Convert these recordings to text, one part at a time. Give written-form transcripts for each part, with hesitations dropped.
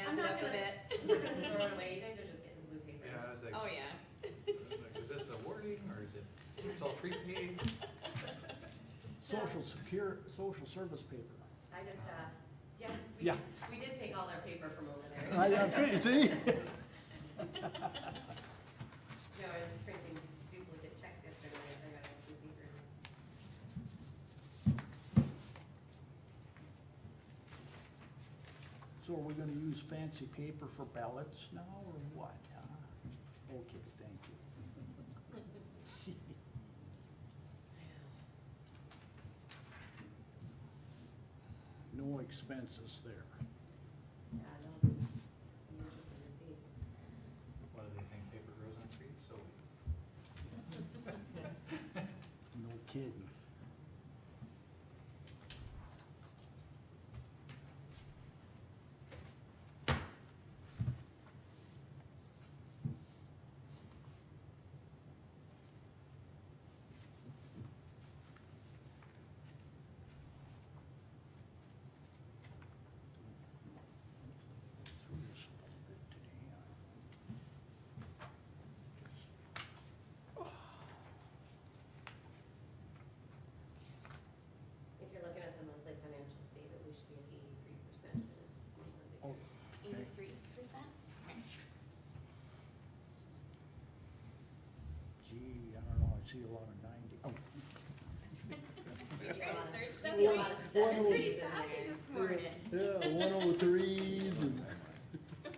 jazz I'm it not up a gonna- bit. I'm not gonna throw it away, you guys are just getting blue paper. Yeah, I was like, Oh, yeah. like, is this a warning or is it, it's all prepaid? Social service paper. I just, yeah, Yeah. we did take all their paper from over there. See? No, I was printing duplicate checks yesterday, I got all blue paper. So are we gonna use fancy paper for ballots now, or what, huh? Okay, thank you. No expenses there. Yeah, no, I'm interested to see. What, do they think paper grows on trees, so? No kidding. Through this a little bit today, If you're looking at the monthly financial statement, we should be at 83%. Oh. 83%? Gee, I don't know, I see a lot of 90. Oh. You guys start I studying. see a lot of One- sevens Pretty in sassy there. this morning. Yeah, 103s and. Oh,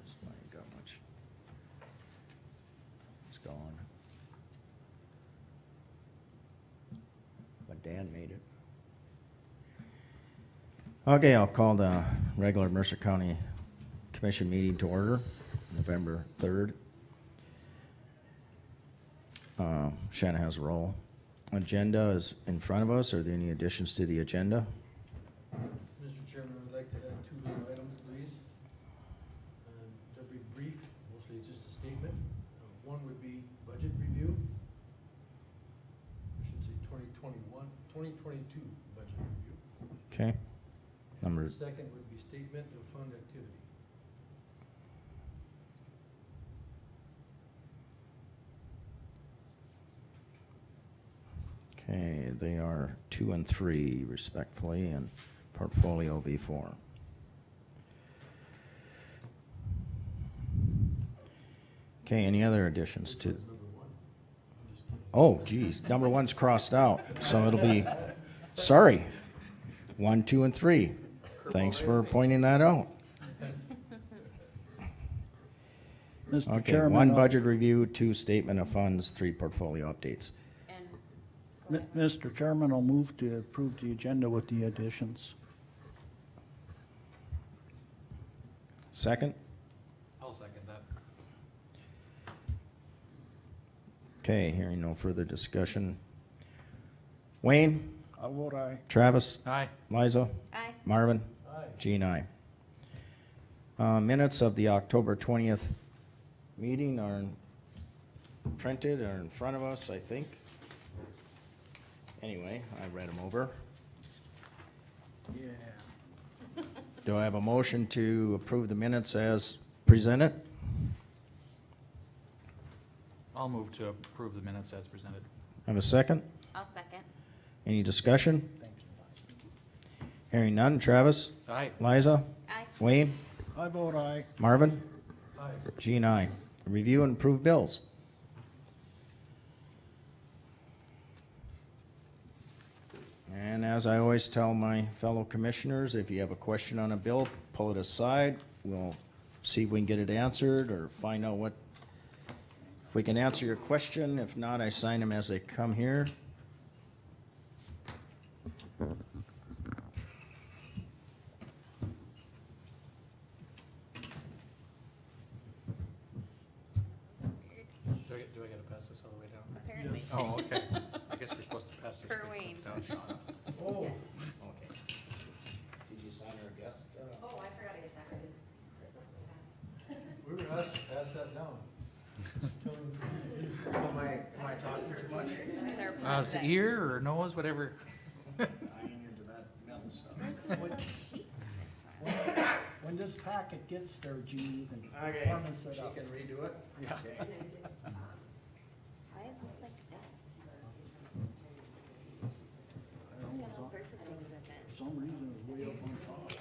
this might got much. It's gone. But Dan made it. Okay, I'll call the regular Mercer County Commission meeting to order, November 3rd. Shannon has a roll. Agenda is in front of us. Are there any additions to the agenda? Mr. Chairman, I would like to add two little items, please. They'll be brief, mostly it's just a statement. One would be budget review. I should say 2022 budget review. Okay. Number, Second would be statement of fund activity. okay, they are 2 and 3 respectfully, and portfolio B4. Okay, any other additions to? Number one. I'm just kidding. Oh, geez, number 1's crossed out, so it'll be, sorry, 1, 2, and 3. Thanks for pointing that out. Mr. Okay, Chairman, 1 budget review, 2 statement of funds, 3 portfolio updates. And, go ahead. Mr. Chairman, I'll move to approve the agenda with the additions. Second? I'll second that. Okay, hearing no further discussion. Wayne, I vote aye. Travis, Aye. Liza, Aye. Marvin, Aye. Jean, aye. Minutes of the October 20th meeting are printed, are in front of us, I think. Anyway, I read them over. Yeah. Do I have a motion to approve the minutes as presented? I'll move to approve the minutes as presented. Have a second? I'll second. Any discussion? Hearing none. Travis? Aye. Liza? Aye. Wayne? I vote aye. Marvin? Aye. Jean, aye. Review and approve bills. And as I always tell my fellow commissioners, if you have a question on a bill, pull it aside. We'll see if we can get it answered or find out what, if we can answer your question. If not, I sign them as they come here. Do I gotta pass this all the way down? Apparently. Oh, okay. I guess we're supposed to pass this. Per Wayne. down, Shauna. Oh, Yes. Okay. Did you sign our guest? Oh, I forgot to get that ready. we were asked to pass that down. Am I talking too much? It's our It's process. ear or nose, whatever. I ain't into that metal stuff. Where's the little sheet for this one? When this packet gets there, Gene, you can Okay, harness it she up. can redo it? Yeah. Okay. Why is this like this? I don't It's know, got all for sorts of things with it. some reason it's way up on top.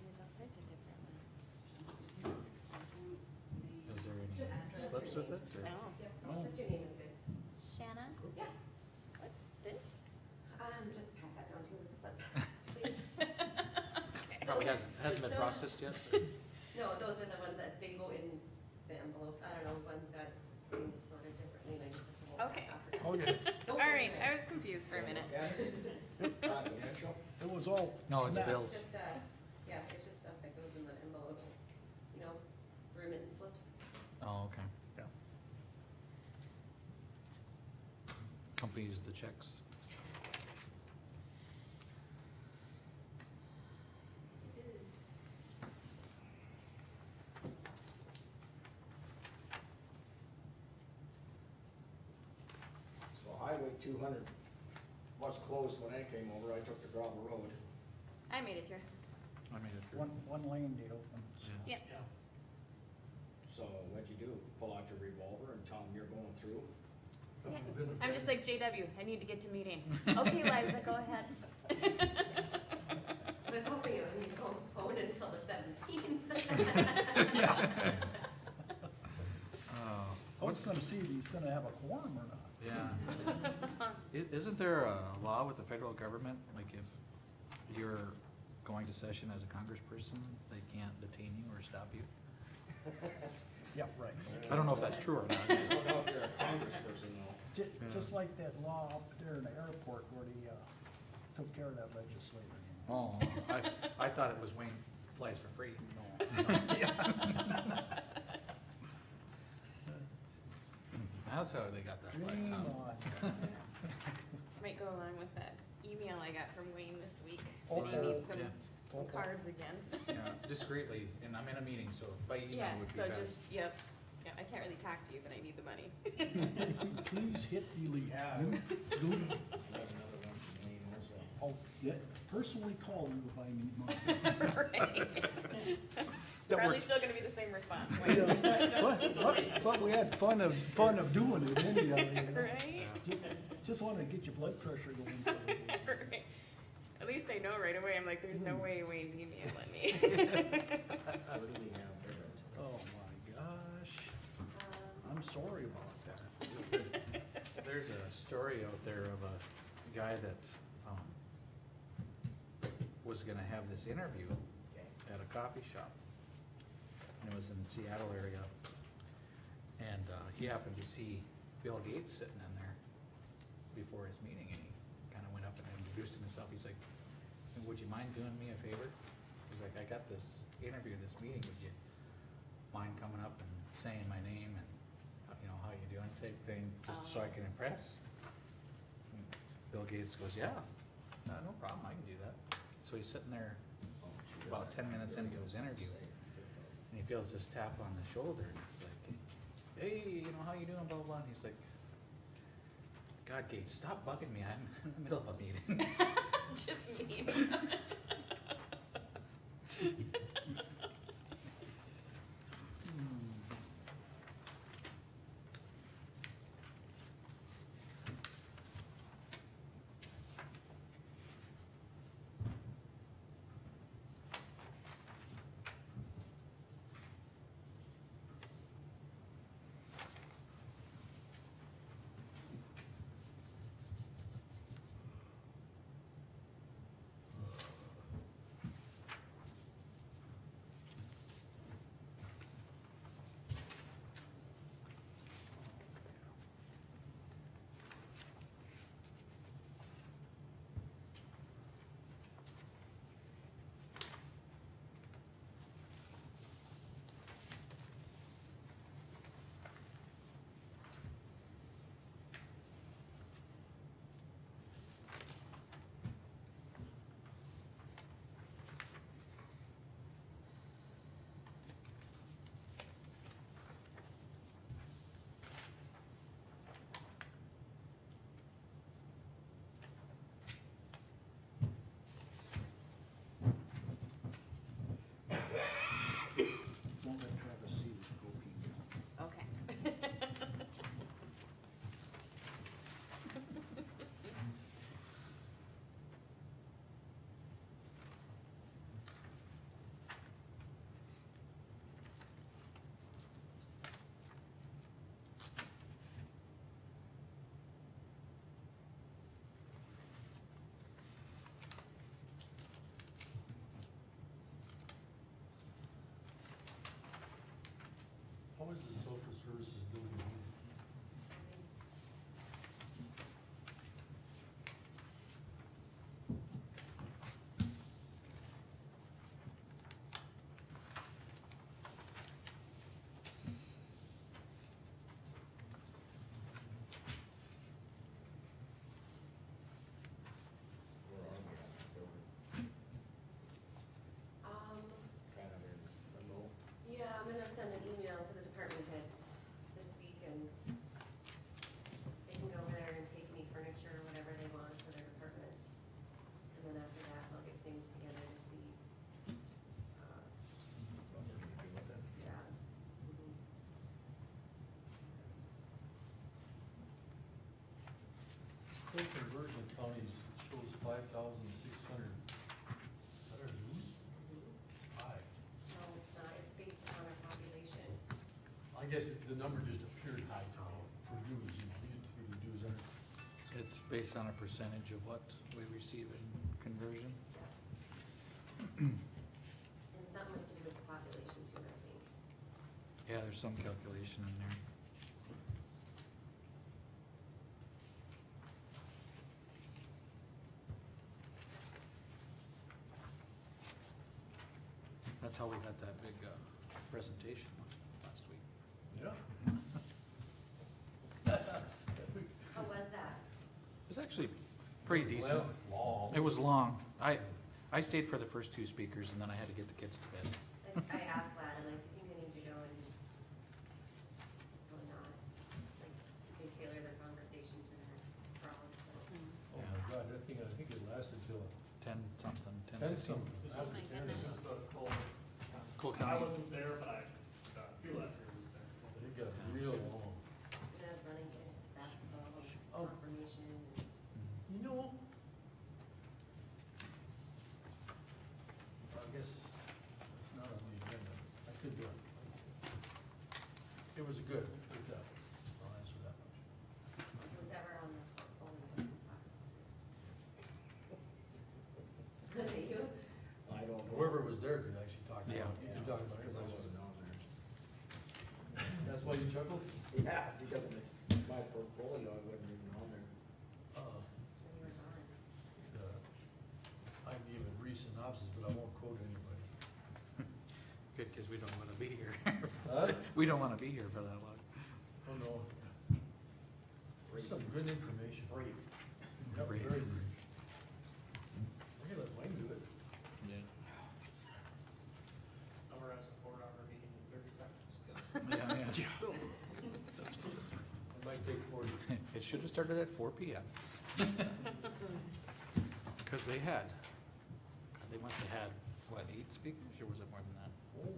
There's all sorts of different ones. Is there any slips with it? or- Oh, Just your name is good. Shanna, Yeah, what's this? just pass that down to the flip, please. Probably hasn't been processed yet? No, those are the ones that they go in the envelopes. I don't know, one's got things sorted differently, and I just took the whole Okay. box off. Okay, Don't All right, worry. I was confused for a minute. Confidential? it was all No, it's snaps. bills. It's just, yeah, it's just stuff that goes in the envelopes, you know, remittance slips. Oh, okay. Yeah. Company uses the checks. It is. So Highway 200 was closed when I came over. I took the gravel road. I made it through. I made it through. One lane they opened. Yeah. Yeah. So what'd you do? Pull out your revolver and tell them you're going through? Yeah. I'm just like, JW, I need to get to meeting. Okay, Liza, go ahead. I was hoping it was gonna be postponed until the 17th. Oh, I was gonna see if he's gonna have a quorum or not. yeah. Isn't there a law with the federal government, like if you're going to session as a congressperson, they can't detain you or stop you? Yeah, right. I don't know if that's true or not. I don't know if you're a congressperson though. Just like that law up there in the airport where they, took care of that legislator. you know. Oh, I thought it was Wayne flies for free. That's how they got that right, Dream huh? on. Might go along with that email I got from Wayne this week. Oh, That he needs some, yeah. some cards again. Yeah, discreetly, and I'm in a meeting, so by email Yeah, would be so best. just, yep, yeah, I can't really talk to you, but I need the money. Please hit delete. Yeah. Do- I have another one from Wayne also. I'll personally call you if I need money. Right. It's That probably works. still gonna be the same response, Yeah, Wayne. but we had fun of doing it anyhow, you know. Right? Just wanna get your blood pressure going. Right. At least I know right away, I'm like, there's no way Wayne's emailing me. What do we have there? Oh my gosh, I'm sorry about that. There's a story out there of a guy that, was gonna have this interview at a coffee shop. And it was in the Seattle area. And, he happened to see Bill Gates sitting in there before his meeting, and he kinda went up and introduced himself. He's like, would you mind doing me a favor? He's like, I got this interview, this meeting, would you mind coming up and saying my name and, you know, how you doing type thing, just so I can impress? And Bill Gates goes, yeah, no problem, I can do that. So he's sitting there about 10 minutes into his interview, and he feels this tap on the shoulder, and it's like, hey, you know, how you doing, blah, blah, and he's like, God, Gates, stop bugging me, I'm in the middle of a meeting. Just me. counties shows 5,600. Is that our dues? It's high. No, it's not, it's based on our population. I guess the number just appeared high to me for dues, you know, used to be the dues are. It's based on a percentage of what we receive in conversion. And something to do with the population too, I think. Yeah, there's some calculation in there. That's how we had that big, presentation last week. Yeah. How was that? It was actually pretty decent. Long. It was long. I stayed for the first two speakers and then I had to get the kids to bed. I asked Lad, I'm like, do you think I need to go, and it's really not. It's like, they tailor their conversation to their problem, so. Oh my God, that thing, I think it lasted till 10 something, 10, 10 15. something. Oh my goodness. Cole I County. wasn't there, but I, feel that here was there. It got real long. It has running games, basketball, Oh. confirmation, and just, You know, I guess it's not on the agenda. I could do it. It was good, I'll answer that much. who's ever on the portfolio can talk about this. Was it you? I don't know. Whoever was there could actually talk about it. Yeah. You could talk about it. Because I wasn't on there. That's why you chuckled? Yeah, because of my portfolio, I wasn't even on there. When you were gone. I gave a brief synopsis, but I won't quote anybody. Good, cause we don't wanna be here. Huh? We don't wanna be here for that long. Oh, no. Some good information. Brief. Yep, Brief. very brief. We're gonna let Wayne do it. Yeah. Summarize a 4-hour meeting in 30 seconds. Yeah, It might take 40. It should've started at 4 PM. Cause they must have had, what, 8 speakers, or was it more than that? Oh,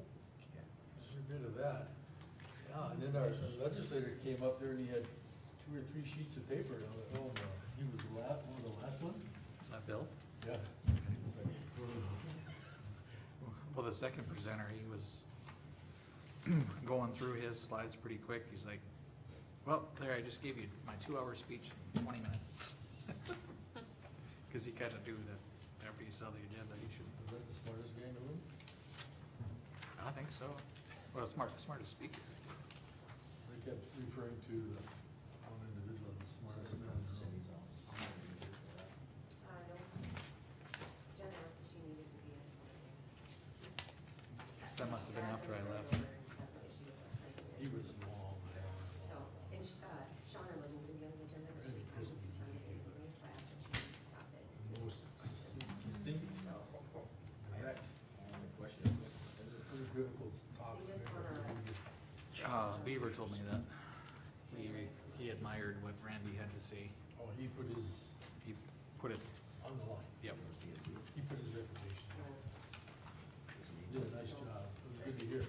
There's a bit of that. Yeah, and then our legislator came up there and he had 2 or 3 sheets of paper, and I was like, oh, no, he was one of the last ones? Is that Bill? Yeah. Well, the second presenter, he was going through his slides pretty quick. He's like, well, there, I just gave you my 2-hour speech in 20 minutes. Cause he kinda knew that after you saw the agenda, he should, Was that the smartest guy in the room? I think so. Well, smartest speaker. They kept referring to the one individual as the smartest man in the room. No, Jen asked if she needed to be in. That must have been after I left. He was long, So, and Shauna wasn't even getting the agenda, but she Really was pissed me telling me to leave, so I asked her if she could stop it. most succinct, So, direct, Questions? unequivocal talk. We just Beaver told me that. He admired what Randy had to say. Oh, he put his, He put it, on the line. yep. He put his reputation down. Did a nice job. It was good to hear.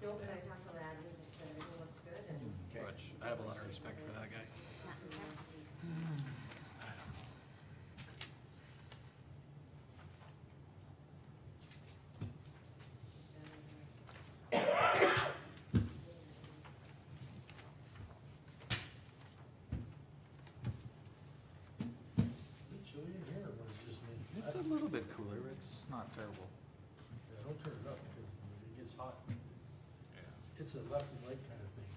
no, but I talked to Lad, and he just said everything looks good, and Which, I have a lot of respect for that guy. not nasty. Bit chilly in here, but it's just me. It's a little bit cooler. It's not terrible. Yeah, don't turn it up because it gets hot. Yeah. It's a left and right kind of thing.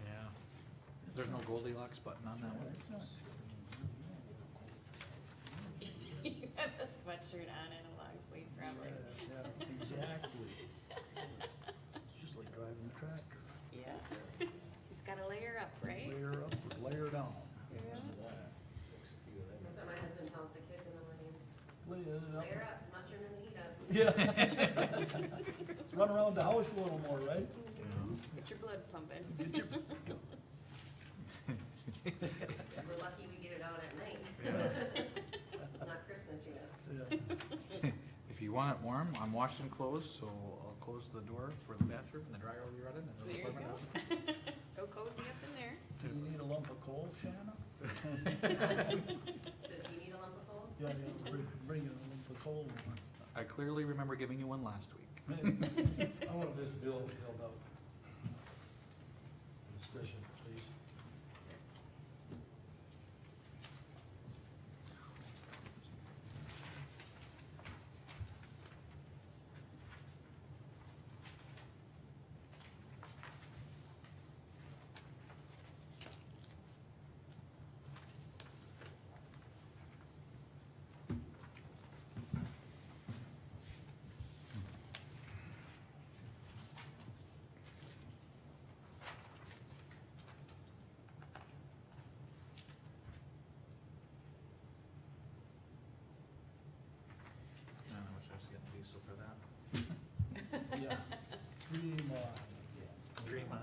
Yeah. There's no Goldilocks button on that one. You have a sweatshirt on and a long sleeve probably. Yeah, exactly. It's just like driving a tractor. Yeah. Just gotta layer up, right? Layer up or layer down. Yeah. That's what my husband tells the kids in the morning, Layer it layer up, I'm not turning the heat up. Yeah. Run around the house a little more, right? Get your blood pumping. Get your, We're lucky we get it out at night. It's not Christmas yet. yeah. If you want it warm, I'm washing clothes, so I'll close the door for the bathroom and the dryer will be running and There it'll you warm it go. up. Go cozy up in there. Do you need a lump of coal, Shanna? Does he need a lump of coal? Yeah, bring it on for coal. I clearly remember giving you one last week. I want this bill held up. Discussion, please. Man, I wish I was getting diesel for that. Yeah. Dream on again. Dream on.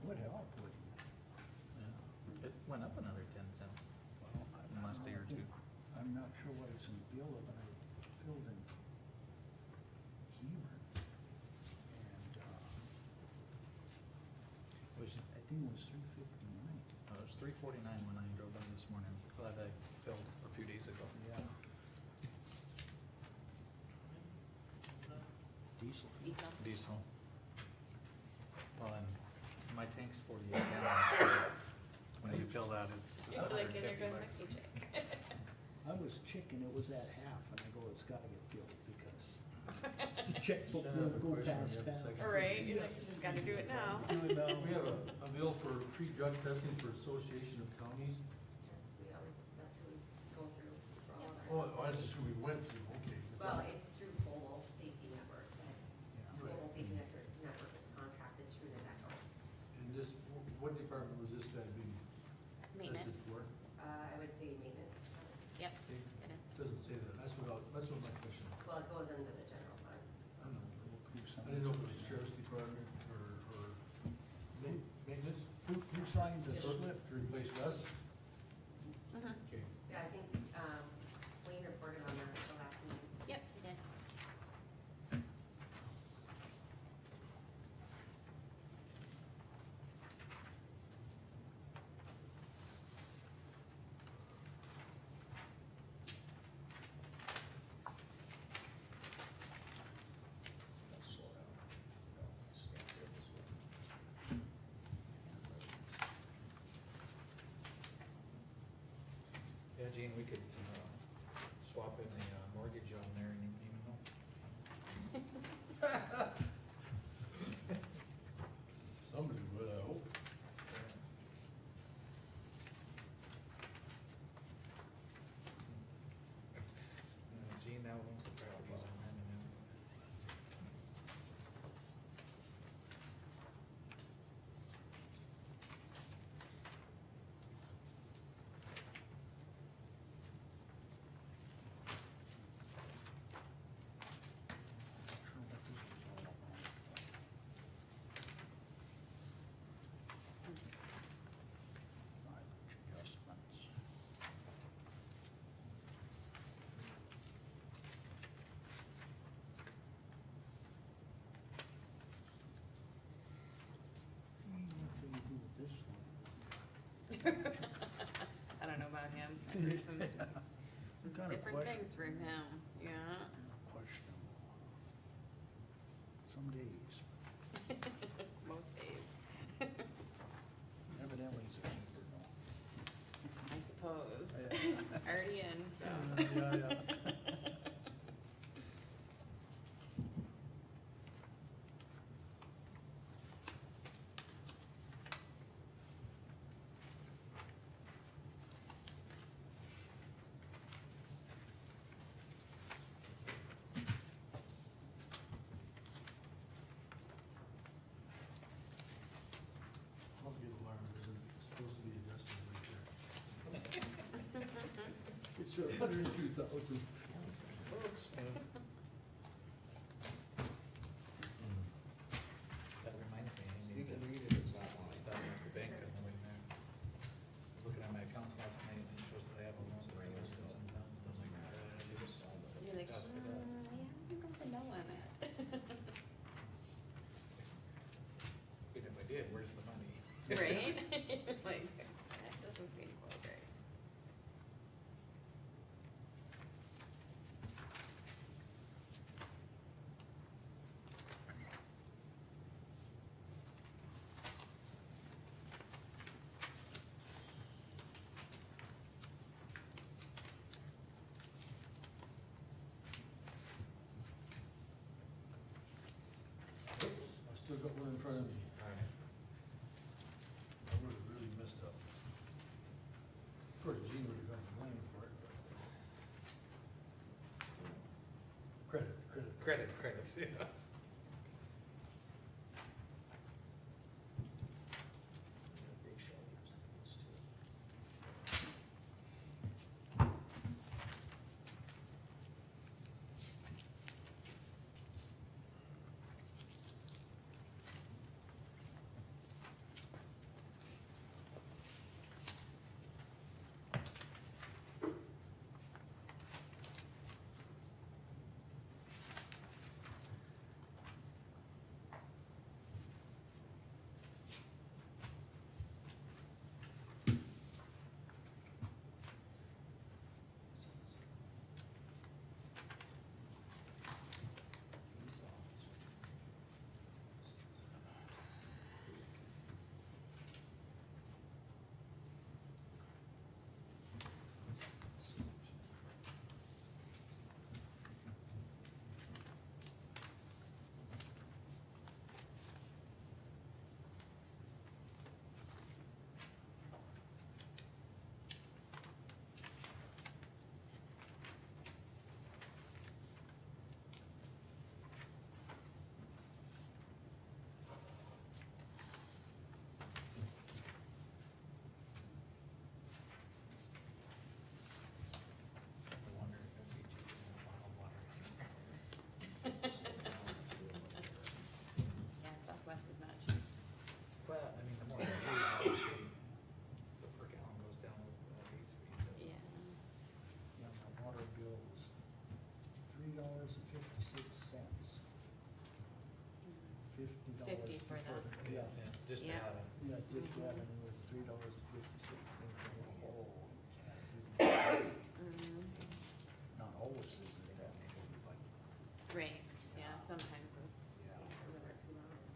Would help, wouldn't it? Yeah. It went up another 10 cents Well, in the last day or two. I'm not sure what it's in Beulah, but I filled in Hebron. And, It was, I think it was 359. it was 349 when I drove by this morning. Glad I filled a few days ago. Yeah. Diesel. Diesel. Diesel. Well, and my tank's 48 gallons, so when you fill that, it's Like, and there goes my $150. paycheck. I was checking, it was at half, and I go, it's gotta get filled, because the checkbook won't go past half. Right, you're like, you just gotta do it now. Do it now. We have a bill for pre-drug testing for Association of Counties. That's, we always, that's who we go through for all of our. Oh, that's just who we went through, okay. Well, it's through Global Safety Network, that Yeah. Global Safety Network is contracted through NADACO. And this, what department was this guy being tested Maintenance. for? I would say maintenance. Yep, Okay. it is. Doesn't say that, that's what my question. Well, it goes into the general fund. I don't know. Who I signed didn't know if it was sheriff's department or maintenance. Who signed the So, slip? to replace Russ? Mhm. Okay. Yeah, I think, Wayne reported on that at the last meeting. Yep, you did. Slow down. Stand there this way. Yeah, Gene, we could swap in the mortgage on there and you wouldn't even know. Somebody would, I hope. Gene now owns the properties on that and Sure what this was all about. Mileage adjustments. What do you do with this one? I don't know about him. I've heard some Kinda different things from him, yeah. Questionable. Some days, Most days. evidently he's a keeper, no. I suppose. Yeah. Already in, so. Yeah. I'll get alarmed, there's supposed to be adjustment right there. It's a 102,000. that reminds me, I You need can to read it, it's not long. stop at the bank on the way there. I was looking at my accounts last night and it shows that I have a loan for less than $7,000. I was like, you just saw that. You're like, Ask for that. yeah, I don't know on that. Even if I did, where's the money? Right? Like, I've got one in front of me. Alright. I would have really messed up. Of course, Gene would have got the blame for it, but. Credit. Credit, yeah. I wonder if it'd be cheaper than bottled water. Yeah, Southwest is not cheap. Well, I mean, the more you use, obviously, the per gallon goes down with these fees. Yeah. Yeah, my water bill was $3.56. $50. 50 for the- Yeah, Just to Yeah. have it. yeah, just Mhm. that, and it was $3.56. I go, oh, cats, isn't it? Mhm. Not always isn't it that big, but Right, yeah, sometimes it's. yeah. Deliver 2 hours.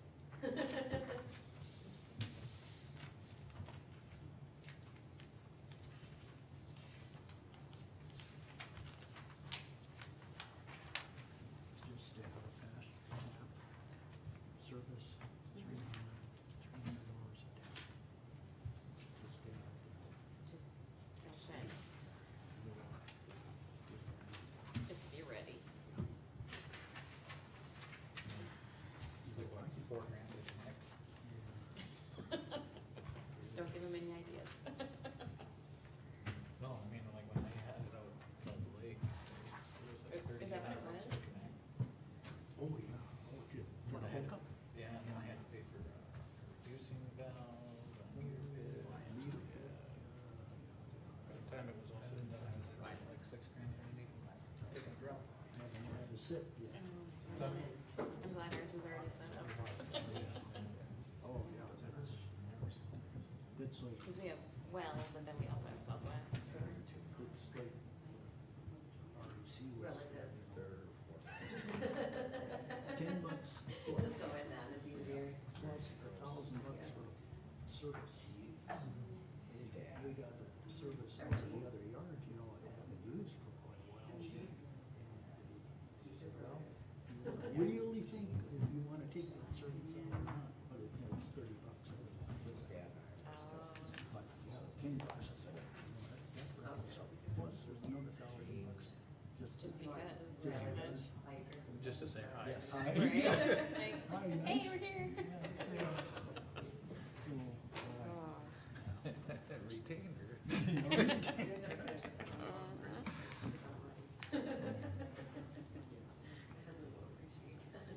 Just to have a fast service, $300 a day. Just to have, Just, that's it, just be ready. It's like, what, $4,000 a night? Don't give them any ideas. No, I mean, like when they had it out at the lake, it was like Is that what it $30 was? a night. Oh, yeah, oh, good, for the And I had- hookup? Yeah, and then I had to pay for reducing valve, a meter bid. By the time it was all said and done, it was like $6,000 Randy. Taking a drop. Haven't had a sip yet. I'm glad ours was already set up, Oh, yeah, that's, it's like, cause we have well, but then we also have Southwest. it's like REC was Relative. $10 Just go in that, it's easier. plus $1,000 for service. We got a service in the other yard, you know, I haven't used for quite a while. And they, you really think if you wanna take that service in or not, but it's $30. But, yeah, $10. Plus, there's another $1,000 Just because, Just rather than. because. Buy your Christmas Just to say hi. Yes. Right? Like, Hi, hey, nice. we're here. Yeah, so, Oh. Retained her. You're gonna finish this one. Uh-huh. My husband will appreciate that.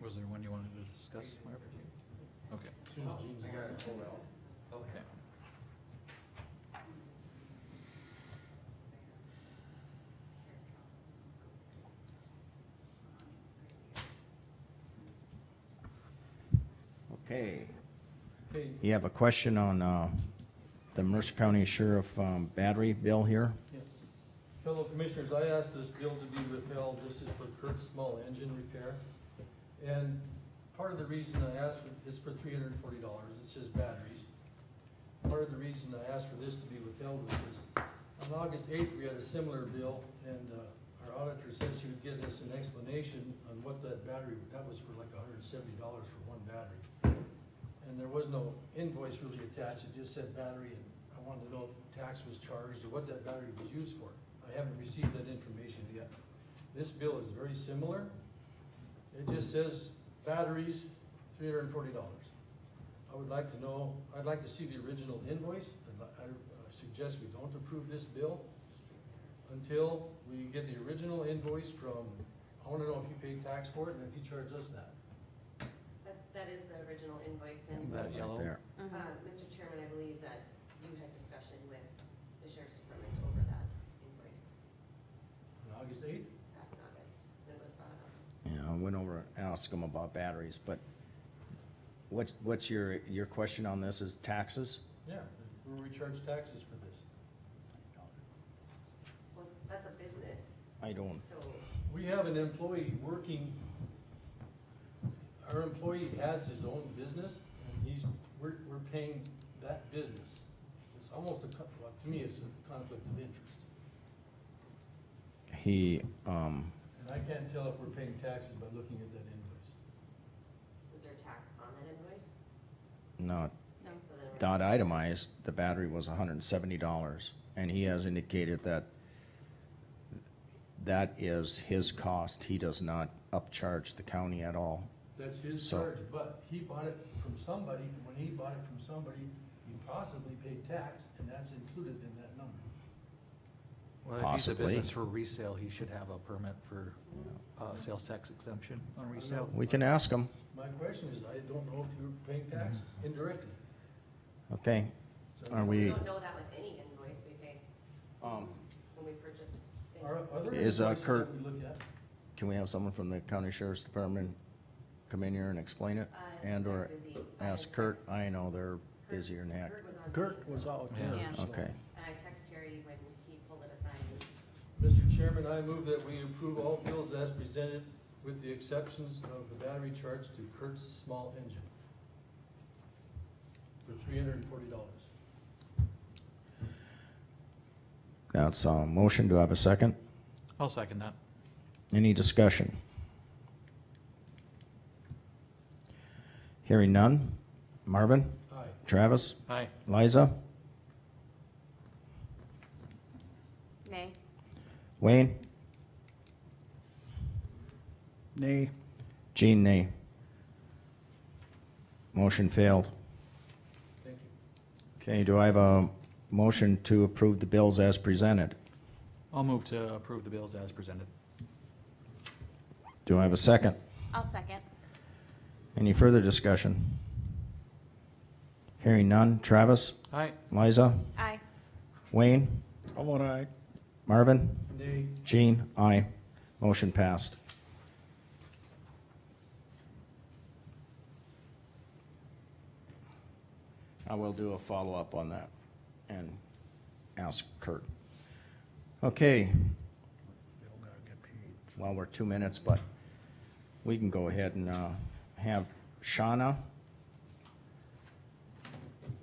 Was there one you wanted to discuss, Marv? Okay. As soon as Gene's got it. Okay. Okay, Okay, you have a question on, the Mercer County Sheriff, battery bill here? yeah. Fellow commissioners, I asked this bill to be withheld. This is for Kurt's small engine repair. And part of the reason I asked is for $340. It's just batteries. part of the reason I asked for this to be withheld was because on August 8th, we had a similar bill, and our auditor said she would get us an explanation on what that battery, that was for like $170 for one battery. And there was no invoice really attached, it just said battery, and I wanted to know if tax was charged or what that battery was used for. I haven't received that information yet. This bill is very similar. It just says batteries, $340. I would like to know, I'd like to see the original invoice. I suggest we don't approve this bill until we get the original invoice from, I wanna know if he paid tax for it and if he charged us that. That is the original invoice, and, That yellow. There. Mr. Chairman, I believe that you had discussion with the sheriff's department over that invoice On August 8th? back in August, that was brought up. Yeah, I went over and asked them about batteries, but what's your question on this is taxes? Yeah, where we charge taxes for this. Well, that's a business, I don't, so, We have an employee working, our employee has his own business, and we're paying that business. It's almost well, to me, it's a conflict of interest. he, And I can't tell if we're paying taxes by looking at that invoice. is there tax on that invoice? not, No. So then we're- not itemized, the battery was $170, and he has indicated that that is his cost, he does not upcharge the county at all. That's his So- charge, but he bought it from somebody, and when he bought it from somebody, he possibly paid tax, and that's included in that number. Well, if he's a Possibly. business for resale, he should have a permit for, sales tax exemption on resale. We can ask him, My question is, I don't know if you're paying taxes indirectly. okay, So- are We we, don't know that with any invoice we pay when we purchase things. Are there Is, invoices Kurt- that we look at? can we have someone from the county sheriff's department come in here and explain it? And or They're busy. I ask had Kurt, text- I know they're Kurt- busier than heck. Kurt was on Kurt scene, was so- out. Yeah. Yeah. so- Okay, And I text Terry when he pulled it aside. Mr. Chairman, I move that we approve all bills as presented with the exceptions of the battery charge to Kurt's small engine for $340. that's a motion, do I have a second? I'll second that. Any discussion? Hearing none. Marvin? Aye. Travis? Aye. Liza? Nay. Wayne? Nay. Jean, nay. Motion failed. Thank you. Okay, do I have a motion to approve the bills as presented? I'll move to approve the bills as presented. Do I have a second? I'll second. Any further discussion? Hearing none. Travis? Aye. Liza? Aye. Wayne? How about I? Marvin? Nay. Jean? Aye. Motion passed. I will do a follow-up on that and ask Kurt. Okay, Bill gotta get paid. well, we're 2 minutes, but we can go ahead and have Shauna.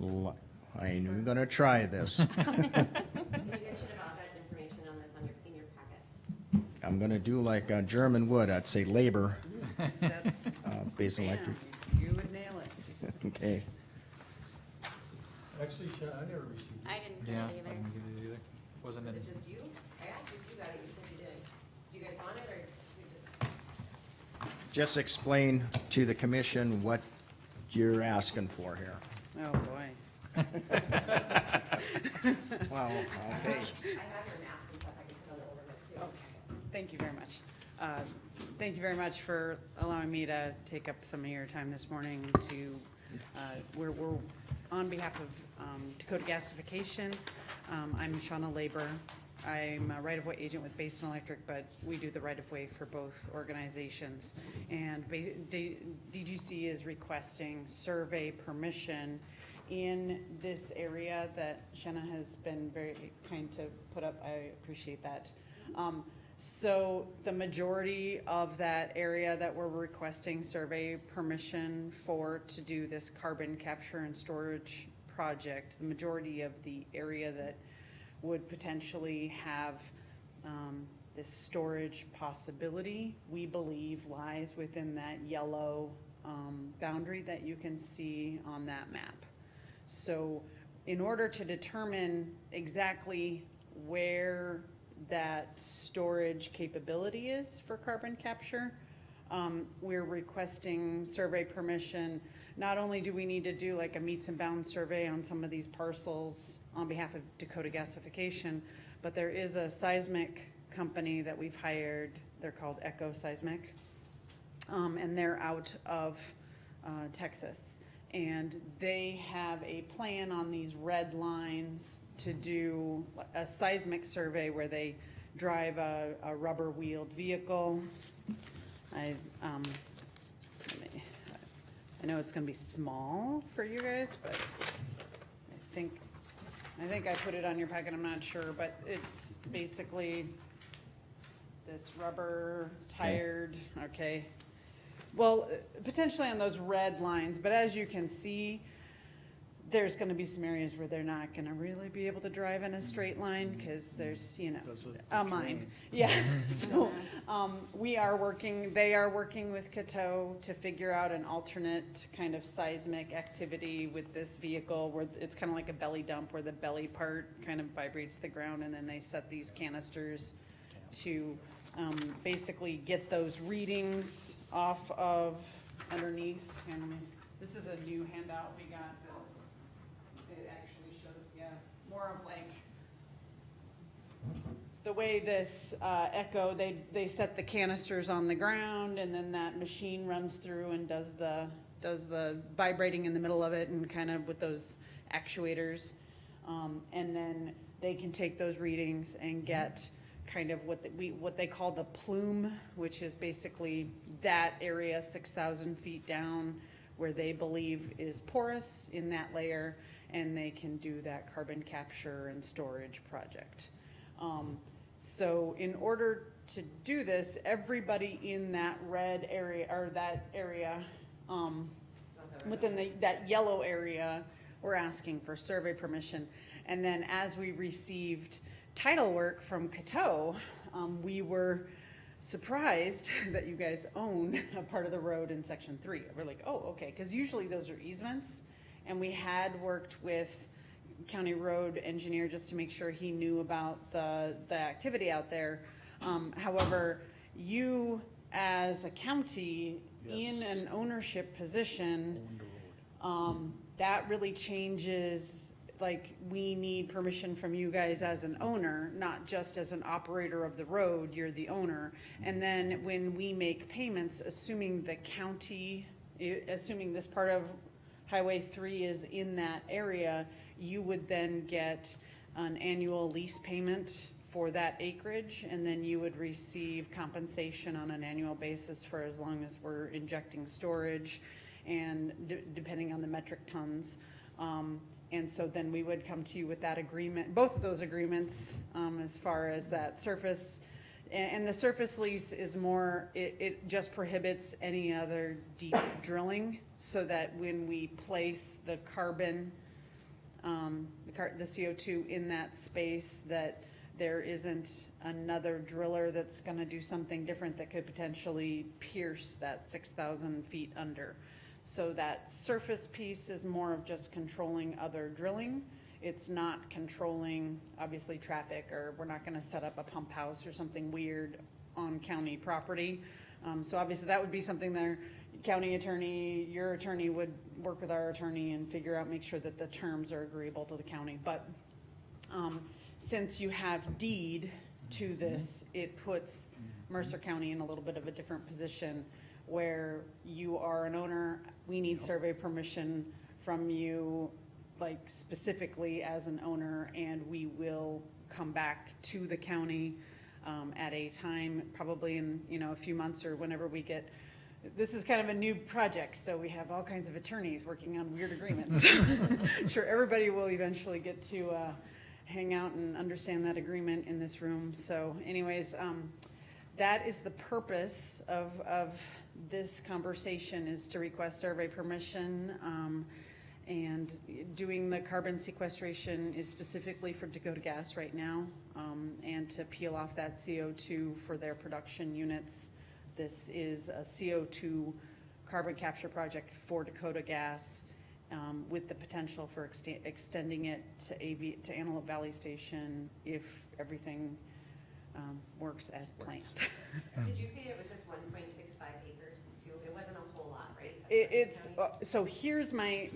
I ain't even gonna try this. You guys should have all got information on this in your packets. I'm gonna do like a German would, I'd say labor, That's, base electric. you would nail it. Okay, Actually, Shannon, I never received it. I didn't get Yeah, I it either. didn't get it either. Wasn't Is in. it just you? I asked you if you got it, you said you did. Do you guys want it, or we just? just explain to the commission what you're asking for here. Oh, boy. Well, okay. I have your maps and stuff I can put on the overhead too. Okay, thank you very much. Thank you very much for allowing me to take up some of your time this morning to, we're on behalf of Dakota Gasification. I'm Shauna Labor. I'm a right-of-way agent with Basin Electric, but we do the right-of-way for both organizations. And DGC is requesting survey permission in this area that Shanna has been very kind to put up. I appreciate that. So the majority of that area that we're requesting survey permission for to do this carbon capture and storage project, the majority of the area that would potentially have this storage possibility, we believe lies within that yellow boundary that you can see on that map. So in order to determine exactly where that storage capability is for carbon capture, we're requesting survey permission. Not only do we need to do like a meets and bounds survey on some of these parcels on behalf of Dakota Gasification, but there is a seismic company that we've hired. They're called Echo Seismic, and they're out of Texas. And they have a plan on these red lines to do a seismic survey where they drive a rubber-wheeled vehicle. I know it's gonna be small for you guys, but I think I put it on your packet, I'm not sure, but it's basically this rubber tired, okay. Well, potentially on those red lines, but as you can see, there's gonna be some areas where they're not gonna really be able to drive in a straight line, cause there's, you know, Because of a the mine. terrain. Yeah, so, they are working with Cateau to figure out an alternate kind of seismic activity with this vehicle where it's kind of like a belly dump where the belly part kind of vibrates the ground, and then they set these canisters to, basically get those readings off of underneath. Here, let me, this is a new handout we got that's, it actually shows, yeah, more of like, the way this Echo, they set the canisters on the ground, and then that machine runs through and does the vibrating in the middle of it, and kind of with those actuators. And then they can take those readings and get kind of what they call the plume, which is basically that area 6,000 feet down where they believe is porous in that layer, and they can do that carbon capture and storage project. So in order to do this, everybody in that red area, or that area, within that yellow area, we're asking for survey permission. And then as we received title work from Cateau, we were surprised that you guys own a part of the road in section 3. We're like, oh, okay, because usually those are easements, and we had worked with county road engineer just to make sure he knew about the activity out there. However, you as a county in an ownership position, that really changes. Like, we need permission from you guys as an owner, not just as an operator of the road, you're the owner. And then when we make payments, assuming the county, assuming this part of Highway 3 is in that area, you would then get an annual lease payment for that acreage, and then you would receive compensation on an annual basis for as long as we're injecting storage, and depending on the metric tons. And so then we would come to you with that agreement, both of those agreements, as far as that surface. And the surface lease is more, it just prohibits any other deep drilling, so that when we place the carbon, the CO2 in that space, that there isn't another driller that's gonna do something different that could potentially pierce that 6,000 feet under. So that surface piece is more of just controlling other drilling. It's not controlling, obviously, traffic, or we're not gonna set up a pump house or something weird on county property. So obviously that would be something that our county attorney, your attorney would work with our attorney and figure out, make sure that the terms are agreeable to the county. But since you have deed to this, it puts Mercer County in a little bit of a different position, where you are an owner, we need survey permission from you, like specifically as an owner, and we will come back to the county at a time, probably in, a few months, or whenever we get, this is kind of a new project, so we have all kinds of attorneys working on weird agreements. I'm sure everybody will eventually get to hang out and understand that agreement in this room. So anyways, that is the purpose of this conversation, is to request survey permission. And doing the carbon sequestration is specifically for Dakota Gas right now, and to peel off that CO2 for their production units. This is a CO2 carbon capture project for Dakota Gas, with the potential for extending it to Antelope Valley Station if everything works as planned. Did you see it was just 1.65 acres too? It wasn't a whole lot, right? It's, so here's my,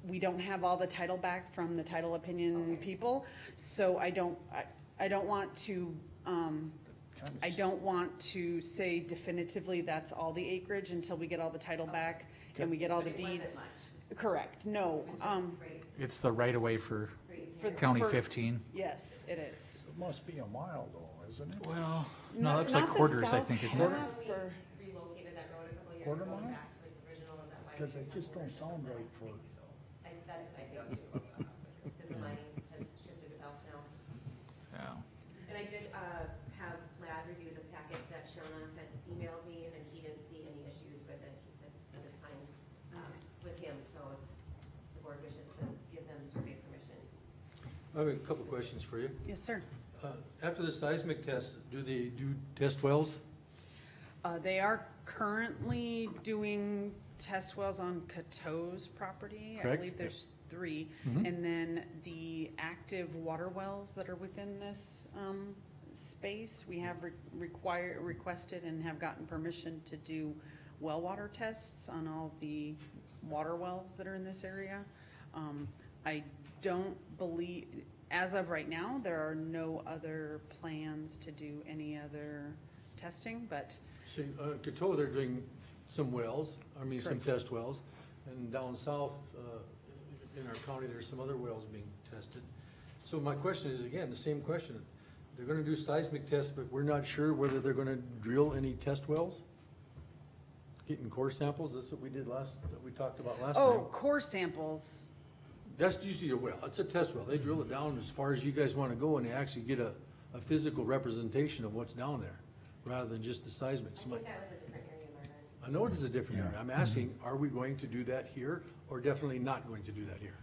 we don't have all the title back from the title opinion Okay. people, so I don't want to, I don't want to say definitively that's all the acreage until we get all the title back and we get all the But it wasn't deeds. much. Correct, no, It was just right- It's the right of way for right for- here. County for- 15. yes, it is. It must be a mile though, isn't it? Well, no, Not- it looks like not the quarters, I south think, isn't half. it? Remember when For- we relocated that road a couple of years Quarter ago mile? back to its original, is that why? we Cause it didn't just have don't sound ownership of right this? for, That's what I think too, because the mining has shifted south now. Yeah. And I did, have Lad review the packet that Shona had emailed me, and he didn't see any issues with it. He said it was fine, with him, so if the board wishes to give them survey permission. I have a couple questions for you. Yes, sir. After the seismic test, do they do test wells? They are currently doing test wells on Coteau's property. I Correct. believe there's 3. Mhm. And then the active water wells that are within this space, we have requested and have gotten permission to do well water tests on all the water wells that are in this area. I don't believe, as of right now, there are no other plans to do any other testing, but See, Coteau, they're doing some wells, some Correct. test wells. And down south, in our county, there's some other wells being tested. So my question is, again, the same question. They're gonna do seismic tests, but we're not sure whether they're gonna drill any test wells? Getting core samples, that's what we did that we talked about last time. oh, core samples. That's usually a well, it's a test well, they drill it down as far as you guys wanna go, and they actually get a physical representation of what's down there, rather than just the seismic. I So my- think that was a different area, Margaret. I know it is a different area, I'm asking, are we going to do that here, or definitely not going to do that here?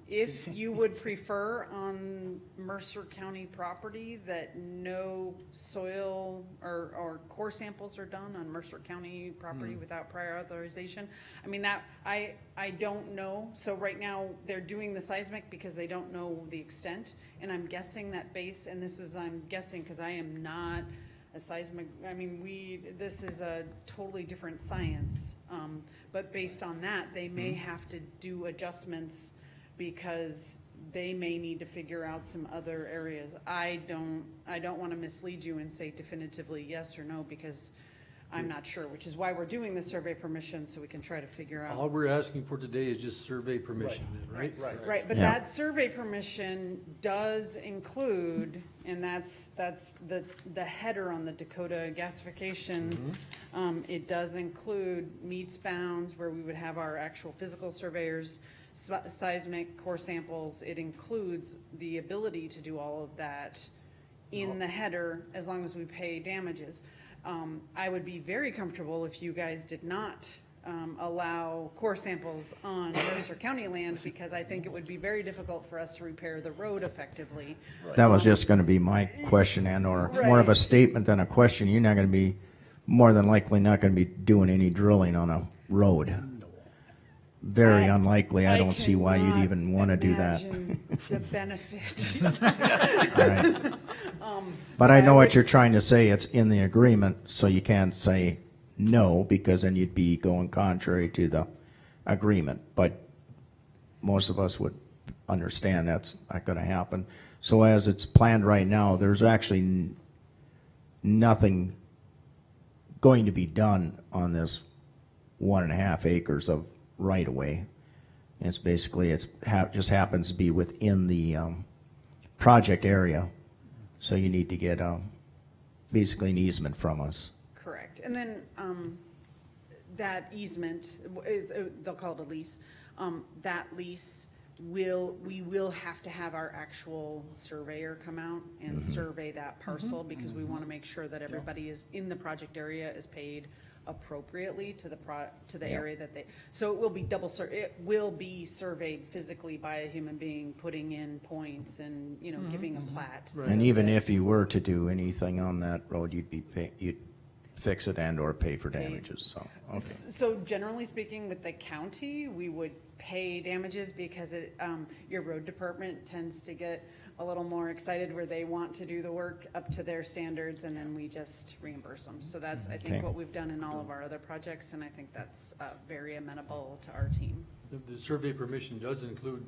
If you would prefer on Mercer County property that no soil or core samples are done on Mercer County property without prior authorization, I mean, that, I don't know. So right now, they're doing the seismic because they don't know the extent, and I'm guessing that base, and this is, I'm guessing, because I am not a seismic, I mean, this is a totally different science. But based on that, they may have to do adjustments because they may need to figure out some other areas. I don't wanna mislead you and say definitively yes or no, because I'm not sure, which is why we're doing the survey permission, so we can try to figure All out. we're asking for today is just survey permission, right? Right, but Yeah. that survey permission does include, and that's the header on the Dakota gasification. It does include meets bounds, where we would have our actual physical surveyors, seismic core samples. It includes the ability to do all of that in the header, as long as we pay damages. I would be very comfortable if you guys did not allow core samples on Mercer County land, because I think it would be very difficult for us to repair the road effectively. That was just gonna be my question and or more of a Right. statement than a question. You're not gonna be, more than likely not gonna be doing any drilling on a road. Very I- unlikely. I don't see why you'd cannot even wanna do that. imagine the benefit. Alright. But I know what you're trying to say. It's in the agreement, so you can't say no, because then you'd be going contrary to the agreement. But most of us would understand that's not gonna happen. So as it's planned right now, there's actually nothing going to be done on this 1.5 acres of right-of-way. It's basically, just happens to be within the, project area. So you need to get, basically an easement from us. Correct. And then, that easement, they'll call it a lease, that lease we will have to have our actual surveyor come out and survey that parcel, because we wanna make sure that everybody is in the project area is paid appropriately to to the Yeah. area that they, so it will be it will be surveyed physically by a human being, putting in points and, you know, giving a plat. Right. And so even that- if you were to do anything on that road, you'd fix it and or pay for Pay. damages, so, okay. So generally speaking, with the county, we would pay damages because your road department tends to get a little more excited where they want to do the work up to their standards and then we just reimburse them. So that's, I Okay. think, what we've done in all of our other projects, and I think that's very amenable to our team. The survey permission does include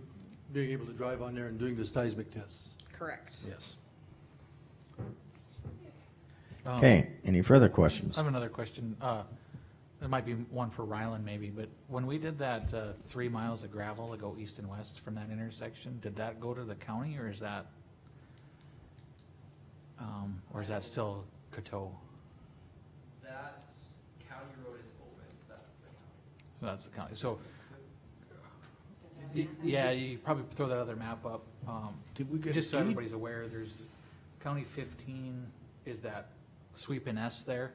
being able to drive on there and doing the seismic tests. Correct. Yes. Okay, any further I questions? have another question. It might be one for Ryland maybe, but when we did that 3 miles of gravel to go east and west from that intersection, did that go to the county or is that still Coteau? That county road is open, so that's the county. So that's the county. So, yeah, you probably throw that other map up. Did we get a Just so deed? everybody's aware, there's County 15 is that sweep in S there.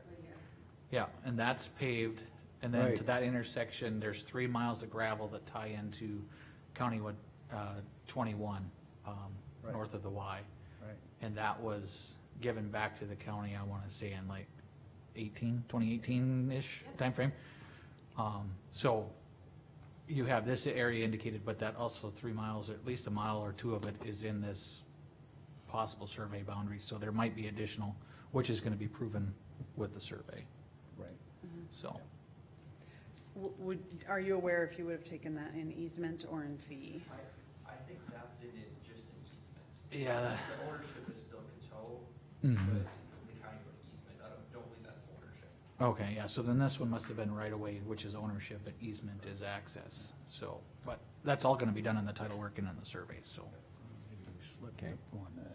Yeah, and that's paved, and then to Right. that intersection, there's 3 miles of gravel that tie into County 21, Right. north of the Y. Right. And that was given back to the county, I wanna say in like 2018-ish timeframe. So you have this area indicated, but that also 3 miles, or at least a mile or two of it is in this possible survey boundary, so there might be additional, which is gonna be proven with the survey, Right. so. Are you aware if you would have taken that in easement or in fee? I think that's in it, just an easement. Yeah. The ownership is still Coteau, Mhm. but the county road easement, I don't believe that's ownership. Okay, yeah, so then this one must have been right away, which is ownership, and easement is access, so, but that's all gonna be done in the title work and in the survey, so. Maybe we slipped Okay. up on that.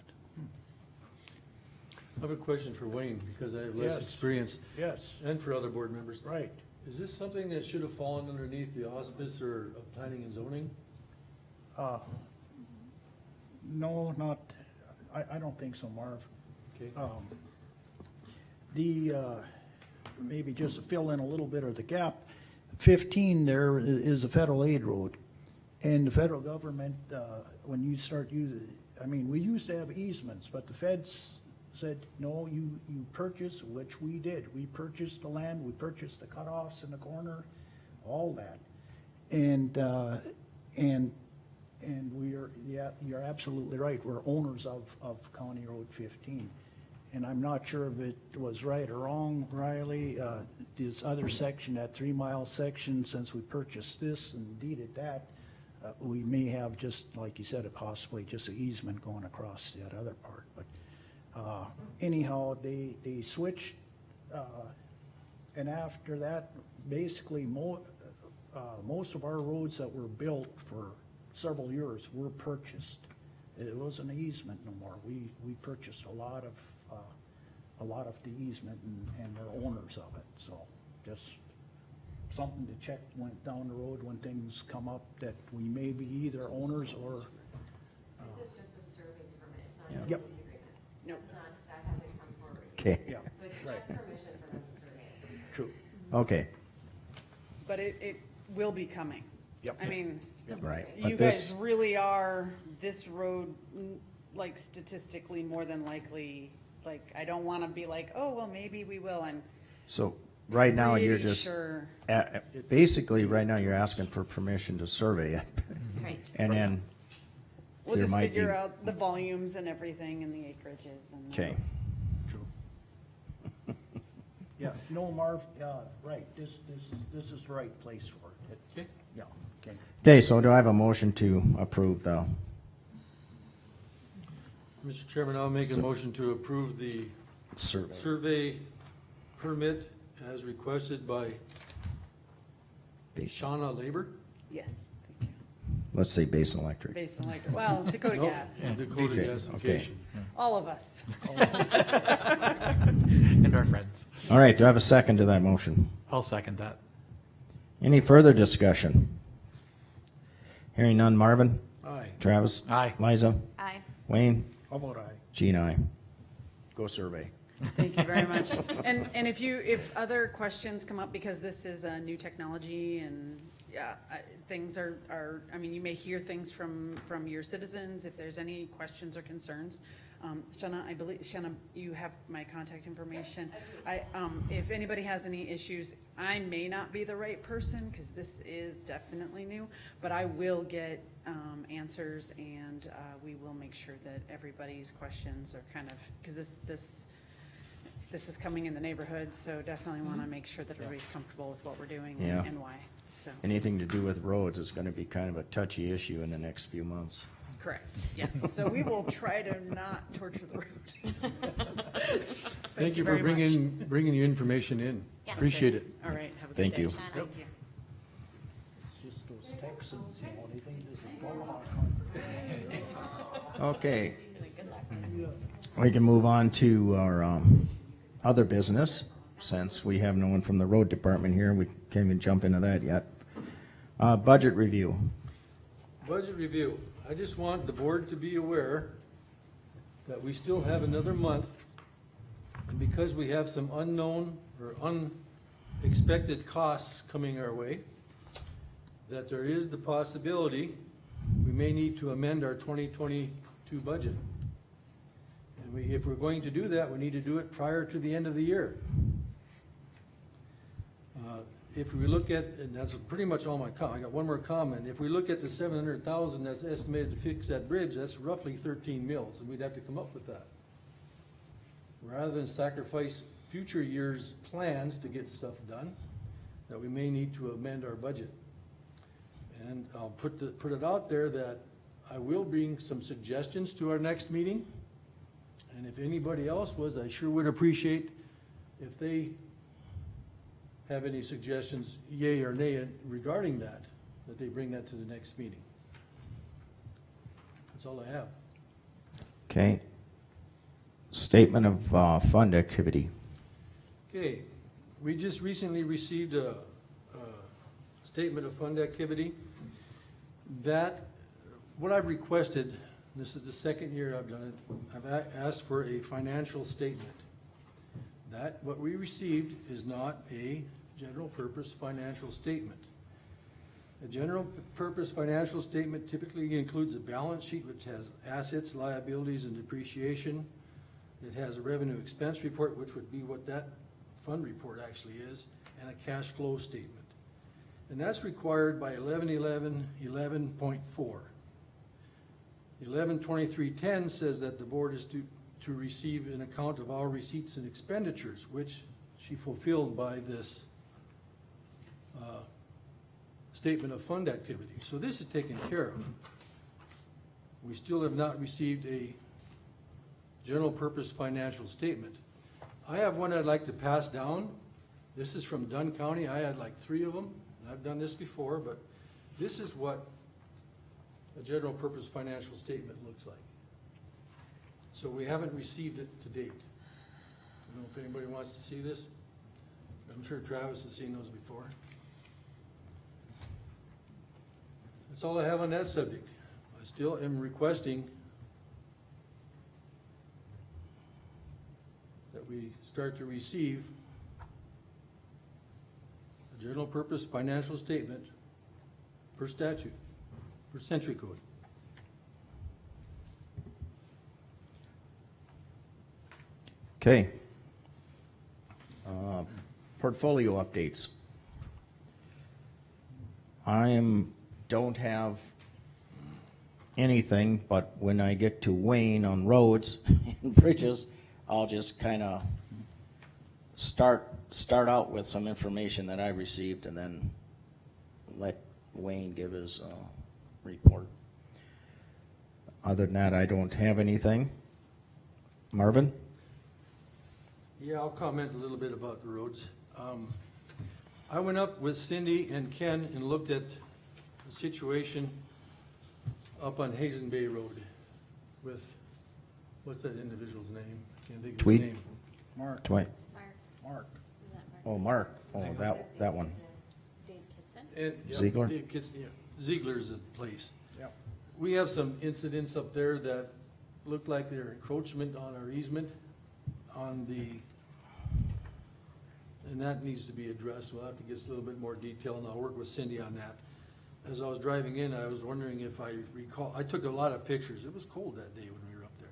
I have a question for Wayne, because I have less Yes. experience, Yes, and for other board members. right. Is this something that should have fallen underneath the auspice or of planning and zoning? No, not, I don't think so, Marv. Okay. Maybe just to fill in a little bit of the gap, 15 there is a federal aid road. And the federal government, when you start using, I mean, we used to have easements, but the feds said, no, you purchase, which we did. We purchased the land, we purchased the cutoffs in the corner, all that. And we are, yeah, you're absolutely right, we're owners of County Road 15. And I'm not sure if it was right or wrong, Riley, this other section, that 3 mile section, since we purchased this and deeded that, we may have just, like you said, possibly just an easement going across that other part, but anyhow, they switched, and after that, basically most of our roads that were built for several years were purchased. It wasn't an easement no more. We purchased a lot of the easement and we're owners of it, so just something to check went down the road when things come up that we may be either owners or, This is just a survey permit, it's not a Yep. lease agreement. Nope. It's not, that hasn't come forward. Okay, yeah, So it's just permission for them to survey it. true. okay, But it will be coming. Yep. I mean, right. you But guys this, really are, this road, like statistically, more than likely, like, I don't wanna be like, oh, well, maybe we will, I'm so, right now, you're pretty just, sure. basically, right now, you're asking for permission to survey it, Right. and then, We'll there just might figure be- out the volumes and everything and the acreages and. okay, True. Yeah, no, Marv, right, this is the right place for it. Okay. Yeah, okay. okay, so do I have a motion to approve the Mr. Chairman, I'll make a So- motion to approve the survey? survey permit as requested by Shauna Labor. Yes, thank you. Let's say Basin Electric. Based on like, well, Dakota Nope, Gas, Dakota Okay, Gasification. all of us. And our friends. All right, do I have a second to that motion? I'll second that. Any further discussion? Hearing none, Marvin? Aye. Travis? Aye. Liza? Aye. Wayne? How about I? Gene, aye. Go survey. Thank you very much. And if other questions come up, because this is a new technology and, yeah, things are, I mean, you may hear things from your citizens, if there's any questions or concerns. Shanna, you have my contact information. If anybody has any issues, I may not be the right person, because this is definitely new, but I will get answers, and we will make sure that everybody's questions are kind of, because this is coming in the neighborhood, so definitely want to make sure that everybody's comfortable with what we're doing Yeah. and why, so. Anything to do with roads is gonna be kind of a touchy issue in the next few months. Correct, yes, so we will try to not torture the road. Thank you very for much. bringing your information in. Yeah. Appreciate it. All right, have a good Thank day. you. Thank you. It's just those Texans, you know, they think this is Tomahawk country. Okay. We can move on to our other business, since we have no one from the road department here. We can't even jump into that yet. Budget review. Budget review. I just want the board to be aware that we still have another month. And because we have some unknown or unexpected costs coming our way, that there is the possibility we may need to amend our 2022 budget. And if we're going to do that, we need to do it prior to the end of the year. If we look at, and that's pretty much all my I got one more comment. If we look at the 700,000 that's estimated to fix that bridge, that's roughly 13 mills, and we'd have to come up with that. Rather than sacrifice future years' plans to get stuff done, that we may need to amend our budget. And I'll put it out there that I will bring some suggestions to our next meeting. And if anybody else was, I sure would appreciate if they have any suggestions, yay or nay, regarding that they bring that to the next meeting. That's all I have. Okay. Statement of fund activity. Okay, we just recently received a statement of fund activity. That, what I've requested, this is the second year I've done it, I've asked for a financial statement. That, what we received is not a general purpose financial statement. A general purpose financial statement typically includes a balance sheet which has assets, liabilities, and depreciation. It has a revenue expense report, which would be what that fund report actually is, and a cash flow statement. And that's required by 11.11.11.4. 11.23.10 says that the board is to receive an account of all receipts and expenditures, which she fulfilled by this statement of fund activity. So this is taken care of. We still have not received a general purpose financial statement. I have one I'd like to pass down. This is from Dunn County. I had like 3 of them. I've done this before, but this is what a general purpose financial statement looks like. So we haven't received it to date. I don't know if anybody wants to see this. I'm sure Travis has seen those before. That's all I have on that subject. I still am requesting that we start to receive a general purpose financial statement per statute, per century code. Okay. Portfolio updates. Don't have anything, but when I get to Wayne on roads and bridges, I'll just kind of start out with some information that I received and then let Wayne give his report. Other than that, I don't have anything. Marvin? Yeah, I'll comment a little bit about the roads. I went up with Cindy and Ken and looked at the situation up on Hazen Bay Road with, what's that individual's name? I can't think of his Tweed? name. Mark, Dwight? Mark. Is that Mark? Oh, Mark. Oh, that one. Dave Kitson? And, yeah, Ziegler? Dave Kitson, yeah. Ziegler's the place. Yep. We have some incidents up there that look like they're encroachment on our easement. on the, and that needs to be addressed, we'll have to get a little bit more detail, and I'll work with Cindy on that. As I was driving in, I was wondering if I recall, I took a lot of pictures, it was cold that day when we were up there.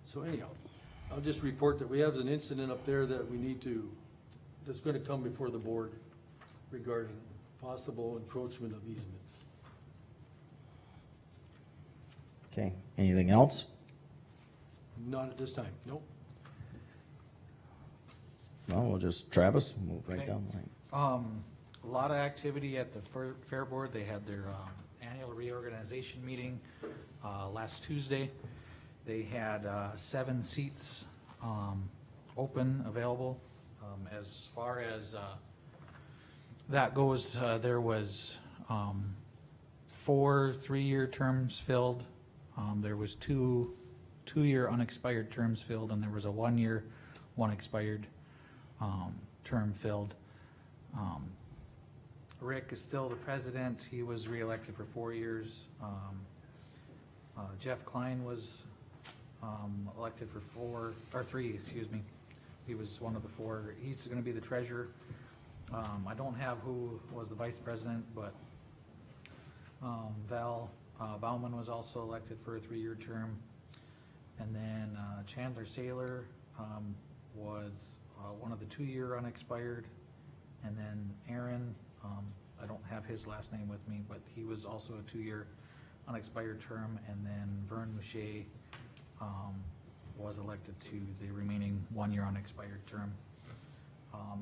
So anyhow, I'll just report that we have an incident up there that we need to, that's gonna come before the board regarding possible encroachment of easement. Okay, anything else? Not at this time, nope. No, we'll just, Travis, move right Okay. down the line. A lot of activity at the Fair Board. They had their annual reorganization meeting last Tuesday. They had 7 seats open, available. As far as that goes, there was 4 3-year terms filled. There was 2 2-year unexpired terms filled, and there was a 1-year, 1 expired term filled. Rick is still the president. He was reelected for 4 years. Jeff Klein was elected for 3, excuse me. He was one of the 4. He's gonna be the treasurer. I don't have who was the vice president, but Val Bauman was also elected for a 3-year term. And then Chandler Saylor was one of the 2-year unexpired. And then Aaron, I don't have his last name with me, but he was also a 2-year unexpired term. And then Vern Mouche was elected to the remaining 1-year unexpired term.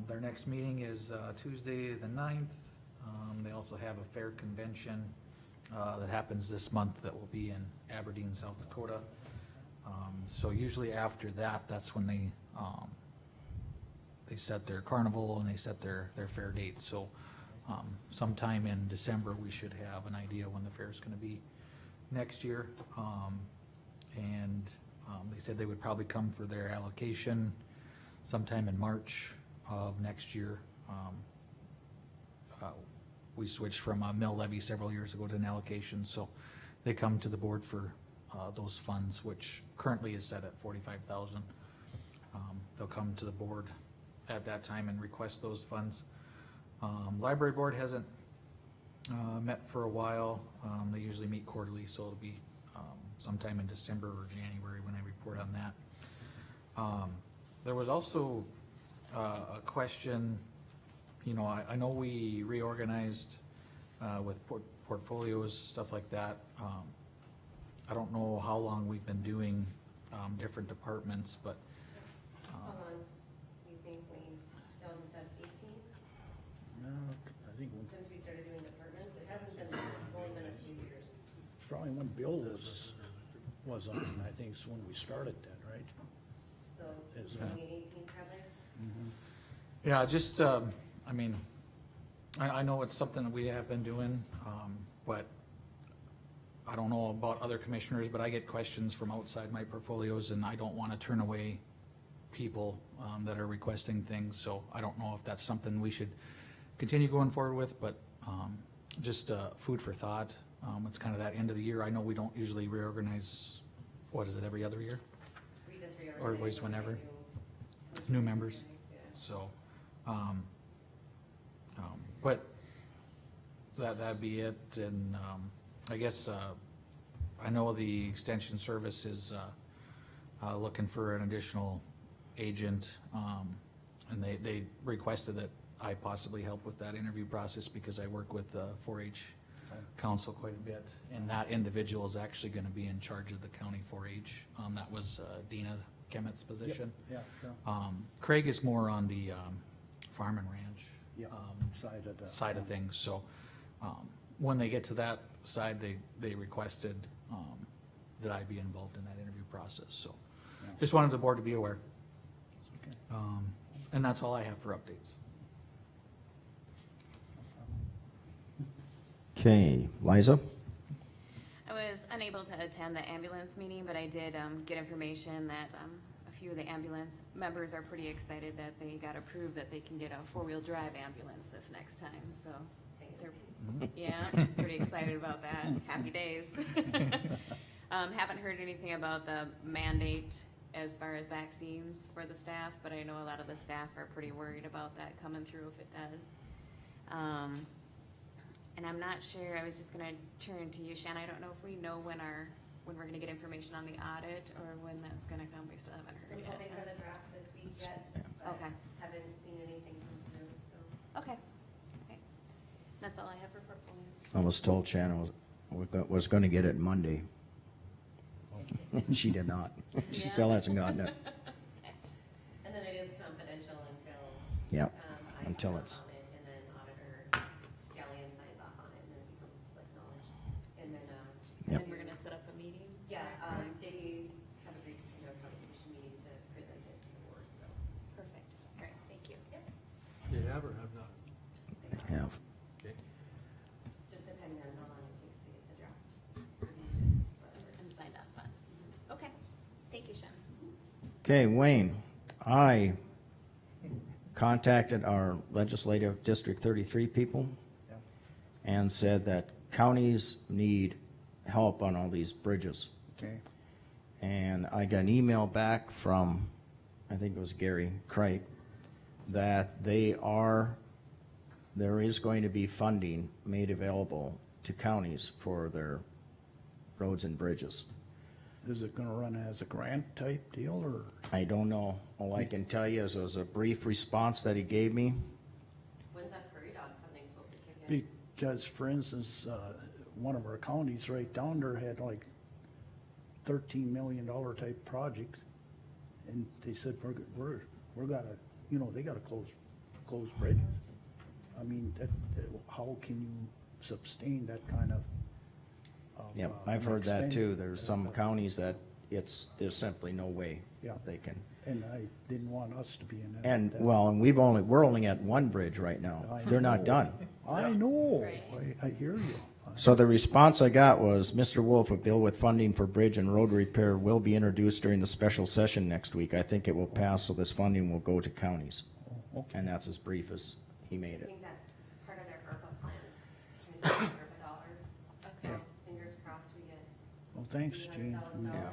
Their next meeting is Tuesday the 9th. They also have a fair convention that happens this month that will be in Aberdeen, South Dakota. So usually after that, that's when they set their carnival and they set their fair date. So sometime in December, we should have an idea when the fair is gonna be next year. And they said they would probably come for their allocation sometime in March of next year. We switched from a mill levy several years ago to an allocation, so they come to the board for those funds, which currently is set at $45,000. They'll come to the board at that time and request those funds. Library board hasn't met for a while. They usually meet quarterly, so it'll be sometime in December or January when I report on that. There was also a question, you know, I know we reorganized with portfolios, stuff like that. I don't know how long we've been doing different departments, but How long you think we, down to 18, No, I think since we started doing departments? It hasn't been, it's only been a few years. probably when Bill was on, I think is when we started that, right? So, Is it? 2018 probably? yeah, just, I mean, I know it's something that we have been doing, but I don't know about other commissioners, but I get questions from outside my portfolios, and I don't wanna turn away people that are requesting things, so I don't know if that's something we should continue going forward with, but just food for thought. It's kind of that end of the year. I know we don't usually reorganize, what is it, every other year? We just reorganized. Or waste when we whenever. do- New members. Yeah. So, but that'd be it, and, I guess, I know the extension service is, looking for an additional agent, and they requested that I possibly help with that interview process because I work with the 4-H council quite a bit, and that individual is actually gonna be in charge of the county 4-H. That was, Dina Kemet's position. Yeah, sure. Craig is more on the farm and ranch Yeah, side of the. side of things, so when they get to that side, they requested that I be involved in that interview process, so Yeah. just wanted the board to be aware. Okay. And that's all I have for updates. Okay, Liza? I was unable to attend the ambulance meeting, but I did get information that a few of the ambulance members are pretty excited that they got approved that they can get a 4-wheel drive ambulance this next time, so they're, yeah, pretty excited about that. Happy days. Haven't heard anything about the mandate as far as vaccines for the staff, but I know a lot of the staff are pretty worried about that coming through if it does. And I'm not sure, I was just gonna turn to you, Shannon, I don't know if we know when we're gonna get information on the audit, or when that's gonna come, we still haven't heard I'm yet. hoping for the draft this week yet, but Okay. haven't seen anything come through, so. Okay, okay. That's all I have for portfolios. I was told Shannon was gonna get it Monday. She did not. She Yeah. still hasn't gotten it. And then it is confidential until. Yep, I until sign it's- off on it, and then auditor Gallion signs off on it, and then it becomes public knowledge. And then, Yep. And we're gonna set up a meeting? yeah, they have agreed to come to a county commission meeting to present it to the board, so. Perfect, all right, thank you. They have or have not? Have. Okay. Just depending on how long it takes to get the draft. Whatever. And signed off on. Okay, thank you, Shannon. Okay, Wayne, I contacted our legislative District 33 people Yeah. and said that counties need help on all these bridges. Okay, And I got an email back from, I think it was Gary Kripe, that there is going to be funding made available to counties for their roads and bridges. is it gonna run as a grant type deal, or? I don't know. All I can tell you is it was a brief response that he gave me. When's that prairie dog funding supposed to kick in? Because, for instance, one of our counties right down there had like $13 million type projects. And they said, we're gotta, they gotta close bridges. I mean, how can you sustain that kind of? Yep, I've heard that extent? too. There's some counties that there's simply no way Yeah. they can. And I didn't want us to be in that. And, that- well, and we're only at one bridge right now. I They're not know. done. I know, Right. I hear you. So the response I got was, Mr. Wolf, a bill with funding for bridge and road repair will be introduced during the special session next week. I think it will pass, so this funding will go to counties. Okay. And that's as brief as he made I it. think that's part of their ARPA plan, trying to get ARPA dollars. So fingers crossed we get Well, thanks, Gene. $300,000.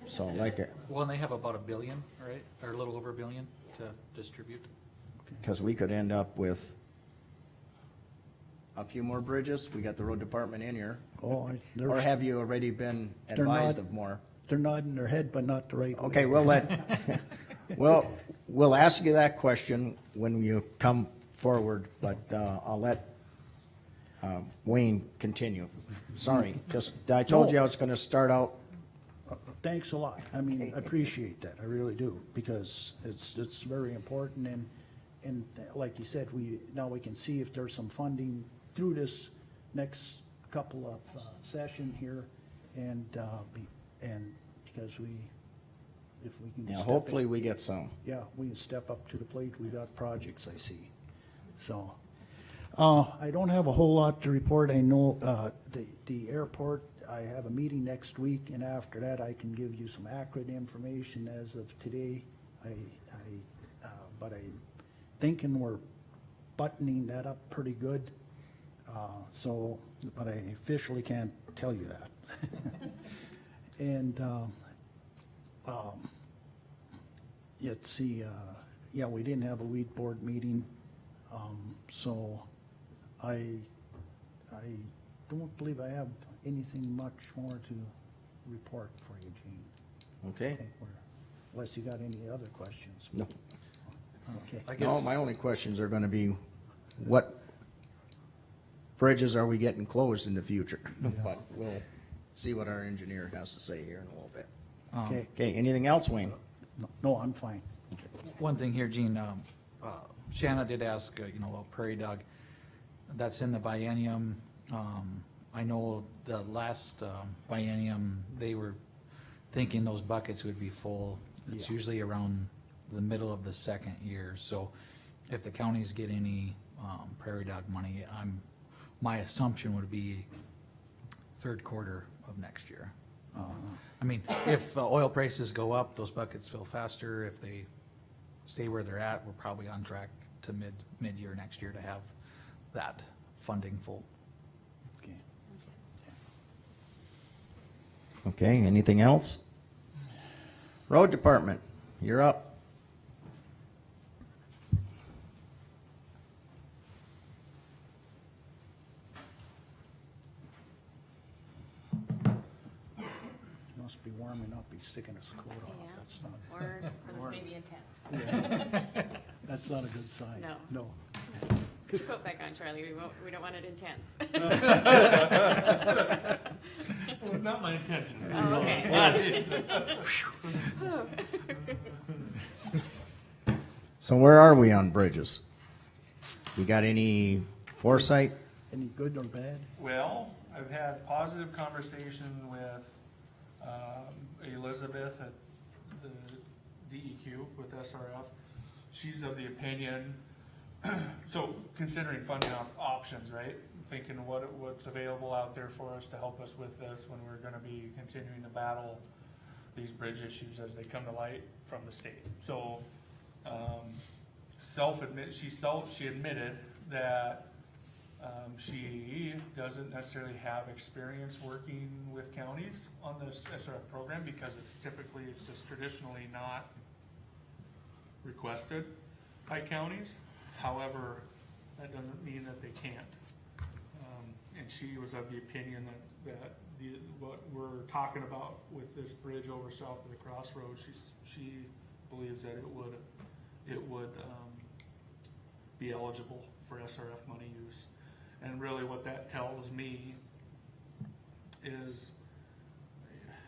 So like it, Well, and they have about $1 billion, right, or a little over $1 billion to distribute. because we could end up with a few more bridges. We got the road department in here. Oh, Or have you already been They're advised not- of more? they're nodding their head, but not the right way. Okay, we'll ask you that question when you come forward, but I'll let Wayne continue. Sorry, I told you I was gonna start out. Thanks a lot. I mean, I appreciate that. I really do, because it's very important, and like you said, now we can see if there's some funding through this next couple of session here, and because if we can. Yeah, step hopefully in- we get some. Yeah, we can step up to the plate. We got projects, I see. So, I don't have a whole lot to report. I know, the airport, I have a meeting next week, and after that, I can give you some accurate information as of today. But I'm thinking we're buttoning that up pretty good. So, but I officially can't tell you that. And, let's see, yeah, we didn't have a weed board meeting, so I don't believe I have anything much more to report for you, Gene. Okay? I think unless you got any other questions. No. Okay. I No, guess, my only questions are gonna be, what bridges are we getting closed in the future? But we'll see what our engineer has to say here in a little bit. Okay, Okay, anything else, Wayne? no, I'm fine. one thing here, Gene, Shanna did ask, about Prairie Dog. That's in the biennium. I know the last biennium, they were thinking those buckets would be full. It's Yeah. usually around the middle of the second year, so if the counties get any Prairie Dog money, my assumption would be third quarter of next year. I mean, if oil prices go up, those buckets fill faster. If they stay where they're at, we're probably on track to mid-year next year to have that funding full. Okay. Okay, anything else? Road Department, you're up. Must be warm enough, he's sticking his coat off, Yeah. that's not, Or this may be intense. that's not a good sign. No. No. Put your coat back on, Charlie, we don't want it intense. It was not my intention. Oh, okay. So where are we on bridges? We got any foresight? Any good or bad? Well, I've had positive conversation with Elizabeth at the DEQ with SRF. She's of the opinion, so considering funding options, right? Thinking what's available out there for us to help us with this when we're gonna be continuing to battle these bridge issues as they come to light from the state. So, she admitted that she doesn't necessarily have experience working with counties on this SRF program because it's just traditionally not requested by counties. However, that doesn't mean that they can't. And she was of the opinion that what we're talking about with this bridge over south of the crossroads, she believes that it would be eligible for SRF money use. And really what that tells me is,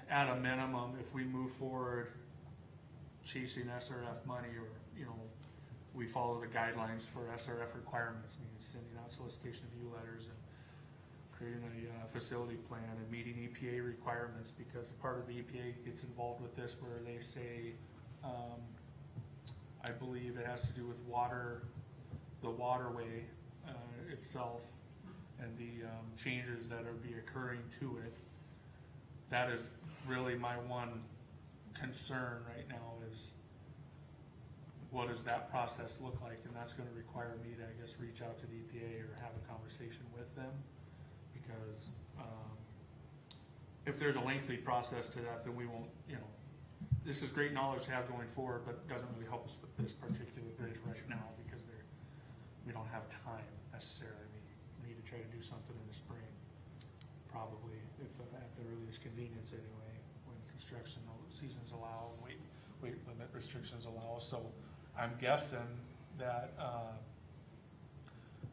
at a minimum, if we move forward chasing SRF money, or, we follow the guidelines for SRF requirements, meaning sending out solicitation of view letters and creating a facility plan and meeting EPA requirements, because part of the EPA gets involved with this where they say, I believe it has to do with the waterway itself and the changes that are occurring to it. That is really my one concern right now is, what does that process look like? And that's gonna require me to, I guess, reach out to the EPA or have a conversation with them. Because if there's a lengthy process to that, then we won't, this is great knowledge to have going forward, but it doesn't really help us with this particular bridge right now because we don't have time necessarily. We need to try to do something in the spring, probably, if at the earliest convenience anyway, when construction seasons allow, weight limit restrictions allow. So I'm guessing that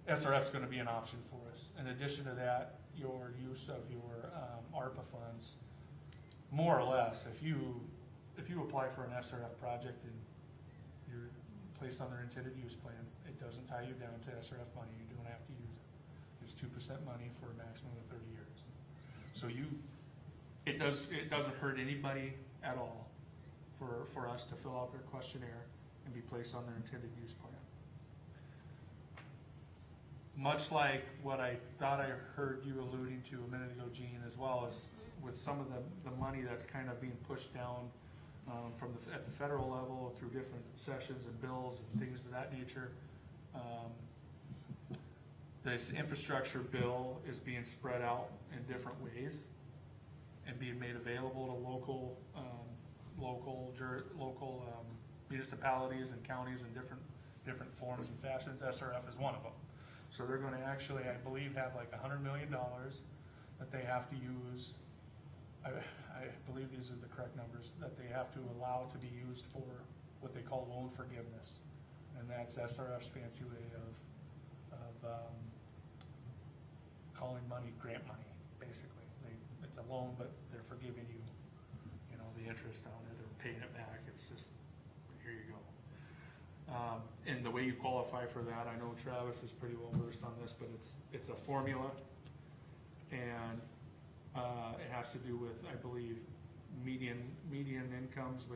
SRF's gonna be an option for us. In addition to that, your use of your ARPA funds, more or less, if you apply for an SRF project and you're placed on their intended use plan, it doesn't tie you down to SRF money, you don't have to use it. It's 2% money for a maximum of 30 years. So it doesn't hurt anybody at all for us to fill out their questionnaire and be placed on their intended use plan. Much like what I thought I heard you alluding to a minute ago, Gene, as well as with some of the money that's kind of being pushed down at the federal level through different sessions and bills and things of that nature. This infrastructure bill is being spread out in different ways and being made available to local municipalities and counties in different forms and fashions. SRF is one of them. So they're gonna actually, I believe, have like $100 million that they have to use. I believe these are the correct numbers, that they have to allow to be used for what they call loan forgiveness. And that's SRF's fancy way of calling money grant money, basically. It's a loan, but they're forgiving you, the interest on it or paying it back. It's just, here you go. And the way you qualify for that, I know Travis is pretty well versed on this, but it's a formula, and it has to do with, I believe, median incomes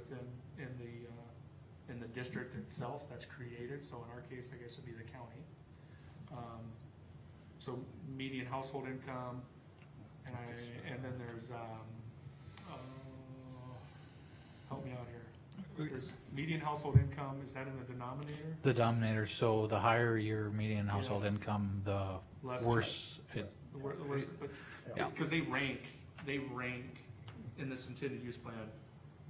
in the district itself that's created. So in our case, I guess it'd be the county. So median household income, and then there's help me out here. There's median household income, is that in the denominator? The denominator, so the higher your median household Yes. income, the Less worse but Yeah. because they rank in this intended use plan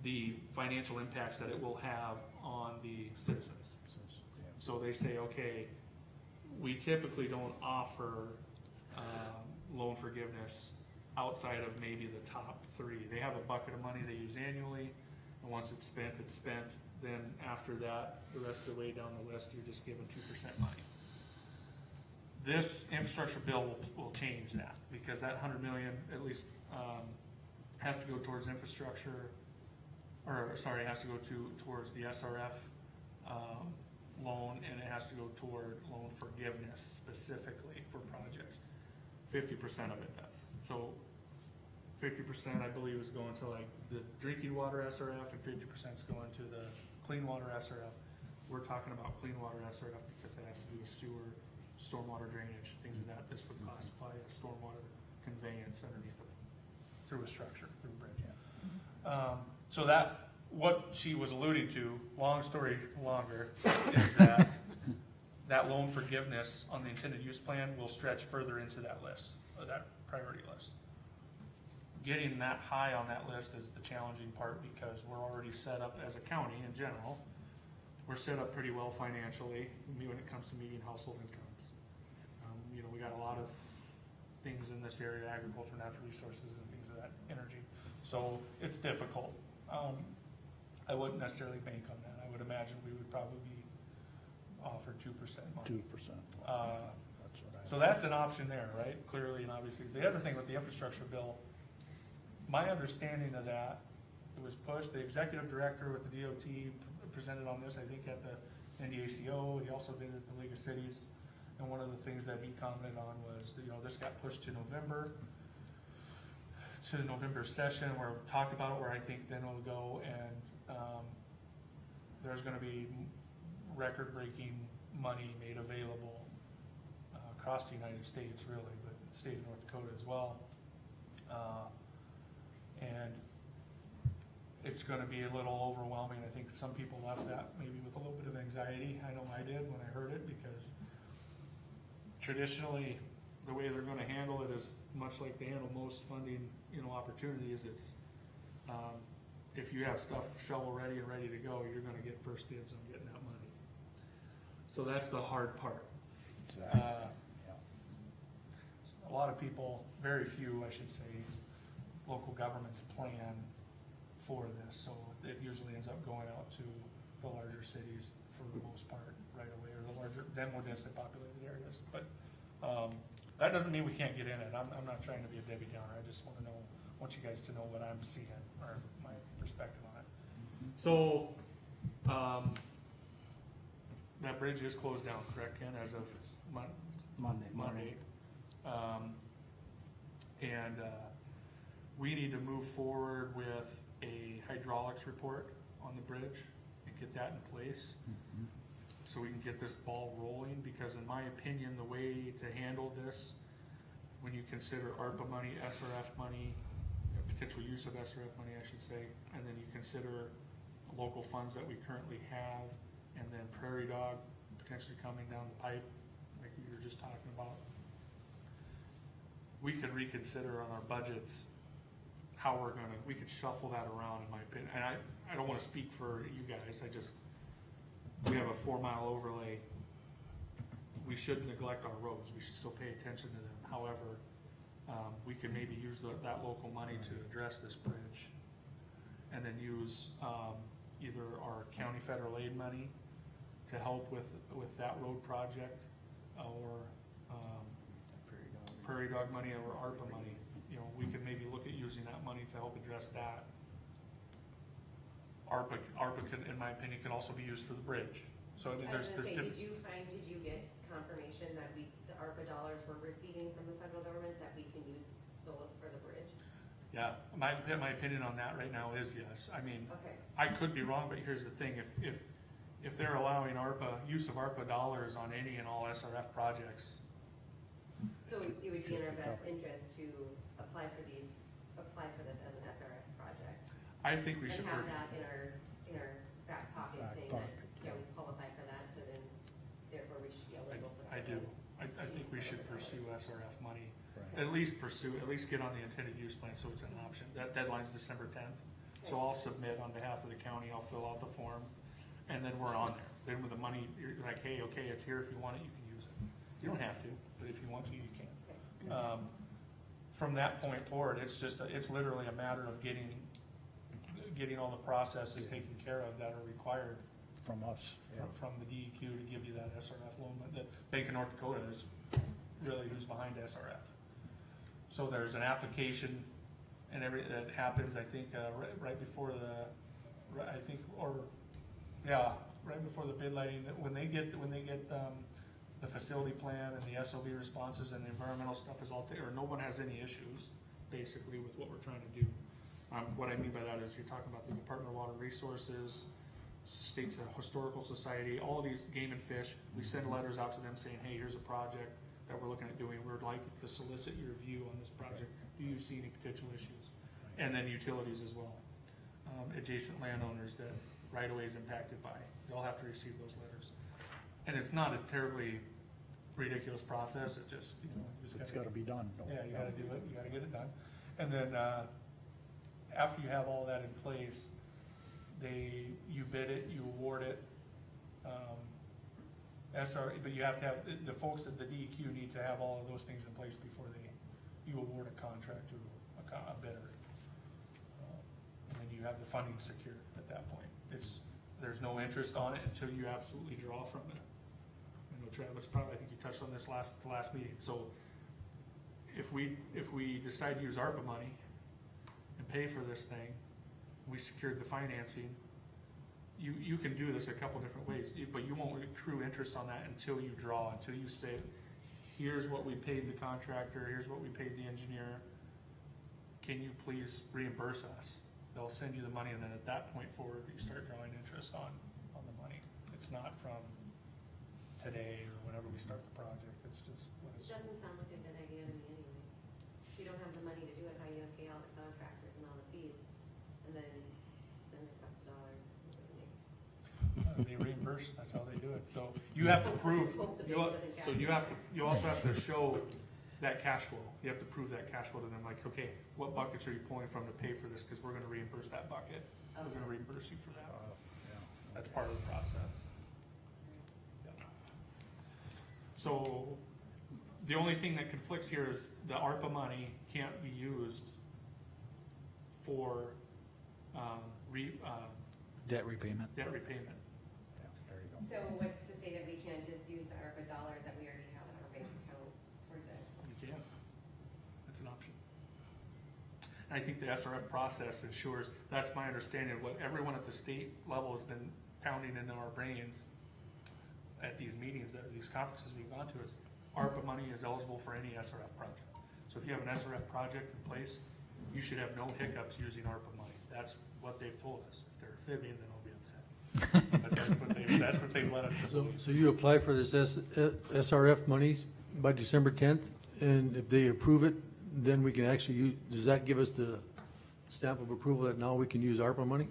the financial impacts that it will have on the citizens. So they say, okay, we typically don't offer, loan forgiveness outside of maybe the top three. They have a bucket of money they use annually, and once it's spent, it's spent. Then after that, the rest of the way down the list, you're just given 2% money. This infrastructure bill will change that, because that 100 million, at least, has to go towards infrastructure, or, sorry, it has to go towards the SRF, loan, and it has to go toward loan forgiveness specifically for projects. 50% of it does. So 50%, I believe, is going to like the drinking water SRF, and 50% is going to the clean water SRF. We're talking about clean water SRF because it has to do with sewer, stormwater drainage, things of that. This would classify as stormwater conveyance underneath of, through a structure, through a bridge. So that, what she was alluding to, long story longer, is that that loan forgiveness on the intended use plan will stretch further into that list, or that priority list. Getting that high on that list is the challenging part, because we're already set up as a county in general. We're set up pretty well financially when it comes to median household incomes. You know, we got a lot of things in this area, agriculture, natural resources, and things of that, energy. So it's difficult. I wouldn't necessarily bank on that. I would imagine we would probably be offered 2% money. 2%. That's what I. So that's an option there, right? Clearly and obviously. The other thing with the infrastructure bill, my understanding of that, it was pushed, the executive director with the DOT presented on this, I think, at the NDACO. He also did it at the League of Cities. And one of the things that he commented on was, you know, this got pushed to November, to the November session, where we'll talk about it, where I think then it'll go, and there's gonna be record-breaking money made available across the United States, really, but the state of North Dakota as well. And it's gonna be a little overwhelming. I think some people left that maybe with a little bit of anxiety. I know I did when I heard it, because traditionally, the way they're gonna handle it is much like they handle most funding, you know, opportunities. It's, if you have stuff shovel ready and ready to go, you're gonna get first dibs on getting that money. So that's the hard part. Exactly. A lot of people, very few, I should say, local governments plan for this, so it usually ends up going out to the larger cities for the most part right away, or the larger, then more densely populated areas. But that doesn't mean we can't get in it. I'm not trying to be a Debbie Downer. I just want you guys to know what I'm seeing, or my perspective on it. So that bridge is closed down, correct, Ken, as of Monday. And we need to move forward with a hydraulics report on the bridge and get that in place, so we can get this ball rolling, because in my opinion, the way to handle this, when you consider ARPA money, SRF money, potential use of SRF money, I should say, and then you consider local funds that we currently have, and then Prairie Dog potentially coming down the pipe, like you were just talking about, we could reconsider on our budgets how we could shuffle that around, in my opinion. And I don't wanna speak for you guys, we have a 4-mile overlay. We shouldn't neglect our roads, we should still pay attention to them. However, we could maybe use that local money to address this bridge, and then use either our county federal aid money to help with that road project, or Prairie Dog money, or ARPA money. You know, we could maybe look at using that money to help address that. ARPA could, in my opinion, could also be used for the bridge. So I mean, I was there's gonna say, different. did you get confirmation that the ARPA dollars we're receiving from the federal government, that we can use those for the bridge? Yeah, my opinion on that right now is yes. I mean, Okay. I could be wrong, but here's the thing, if they're allowing use of ARPA dollars on any and all SRF projects, So it would be in our best interest to apply for this as an SRF project? I think we should. And have that in our back pocket, Back saying pocket, that, yeah, we qualify for that, so then therefore we should be eligible for that. I do. I think we should pursue SRF money. Right. At least get on the intended use plan, so it's an option. That deadline's December 10th. So I'll submit on behalf of the county, I'll fill out the form, and then we're on there. Then with the money, you're like, hey, okay, it's here, if you want it, you can use it. You don't have to, but if you want to, you can. From that point forward, it's just, it's literally a matter of getting all the processes taken care of that are required From us. from the DEQ to give you that SRF loan. The Bank of North Dakota is really who's behind SRF. So there's an application and that happens, I think, right before right before the bid lighting, that when they get the facility plan and the SOB responses and the environmental stuff is all or no one has any issues, basically, with what we're trying to do. What I mean by that is you're talking about the Department of Water Resources, States Historical Society, all of these game and fish. We send letters out to them saying, hey, here's a project that we're looking at doing. We'd like to solicit your view on this project. Do you see any potential issues? And then utilities as well. Adjacent landowners that right-of-way is impacted by. They'll have to receive those letters. And it's not a terribly ridiculous process. It just, It's gotta be done. yeah, you gotta do it, you gotta get it done. And then, after you have all that in place, you bid it, you award it. But you have to have, the folks at the DEQ need to have all of those things in place before you award a contract to a bidder. And then you have the funding secured at that point. There's no interest on it until you absolutely draw from it. I know Travis, I think you touched on this the last meeting. So if we decide to use ARPA money and pay for this thing, we secured the financing, you can do this a couple different ways, but you won't accrue interest on that until you draw, until you say, here's what we paid the contractor, here's what we paid the engineer, can you please reimburse us? They'll send you the money, and then at that point forward, you start drawing interest on the money. It's not from today or whenever we start the project, it's just what It it's. doesn't sound like a good idea to me anyway. If you don't have the money to do it, how are you gonna pay all the contractors and all the fees? And then request the dollars, it doesn't make. They reimburse, that's how they do it, so you have to prove, Hope the bank doesn't so you also have to show that cash flow, you have to prove that cash flow to them, like, okay, what buckets are you pulling from to pay for this, cause we're gonna reimburse that bucket, we're gonna reimburse you for that, that's part of the process. Yeah. So, the only thing that conflicts here is the ARPA money can't be used for, Debt repayment. debt repayment. There you go. So what's to say that we can't just use the ARPA dollars that we already have in our bank account towards it? You can. That's an option. And I think the SRF process ensures, that's my understanding of what everyone at the state level has been pounding into our brains at these meetings, these conferences we've gone to, is ARPA money is eligible for any SRF project. So if you have an SRF project in place, you should have no hiccups using ARPA money. That's what they've told us. If they're fibbing, then I'll be upset. But that's what they've led us to believe. So you apply for this SRF monies by December 10th, and if they approve it, then we can actually use, does that give us the stamp of approval that now we can use ARPA money?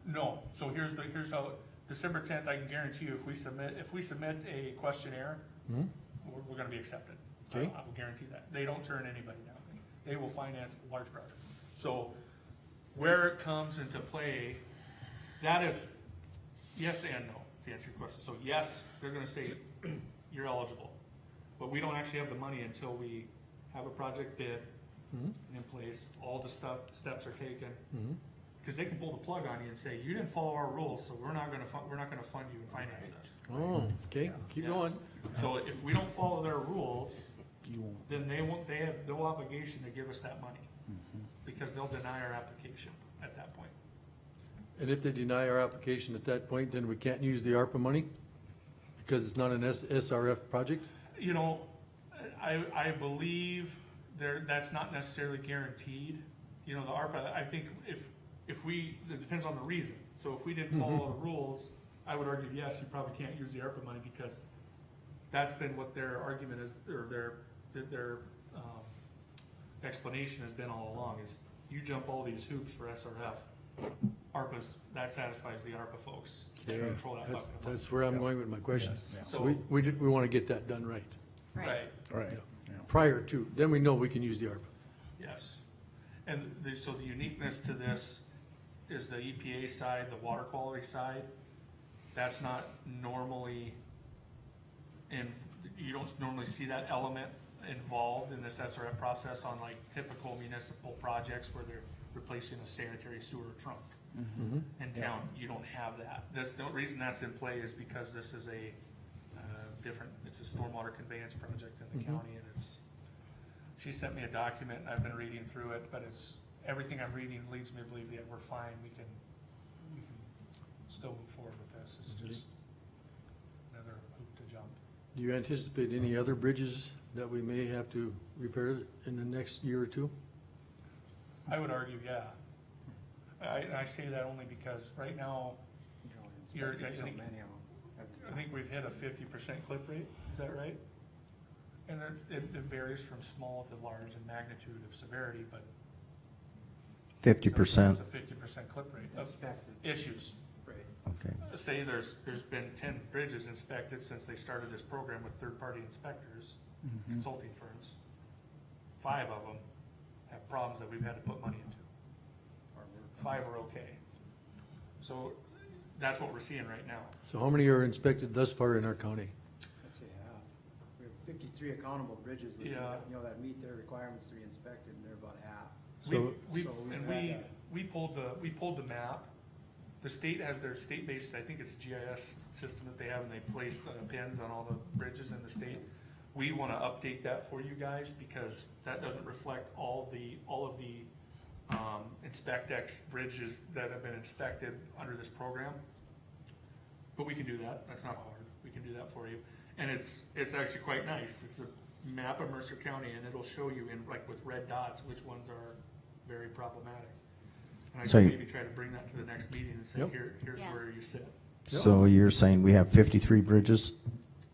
No, so here's how, December 10th, I can guarantee you, if we submit a questionnaire, we're gonna be accepted. Okay. I will guarantee that. They don't turn anybody down. They will finance large projects. So where it comes into play, that is yes and no, to answer your question. So yes, they're gonna say, you're eligible. But we don't actually have the money until we have a project bid in place, all the steps are taken. Because they can pull the plug on you and say, you didn't follow our rules, so we're not gonna fund you and finance this. Oh, okay, keep Yes. going. So if we don't follow their rules, You won't. then they have no obligation to give us that money, because they'll deny our application at that point. And if they deny our application at that point, then we can't use the ARPA money? Because it's not an SRF project? You know, I believe that's not necessarily guaranteed. You know, the ARPA, I think if we, it depends on the reason. So if we didn't follow the rules, I would argue, yes, you probably can't use the ARPA money, because that's been what their argument is, or their explanation has been all along, is you jump all these hoops for SRF, that satisfies the ARPA folks. to Okay, control that bucket of money. that's where I'm going with my question. Yes. So So, we want to get that done right, right, Right. prior to, then we know we can use the ARPA. yes. And so the uniqueness to this is the EPA side, the water quality side, that's not normally you don't normally see that element involved in this SRF process on like typical municipal projects where they're replacing a sanitary sewer trunk. In town, you don't have that. The reason that's in play is because this is a it's a stormwater conveyance project in the county, and she sent me a document, and I've been reading through it, but everything I'm reading leads me to believe that we're fine, we can still move forward with this, it's just another hoop to jump. Do you anticipate any other bridges that we may have to repair in the next year or two? I would argue, yeah. I say that only because right now, I think we've hit a 50% clip rate, is that right? And it varies from small to large in magnitude of severity, but 50%. it's a 50% clip rate of issues. Okay. Say there's been 10 bridges inspected since they started this program with third-party inspectors, consulting firms. 5 of them have problems that we've had to put money into. 5 are okay. So that's what we're seeing right now. So how many are inspected thus far in our county? I'd say half. We have 53 accountable bridges, which, Yeah. that meet their requirements to be inspected, and they're about half. So, We pulled the map. The state has their state-based, I think it's a GIS system that they have, and they place pins on all the bridges in the state. We wanna update that for you guys, because that doesn't reflect all of the InspectX bridges that have been inspected under this program. But we can do that, that's not hard, we can do that for you. And it's actually quite nice, it's a map of Mercer County, and it'll show you in, like with red dots, which ones are very problematic. And I So can you- maybe try to bring that to the next meeting and say, Yep. here's Yeah. where you sit. So you're saying we have 53 bridges?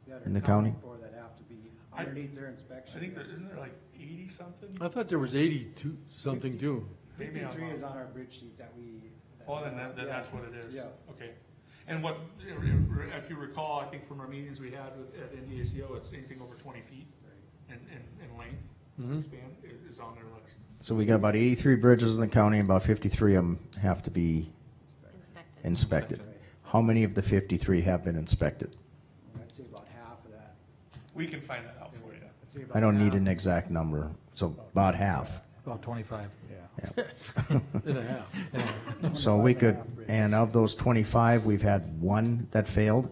That are In the county? accounted for that have to be underneath their inspection. I think isn't there like 80 something? I thought there was 82 something too. Maybe I'm 53 is wrong. on our bridge sheet that we. Oh, then that's what it is. Yeah. Okay. And what, if you recall, I think from our meetings we had at NDACO, it's anything over 20 feet in length, span is on their list. So we got about 83 bridges in the county, and about 53 of them have to be Inspected. inspected. How many of the 53 have been inspected? I'd say about half of that. We can find that out for you. I'd say about I don't need half. an exact number, so about half. About 25. Yeah. And a half. So we could, and of those 25, we've had 1 that failed?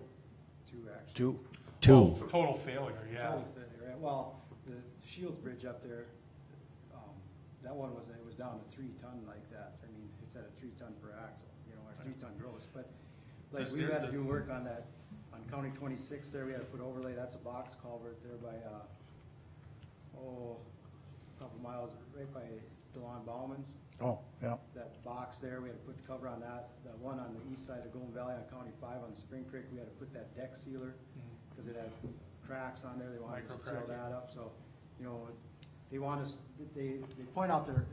2 actually. 2. 2. Oh, total failure, yeah. Total failure, right? Well, the Shields Bridge up there, that one was down to 3 ton like that. I mean, it's at a 3 ton per axle, or 3 ton gross, but like This we year, had to the- do work on that, on County 26 there, we had to put overlay, that's a box culvert there by, a couple miles, right by DeLon Bauman's. Oh, yeah. That box there, we had to put cover on that. The one on the east side of Golden Valley on County 5 on Spring Creek, we had to put that deck sealer, because it had cracks on there, they wanted to seal Micro-cracking. that up, so, they want us, they point out there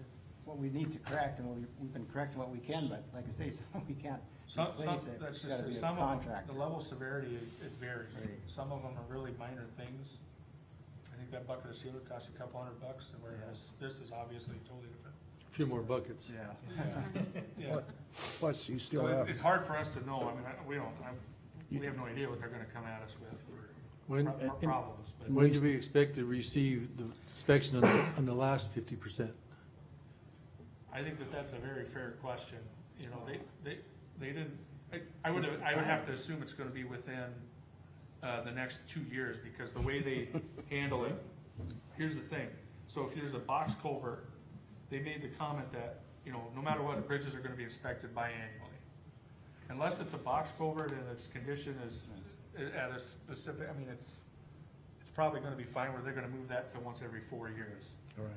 what we need to correct, and we've been correcting what we can, but like I say, we can't replace it, That's it's gotta just, be a some of them, contract. the level of severity, it varies. Right. Some of them are really minor things. I think that bucket of sealer costs you a couple $100, and whereas this is obviously totally different. A few more buckets. Yeah. Plus, you still So have, it's hard for us to know, I mean, we have no idea what they're gonna come at us with When, for problems, but when do we expect to receive the inspection on the last 50%? I think that's a very fair question. They didn't, I would have to assume it's gonna be within, the next 2 years, because the way they handle it, here's the thing. So if there's a box culvert, they made the comment that, no matter what, the bridges are gonna be inspected biannually. Unless it's a box culvert and its condition is at a specific, it's probably gonna be fine where they're gonna move that to once every 4 years. right.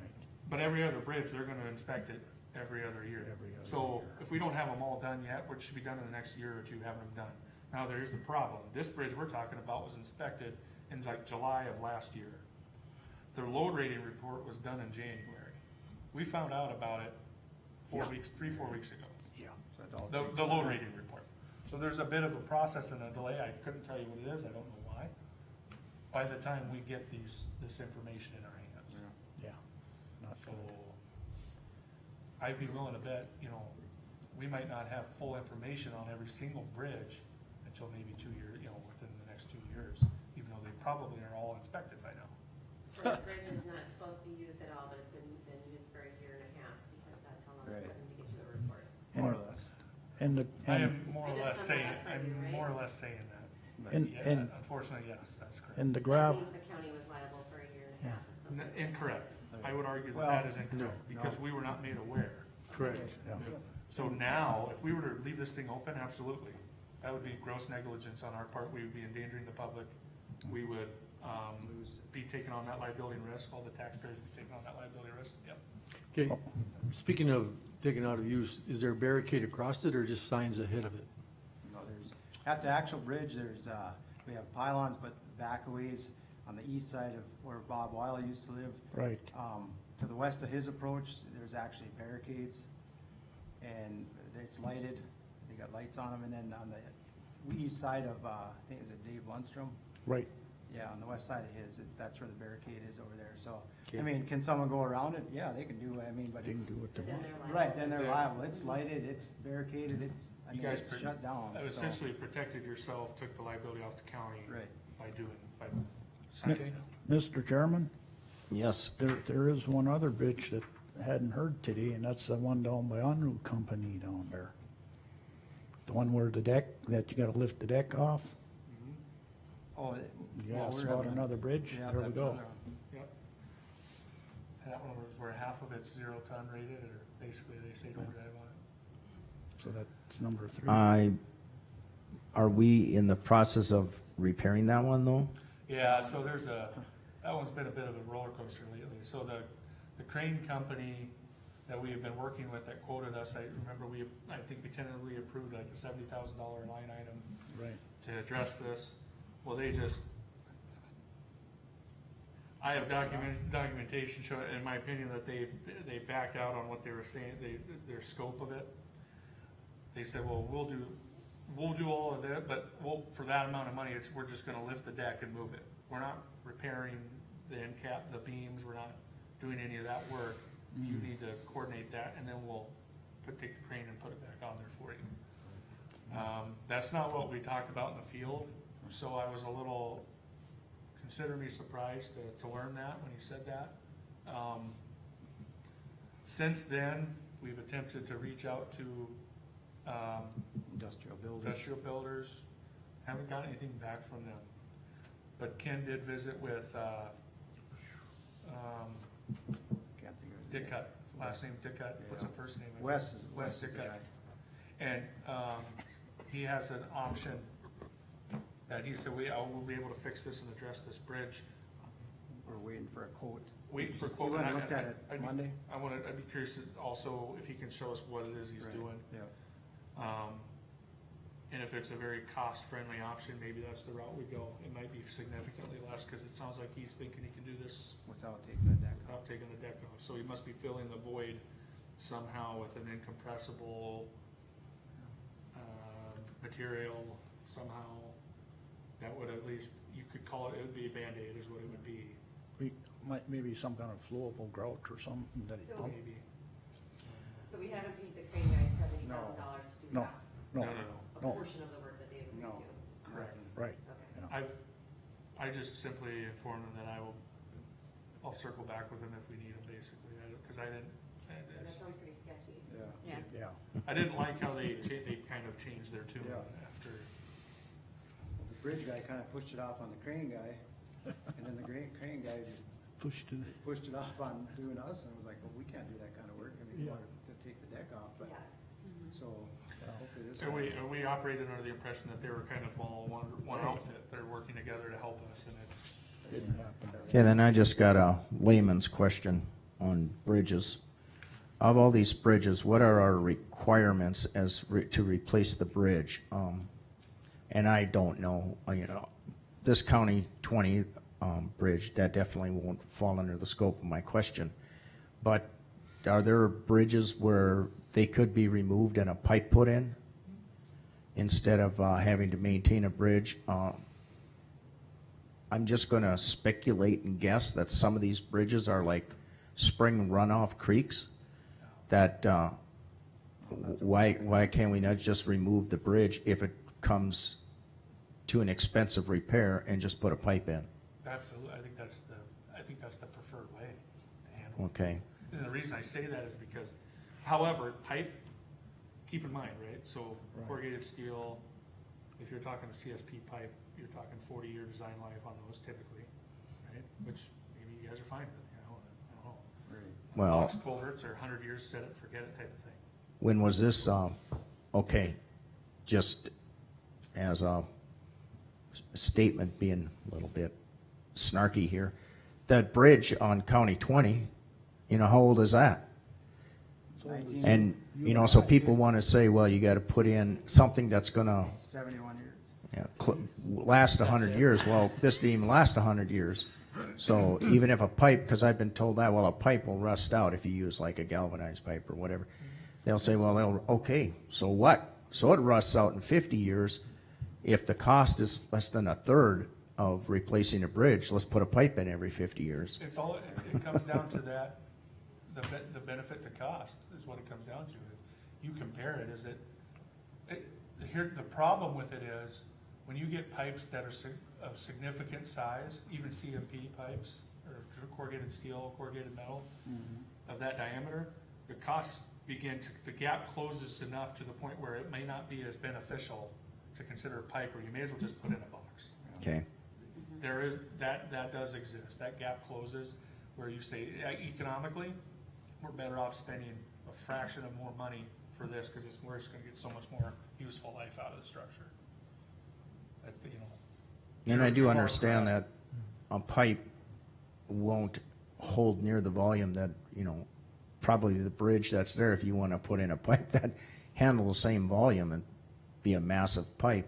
But every other bridge, they're gonna inspect it every other year. So if we don't have them all done yet, which should be done in the next year or two, having them done. Now, there's the problem. This bridge we're talking about was inspected in like July of last year. Their load rating report was done in January. We found out about it 4 weeks ago. Yeah. So it all The takes load time. rating report. So there's a bit of a process and a delay. I couldn't tell you what it is. I don't know why. By the time we get this information in our hands. Yeah. Not So, I'd be willing to bet, you know, we might not have full information on every single bridge until maybe 2 years, you know, within the next 2 years, even though they probably are all inspected by now. So the bridge is not supposed to be used at all, but it's been used for a year and a half, because that's how long it took them to get you a report. More or less. And the, I and, am more I or just less found saying, that out I'm from you, right? more or less saying that. And- Yeah, and- unfortunately, yes, that's correct. and the So that gravel, means the county was liable for a year and a half if something. Incorrect. I would argue that Well, that is incorrect, no. because we were not made aware. Correct. yeah. So now, if we were to leave this thing open, absolutely, that would be gross negligence on our part, we would be endangering the public. We would, be taking on that liability and risk, all the taxpayers would be taking on that liability risk, yep. Okay, speaking of taken out of use, is there a barricade across it or just signs ahead of it? No, there's, at the actual bridge, there's, we have pylons, but back a ways on the east side of where Bob Weil used to live. Right. To the west of his approach, there's actually barricades, and it's lighted, they got lights on them, and then on the east side of, I think, is it Dave Lundstrom? Right. Yeah, on the west side of his, that's where the barricade is over there, so, I Okay. mean, can someone go around it? Yeah, they can do it, I mean, but They can it's, do what they But then want. they're liable. right, then they're liable, it's lighted, it's barricaded, it's, I You mean, guys it's pre- shut down, so. Essentially protected yourself, took the liability off the county Right. by signing it. Mr. Chairman, Yes. there is one other bridge that I hadn't heard today, and that's the one down by Unruh Company down there. The one where the deck, that you gotta lift the deck off. Oh, You well, asked we're about having- another bridge, Yeah, there we that's go. another one. Yep. And that one was where half of it's 0-ton rated, or basically they say don't drive on it. So that's number 3. Are we in the process of repairing that one though? Yeah, so that one's been a bit of a roller coaster lately. So the crane company that we have been working with that quoted us, I remember I think we tentatively approved like a $70,000 line item Right. to address this. Well, I have documentation showing, in my opinion, that they backed out on what they were saying, their scope of it. They said, well, we'll do all of that, but for that amount of money, we're just gonna lift the deck and move it. We're not repairing the end cap, the beams, we're not doing any of that work. You need to coordinate that, and then we'll take the crane and put it back on there for you. That's not what we talked about in the field, so I was a little, consider me surprised to learn that when he said that. Since then, we've attempted to reach out to, Industrial buildings. industrial builders, haven't got anything back from them. But Ken did visit with, Can't think of it. Dick Cut, last name Dick Cut, what's the first name? Wes Wes is the Dick guy. Cut. And, he has an option that he said, we'll be able to fix this and address this bridge. We're waiting for a quote. Waiting for You quote. went and and looked at it I'd be- Monday? I'd be curious to also if he can show us what it is he's Right, doing. Yeah. And if it's a very cost-friendly option, maybe that's the route we go. It might be significantly less, cause it sounds like he's thinking he can do this Without taking the deck without off. taking the deck off. So he must be filling the void somehow with an incompressible, material somehow. That would at least, you could call it would be a Band-Aid is what it would be, Maybe some kind of flowable grout or something that he So- pump. maybe. So we haven't paid the crane guy $70,000 to do No. that, No, a no. portion of the work that they've agreed No. to. Correct. right. Okay. I just simply informed him that I'll circle back with him if we need him, basically, cause I didn't, That sounds pretty sketchy. Yeah. Yeah. Yeah. I didn't like how they kind of changed their tune Yeah. after. The bridge guy kinda pushed it off on the crane guy, and then the crane guy just Pushed it. pushed it off on doing us, and was like, well, we can't do that kinda work, I mean, we Yeah. wanted to take the deck off, but, Yeah. so, hopefully this. Are we operated under the impression that they were kind of all one outfit, they're working together to help us, and it's, Didn't happen. Okay, then I just got a layman's question on bridges. Of all these bridges, what are our requirements to replace the bridge? And I don't know, this County 20, bridge, that definitely won't fall under the scope of my question. But are there bridges where they could be removed and a pipe put in? Instead of, having to maintain a bridge? I'm just gonna speculate and guess that some of these bridges are like spring runoff creeks. that, why can't we not just remove the bridge if it comes to an expensive repair and just put a pipe in? Absolutely, I think that's the preferred way to handle it. Okay, And the reason I say that is because, however, pipe, keep in mind, right, so corrugated steel, if you're talking a CSP pipe, you're talking 40-year design life on those typically, right? Which maybe you guys are fine with, you know, I don't know. Well- Box culverts are 100 years, set it, forget it type of thing. when was this, okay, just as a statement being a little bit snarky here, that bridge on County 20, you know, how old is that? And, you know, so people want to say, well, you got to put in something that's gonna, 71 years. last 100 years. Well, this didn't even last 100 years. So even if a pipe, because I've been told that, well, a pipe will rust out if you use like a galvanized pipe or whatever. They'll say, well, okay, so what? So it rusts out in 50 years. If the cost is less than a third of replacing a bridge, let's put a pipe in every 50 years. It's all, it comes down to that, the benefit to cost is what it comes down to. You compare it, is here, the problem with it is, when you get pipes that are of significant size, even CMP pipes, or corrugated steel, corrugated metal, of that diameter, the costs the gap closes enough to the point where it may not be as beneficial to consider a pipe, or you may as well just put in a box. Okay, There is, that does exist, that gap closes, where you say, economically, we're better off spending a fraction of more money for this, because we're just gonna get so much more useful life out of the structure. That's, you know. and I do You're more understand correct. that a pipe won't hold near the volume that, you know, probably the bridge that's there, if you want to put in a pipe that handle the same volume and be a massive pipe.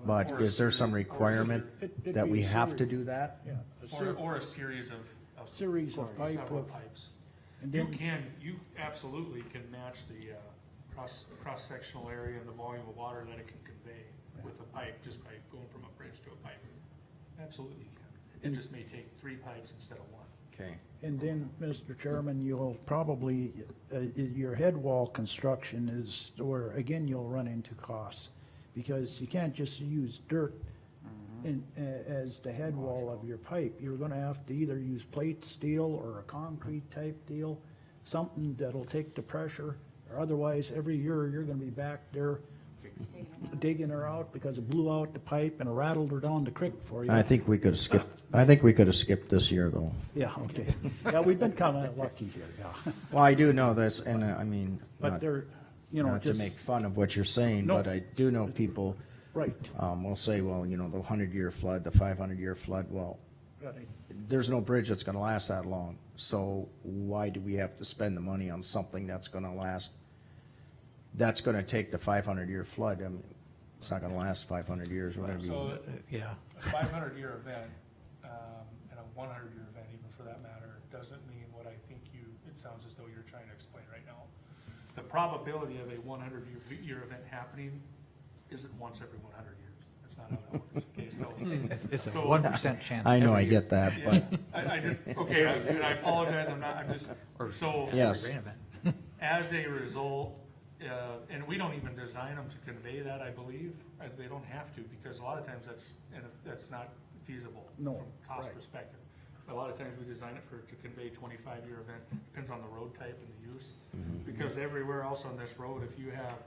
But Or a is there some series- or a requirement It'd that be we a have to series. do that? Yeah, Or a series of. Series of several pipe. pipes. And You then, you absolutely can match the, cross-sectional area and the volume of water that it can convey with a pipe, just by going from a bridge to a pipe. Absolutely you can. It just may take 3 pipes instead of 1. Okay, and then, Mr. Chairman, you'll probably, your head wall construction is where, again, you'll run into costs. Because you can't just use dirt as the head wall of your pipe. You're gonna have to either use plate steel or a concrete type deal, something that'll take the pressure, or otherwise, every year, you're gonna be back there digging her out because it blew out the pipe and it rattled her down the creek for you. I think we could have skipped this year, though. Yeah, okay. Yeah, we've been kinda lucky here, yeah. Well, I do know this, and I mean, But not, they're, you know, not to just, make fun of what you're saying, No. but I do know people, right. will say, well, you know, the 100-year flood, the 500-year flood, well, Right. there's no bridge that's gonna last that long. So why do we have to spend the money on something that's gonna last, that's gonna take the 500-year flood? I mean, it's not gonna last 500 years. We're gonna So, be, a 500-year event, and a 100-year event even for that matter, doesn't mean what I think it sounds as though you're trying to explain right now. The probability of a 100-year event happening isn't once every 100 years. That's not how that works, okay, so. It's a so- 1% chance. I know, every I year. get that, Yeah, but, I just, okay, I apologize, I'm just, Or so. every Yes. rain event. As a result, and we don't even design them to convey that, I believe, they don't have to, because a lot of times that's not feasible No, from cost right. perspective. A lot of times we design it to convey 25-year events, depends on the road type and the use. Because everywhere else on this road, if you have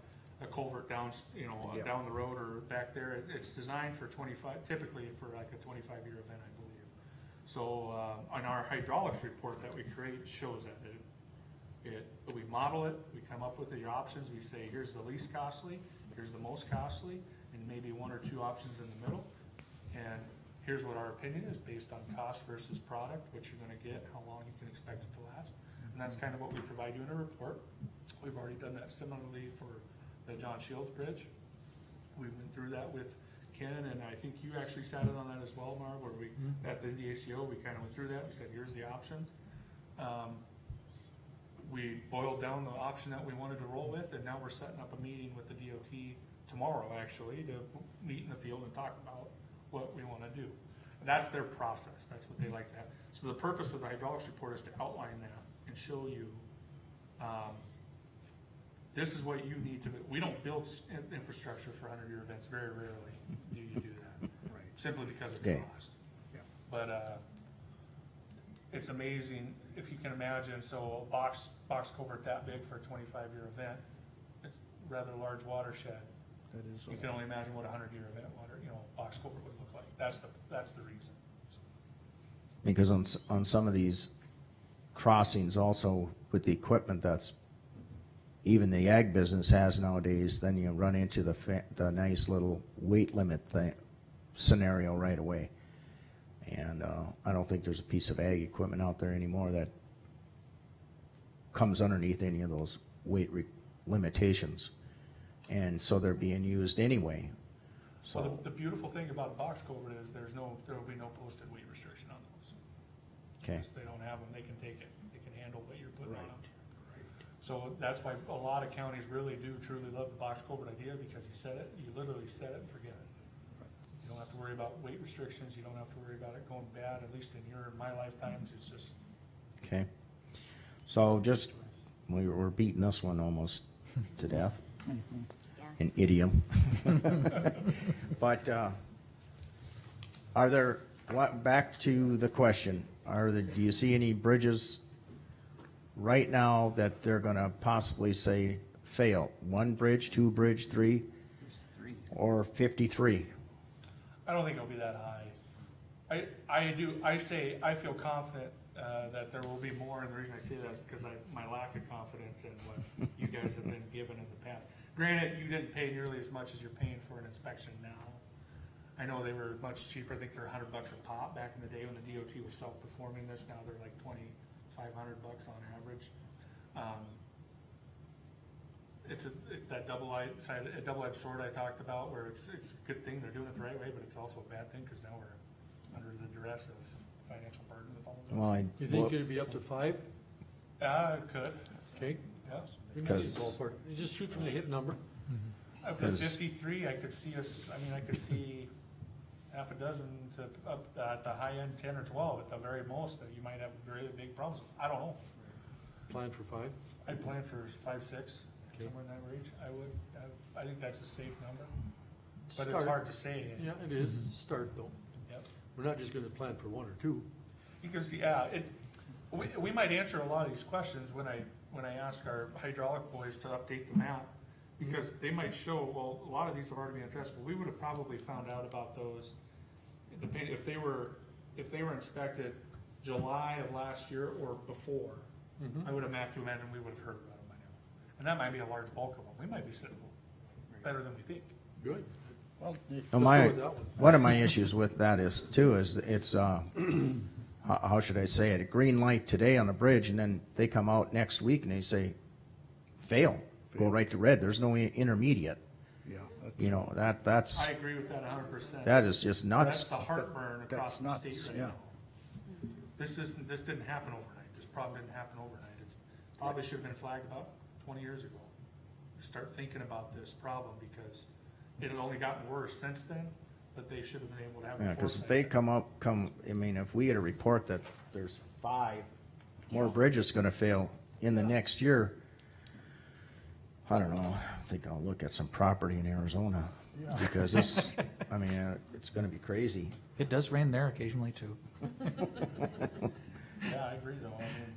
a culvert down, Yeah. down the road or back there, it's designed for typically for like a 25-year event, I believe. So, on our hydraulics report that we create shows that we model it, we come up with the options, we say, here's the least costly, here's the most costly, and maybe 1 or 2 options in the middle. And here's what our opinion is based on cost versus product, what you're gonna get, how long you can expect it to last. And that's kind of what we provide you in a report. We've already done that similarly for the John Shields Bridge. We went through that with Ken, and I think you actually sat in on that as well, Marv, where at the NDACO, we kind of went through that, we said, here's the options. We boiled down the option that we wanted to roll with, and now we're setting up a meeting with the DOT tomorrow, actually, to meet in the field and talk about what we wanna do. That's their process, that's what they like to have. So the purpose of the hydraulics report is to outline that and show you, this is what you need to, we don't build infrastructure for 100-year events, very rarely do you do that. Right. Simply because of Okay. cost. Yeah. But, it's amazing, if you can imagine, so a box culvert that big for a 25-year event, it's a rather large watershed. That is, You can only imagine what a 100-year event box culvert would look like. That's the reason. Because on some of these crossings also with the equipment that's even the ag business has nowadays, then you run into the nice little weight limit thing, scenario right away. And, I don't think there's a piece of ag equipment out there anymore that comes underneath any of those weight limitations. And so they're being used anyway, So so, the beautiful thing about a box culvert is there will be no posted weight restriction on those. okay. If they don't have them, they can take it, they can handle what you're putting on them. So that's why a lot of counties really do truly love the box culvert idea, because you literally set it and forget it. You don't have to worry about weight restrictions, you don't have to worry about it going bad, at least in my lifetimes, it's just. Okay. So just, we're beating this one almost to death. Yeah. An idiom. But, are there, back to the question, do you see any bridges right now that they're gonna possibly say fail? 1 bridge, 2 bridge, 3, or 53? I don't think it'll be that high. I feel confident, that there will be more, and the reason I say that is because my lack of confidence in what you guys have been given in the past. Granted, you didn't pay nearly as much as you're paying for an inspection now. I know they were much cheaper, I think they're $100 a pop back in the day when the DOT was self-performing this, now they're like $2,500 on average. It's that double-edged sword I talked about, where it's a good thing they're doing it the right way, but it's also a bad thing, because now we're under the duress of financial burden with all of this. Well, You think it'd be up to 5? It could, Okay. yes. We might Because- ballpark. You just shoot from the hip number. Up to 53, I could see half a dozen to up at the high end, 10 or 12 at the very most, that you might have really big problems. I don't know. Plan for 5? I'd plan for 5, 6, Okay. somewhere in that range. I think that's a safe number, but it's Start. hard to say. Yeah, it is. It's a start though. Yep. We're not just gonna plan for 1 or 2. Because, we might answer a lot of these questions when I ask our hydraulic boys to update the map, because they might show, well, a lot of these have already been addressed, but we would have probably found out about those, if they were inspected July of last year or before, I would have to imagine we would have heard about them by now. And that might be a large bulk of them, we might be sitting better than we think. Good. well, Well, Let's my, go with that one. one of my issues with that is too, is it's, how should I say it, a green light today on a bridge, and then they come out next week and they say, fail, go right to red, there's no intermediate. yeah, that's, You know, that's, I agree with that 100%. that is just That's nuts. the heartburn across That's the nuts, state right yeah. now. This didn't happen overnight, this problem didn't happen overnight, it's probably should have been flagged about 20 years ago. Start thinking about this problem, because it had only gotten worse since then, but they should have been able to have. the Yeah, cause if foresight. they if we get a report that there's 5 more bridges gonna fail in the next year, I don't know, I think I'll look at some property in Arizona, because it's, it's gonna be crazy. It does rain there occasionally too. Yeah, I agree though, I mean.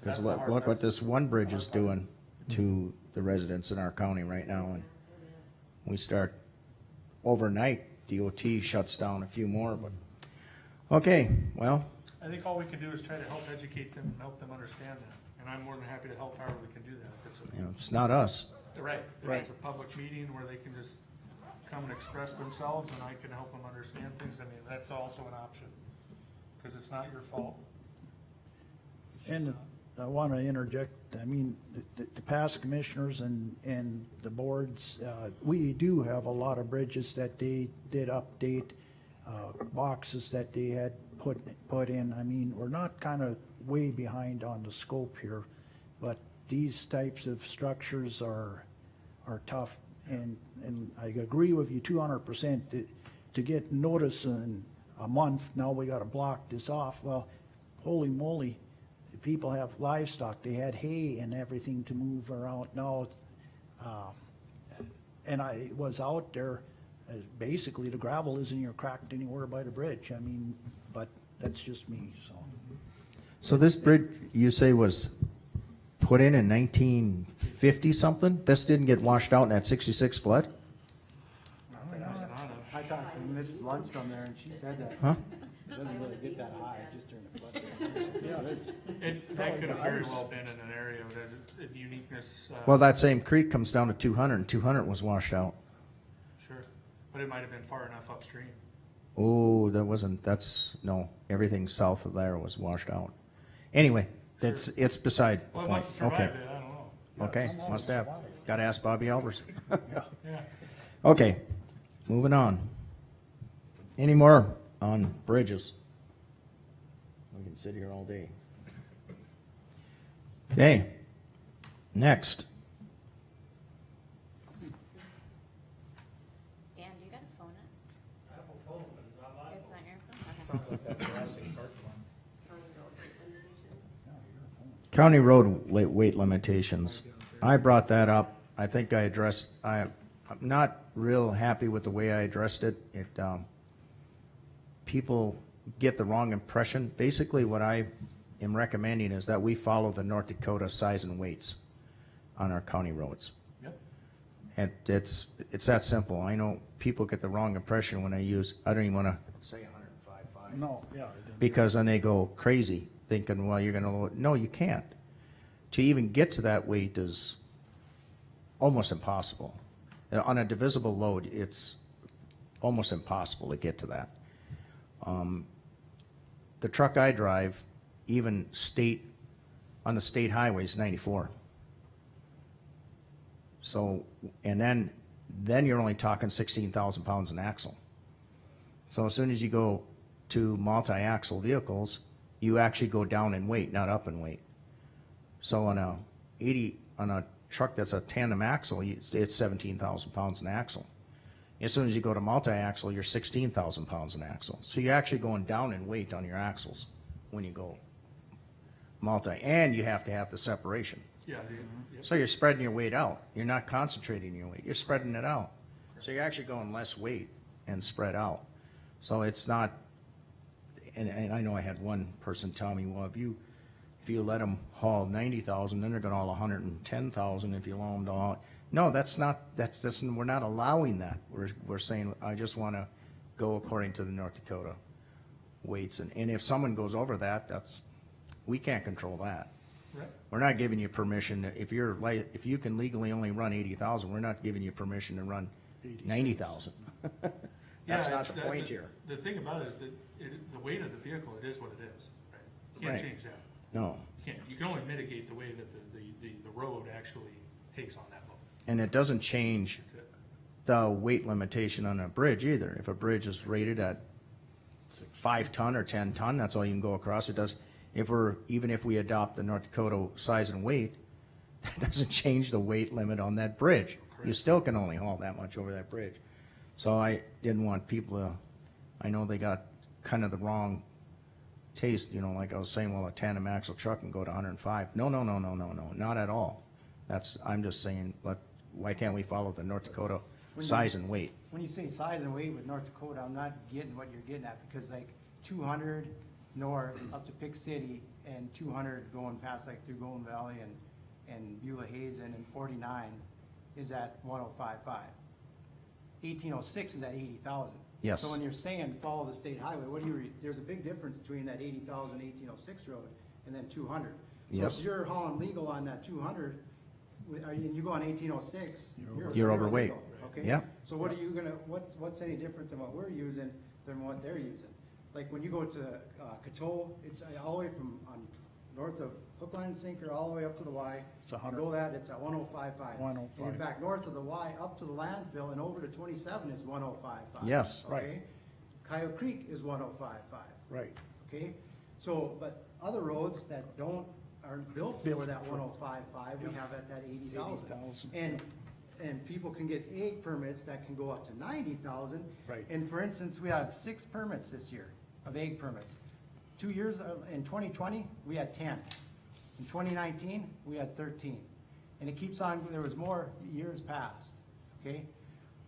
Cause that's the hard- look what that's- this one bridge is doing to the residents in our county right now, and we start overnight, DOT shuts down a few more, but, okay, well, I think all we can do is try to help educate them and help them understand that, and I'm more than happy to help however we can do that. If you know, it's not us. Right, if it's a public meeting where they can just come and express themselves and I can help them understand things, I mean, that's also an option, because it's not your fault. and I wanna interject, I mean, the past commissioners and the boards, we do have a lot of bridges that they did update, boxes that they had put in, I mean, we're not kinda way behind on the scope here, but these types of structures are tough, and I agree with you 200%, to get notice in a month, now we gotta block this off, well, holy moly, people have livestock, they had hay and everything to move around. Now, and I was out there, basically the gravel isn't even cracked anywhere by the bridge. I mean, but that's just me, so. So this bridge, you say, was put in 1950 something? This didn't get washed out in that 66 flood? I talked to Mrs. Lundstrom there, and she said that Huh? it doesn't really get that high just during the flood. That could have very well been in an area that is a uniqueness. Well, that same creek comes down to 200, and 200 was washed out. Sure, but it might have been far enough upstream. Oh, no, everything south of there was washed out. Anyway, it's beside the Well, it point. must have Okay, survived it, I don't know. okay, must have. Gotta ask Bobby Albers. Yeah. Okay, moving on. Any more on bridges? We can sit here all day. Okay, next. Dan, do you got a phone? I have a phone, but it's not live. It's not your phone? Okay. Sounds like that Jurassic Park one. County road weight limitations. I brought that up. I think I addressed, I'm not real happy with the way I addressed it. People get the wrong impression. Basically, what I am recommending is that we follow the North Dakota size and weights on our county roads. Yep. And it's that simple. I know people get the wrong impression when I don't even wanna say 105.5. No, yeah. Because then they go crazy, thinking, well, you're gonna load. No, you can't. To even get to that weight is almost impossible. On a divisible load, it's almost impossible to get to that. The truck I drive, even on the state highways, 94. So, and then you're only talking 16,000 pounds an axle. So as soon as you go to multi-axle vehicles, you actually go down in weight, not up in weight. So on a truck that's a tandem axle, it's 17,000 pounds an axle. As soon as you go to multi-axle, you're 16,000 pounds an axle. So you're actually going down in weight on your axles when you go multi, and you have to have the separation. Yeah, yep. So you're spreading your weight out. You're not concentrating your weight, you're spreading it out. So you're actually going less weight and spread out. So it's not, and I know I had one person tell me, well, if you let them haul 90,000, then they're gonna haul 110,000 if you allow them to haul. No, we're not allowing that. We're saying, I just wanna go according to the North Dakota weights, and if someone goes over that, we can't control that. Right. We're not giving you permission, if you can legally only run 80,000, we're not giving you permission to run 90,000. That's Yeah, not the point here. The thing about it is that the weight of the vehicle, it is what it is, right? You can't Right. change that. No, You can only mitigate the way that the road actually takes on that load. and it doesn't change That's it. the weight limitation on a bridge either. If a bridge is rated at 5 ton or 10 ton, that's all you can go across. It does, even if we adopt the North Dakota size and weight, that doesn't change the weight limit on that bridge. You still can only haul that much over that bridge. So I didn't want people to, I know they got kind of the wrong taste, like I was saying, well, a tandem axle truck can go to 105. No, not at all. I'm just saying, why can't we follow the North Dakota size and weight? When you say size and weight with North Dakota, I'm not getting what you're getting at, because like 200 north up to Pick City and 200 going past like through Golden Valley and Beulah Hazen and 49 is at 105.5. 1806 is at 80,000. Yes. So when you're saying follow the state highway, there's a big difference between that 80,000, 1806 road and then 200. So Yes. if you're hauling legal on that 200, and you go on 1806, You're overweight. illegal, okay? Yeah. So what are you gonna, what's any different than what we're using than what they're using? Like when you go to Coteau, it's all the way from north of Hook, Line, and Sinker, all the way up to the Y. It's a You hundred. go that, it's at 105.5. 105. And in fact, north of the Y, up to the landfill and over to 27 is 105.5. Yes. Right. Okay? Coyote Creek is 105.5. Right. Okay, so, but other roads that aren't built for that 105.5, we have at that 80,000. 80,000. And people can get ag permits that can go up to 90,000. Right. And for instance, we have 6 permits this year of ag permits. 2 years, in 2020, we had 10. In 2019, we had 13. And it keeps on, there was more years past, okay?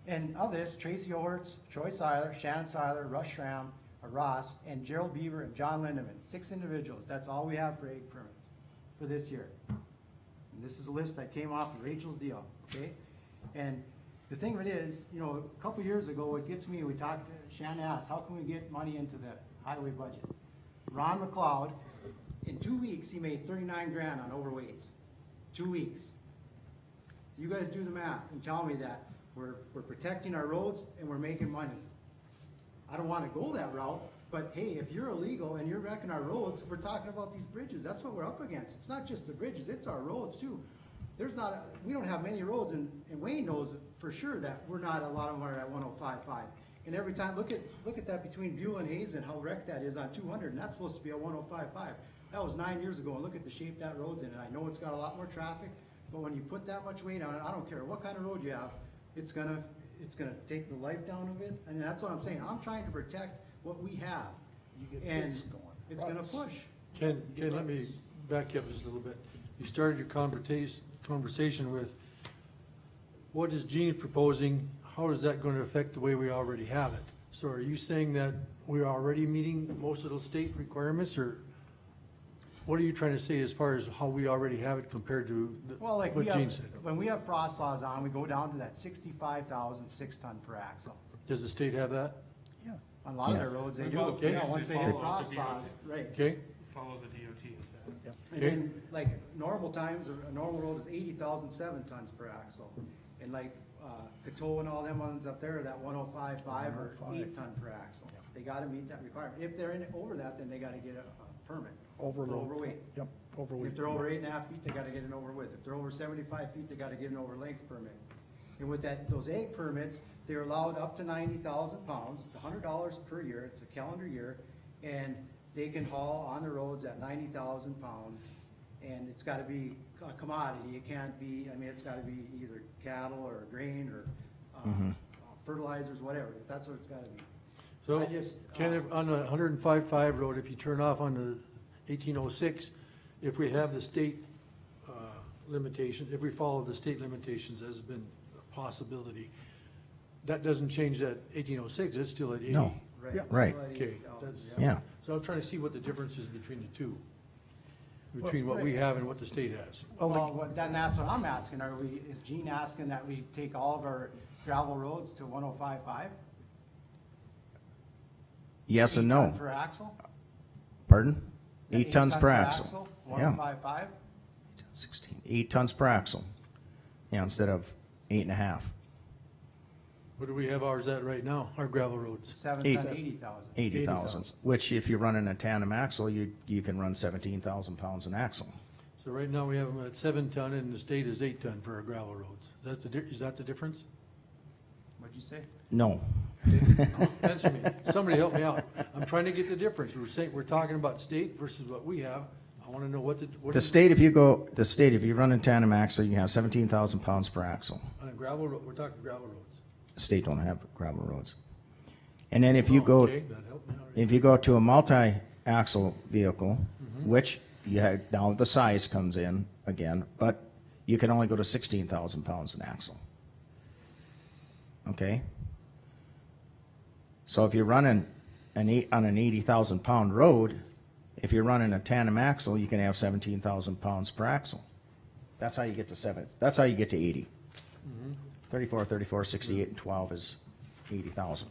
And of this, Tracy Orts, Troy Seiler, Shannon Seiler, Russ Schramm, Ross, and Gerald Beaver and John Lindeman, 6 individuals. That's all we have for egg permits for this year. And this is a list that came off of Rachel's deal, okay? And the thing of it is, you know, a couple years ago, what gets me, we talked, Shannon asked, how can we get money into the highway budget? Ron McLeod, in 2 weeks, he made 39 grand on overweights. 2 weeks. You guys do the math and tell me that we're protecting our roads and we're making money. I don't wanna go that route, but hey, if you're illegal and you're wrecking our roads, we're talking about these bridges, that's what we're up against. It's not just the bridges, it's our roads too. We don't have many roads, and Wayne knows for sure that we're not, a lot of them are at 105.5. And every time, look at that between Beulah and Hazen, how wrecked that is on 200, and that's supposed to be a 105.5. That was 9 years ago, and look at the shape that road's in, and I know it's got a lot more traffic, but when you put that much weight on it, I don't care what kind of road you have, it's gonna take the life down of it, and that's what I'm saying. I'm trying to protect what we have, You get and this going. it's gonna push. Ken, let me back you up just a little bit. You started your conversation with, what is Gene proposing? How is that gonna affect the way we already have it? So are you saying that we're already meeting most of those state requirements, or what are you trying to say as far as how we already have it compared to Well, like what we Gene have, said? when we have frost laws on, we go down to that 65,000 6-ton per axle. Does the state have that? Yeah. On a lot of their roads, they do, Okay. yeah, once they They hit follow frost the laws, DOT. right. Okay, Follow the DOT with that. And then, like, normal times, a normal road is 80,000 7-tons per axle. And like, Coteau and all them ones up there, that 105.5 or 8-ton per axle. They gotta meet that requirement. If they're over that, then they gotta get a permit. For Overload. overweight. Yep, overweight. If they're over 8.5 feet, they gotta get an over width. If they're over 75 feet, they gotta get an over length permit. And with those egg permits, they're allowed up to 90,000 pounds. It's $100 per year. It's a calendar year. And they can haul on the roads at 90,000 pounds. And it's gotta be a commodity. It can't be, I mean, it's gotta be either cattle or grain or fertilizers, whatever. That's what it's gotta be. so, I just, Ken, on the 105.5 road, if you turn off on the 1806, if we have the state limitation, if we follow the state limitations, as has been a possibility, that doesn't change that 1806, it's still at 80. No. Right. Right. Okay, that's, Yeah. so I'm trying to see what the difference is between the two, between what we have and what the state has. Well, then that's what I'm asking. Is Gene asking that we take all of our gravel roads to 105.5? Yes and 8 ton no. Per axle? Pardon? Yeah, 8 tons ton per axle. Yeah. 105.5? 16, 8 tons per axle. Yeah, instead of 8.5. What do we have ours at right now, our gravel roads? 7 Eight. ton, 80,000. 80,000, which if you run in a tandem axle, you can run 17,000 pounds an axle. So right now, we have them at 7 ton, and the state is 8 ton for our gravel roads. Is that the difference? What'd you say? No. Answer me. Somebody help me out. I'm trying to get the difference. We're talking about state versus what we have. I wanna know what The state, if you run in tandem axle, you have 17,000 pounds per axle. On a gravel road, we're talking gravel roads. The state don't have gravel roads. And then if you Oh, go, okay, that helped me already. if you go to a multi-axle vehicle, which you have, now the size comes in again, but you can only go to 16,000 pounds an axle. Okay? So if you're running on an 80,000 pound road, if you're running a tandem axle, you can have 17,000 pounds per axle. That's how you get to that's how you get to 80. 34, 68, and 12 is 80,000.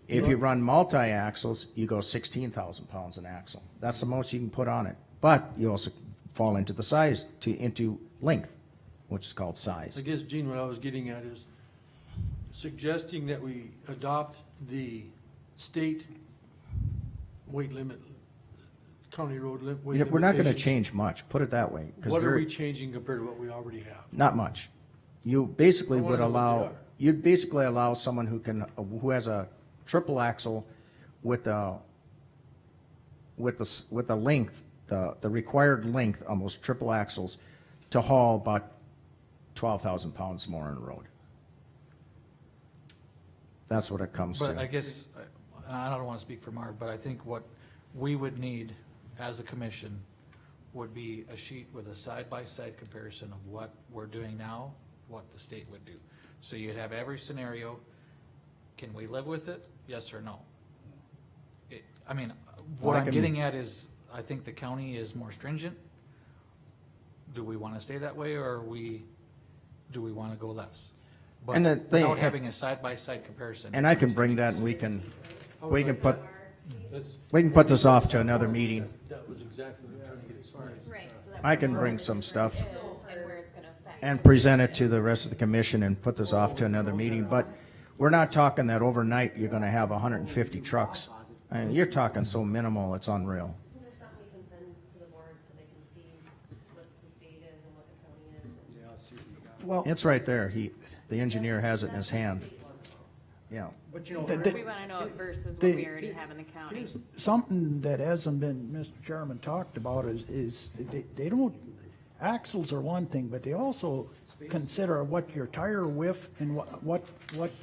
If you run multi-axles, you go 16,000 pounds an axle. That's the most you can put on it. But you also fall into the size, into length, which is called size. I guess, Gene, what I was getting at is suggesting that we adopt the state weight limit, county road weight limitations. We're not gonna change much, put it that way. 'cause What are we're- we changing compared to what we already have? Not much. You basically I wanna would know what they allow, are. you'd basically allow someone who has a triple axle with the length, the required length on those triple axles to haul about 12,000 pounds more on the road. That's what it comes But I to. guess, I don't want to speak for Mark, but I think what we would need as a commission would be a sheet with a side-by-side comparison of what we're doing now, what the state would do. So you'd have every scenario, can we live with it, yes or no? I mean, what Well, I I'm can- getting at is, I think the county is more stringent. Do we wanna stay that way, or do we wanna go less? But And the thing- without having a side-by-side comparison. And I can bring that and we can put, That's, we can put this off to another meeting. that was exactly what I'm trying to get started. Right, so that. I can we know bring what the some difference stuff. is and where it's gonna affect. And present it to the rest of the commission and put this off to another meeting, but we're not talking that overnight you're gonna have 150 trucks. I mean, you're talking so minimal, it's unreal. And there's something we can send to the board so they can see what the state is and what the county is. and- Yeah, I'll see what you got. Well, It's right there, the engineer has it in his hand, yeah. But you know, We wanna know it versus what the- we already have in the county. here's something that hasn't been, Mr. Chairman, talked about is they don't, axles are one thing, but they also consider what your tire width and what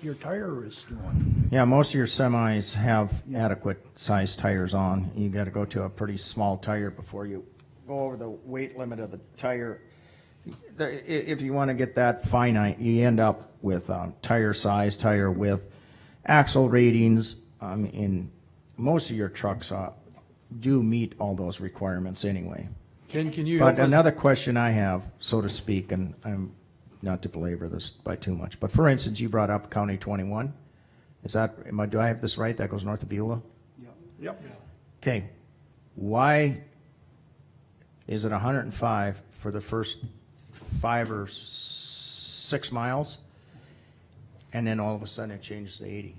your tire is doing. Yeah, most of your semis have adequate sized tires on. You gotta go to a pretty small tire before you go over the weight limit of the tire. If you wanna get that finite, you end up with, tire size, tire width, axle ratings. In most of your trucks, do meet all those requirements anyway. Ken, can you help But us? another question I have, so to speak, and I'm not to belabor this by too much, but for instance, you brought up County 21. Is that, do I have this right? That goes north of Beulah? Yep. Okay, why is it 105 for the first 5 or 6 miles? And then all of a sudden it changes to 80?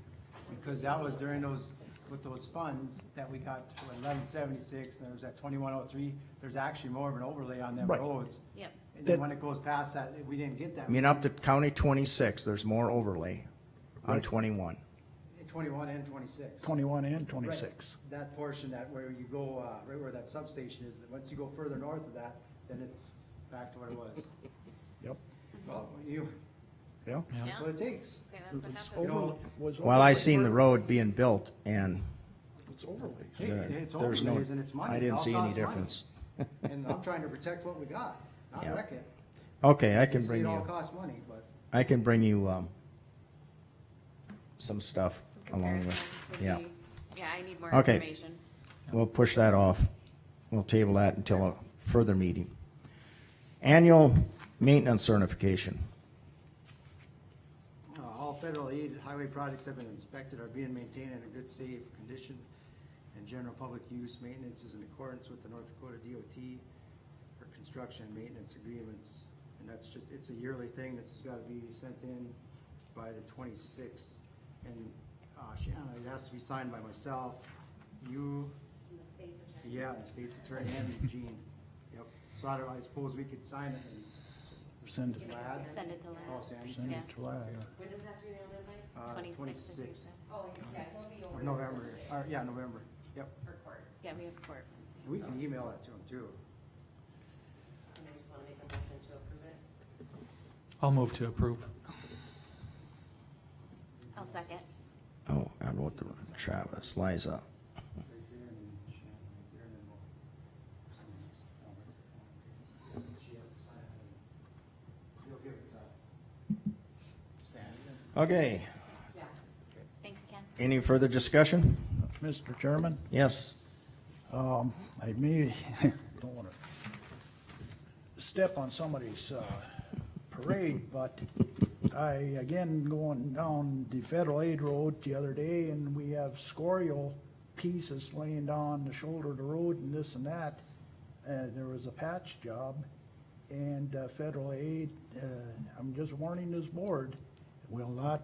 because that was during those, with those funds that we got, 1176, and there was that 2103, there's actually more of an overlay on them Right. roads. Yep. And then when it goes past that, we didn't get that. I mean, up to County 26, there's more overlay on Right. 21. 21 and 26. 21 and 26. Right. That portion that where you go, right where that substation is, once you go further north of that, then it's back to what it was. Yep, Well, yeah. that's what it takes. Say that's what It's happens. over- was Well, I overlay seen the for- road being built and It's overlays. Hey, it's there's no, overlays and it's money. I It didn't all see any costs money. difference. And I'm trying to protect what we got, not Yeah. wreck it. Okay, I I can see bring it all you, costs money, but I can bring you, some stuff Some along comparisons with, would yeah. be, yeah, I need more Okay. information. We'll push that off. We'll table that until a further meeting. Annual maintenance certification. all federal aid highway projects have been inspected, are being maintained in a good, safe condition, and general public use maintenance is in accordance with the North Dakota DOT for construction and maintenance agreements. And that's just, it's a yearly thing. This has gotta be sent in by the 26th. And, Shannon, it has to be signed by myself, you, And the state's attorney. yeah, the state's attorney and Eugene. Yep. So I suppose we could sign it and. Send it, Lad? Send it to Oh, Lad. Sandy. send Yeah. it to Lad. When does that have to be mailed in by? 26th, I think 26th. so. Oh, yeah, he'll be over. Or November, or, yeah, November, yep. For court. Yeah, we have court. We can email that to him too. So I just wanna make a motion to approve it. I'll move to approve. I'll second. Oh, I wrote the, Travis, Liza. Right there and then Shannon right there and then we'll sign this. She has to sign it and you'll give it to Sandy then. Okay, Yeah. Thanks, Ken. any further discussion? Mr. Chairman? Yes. I may, don't wanna step on somebody's, parade, but I, again, going down the federal aid road the other day, and we have scorial pieces laying down the shoulder of the road and this and that. There was a patch job, and, federal aid, I'm just warning this board, will not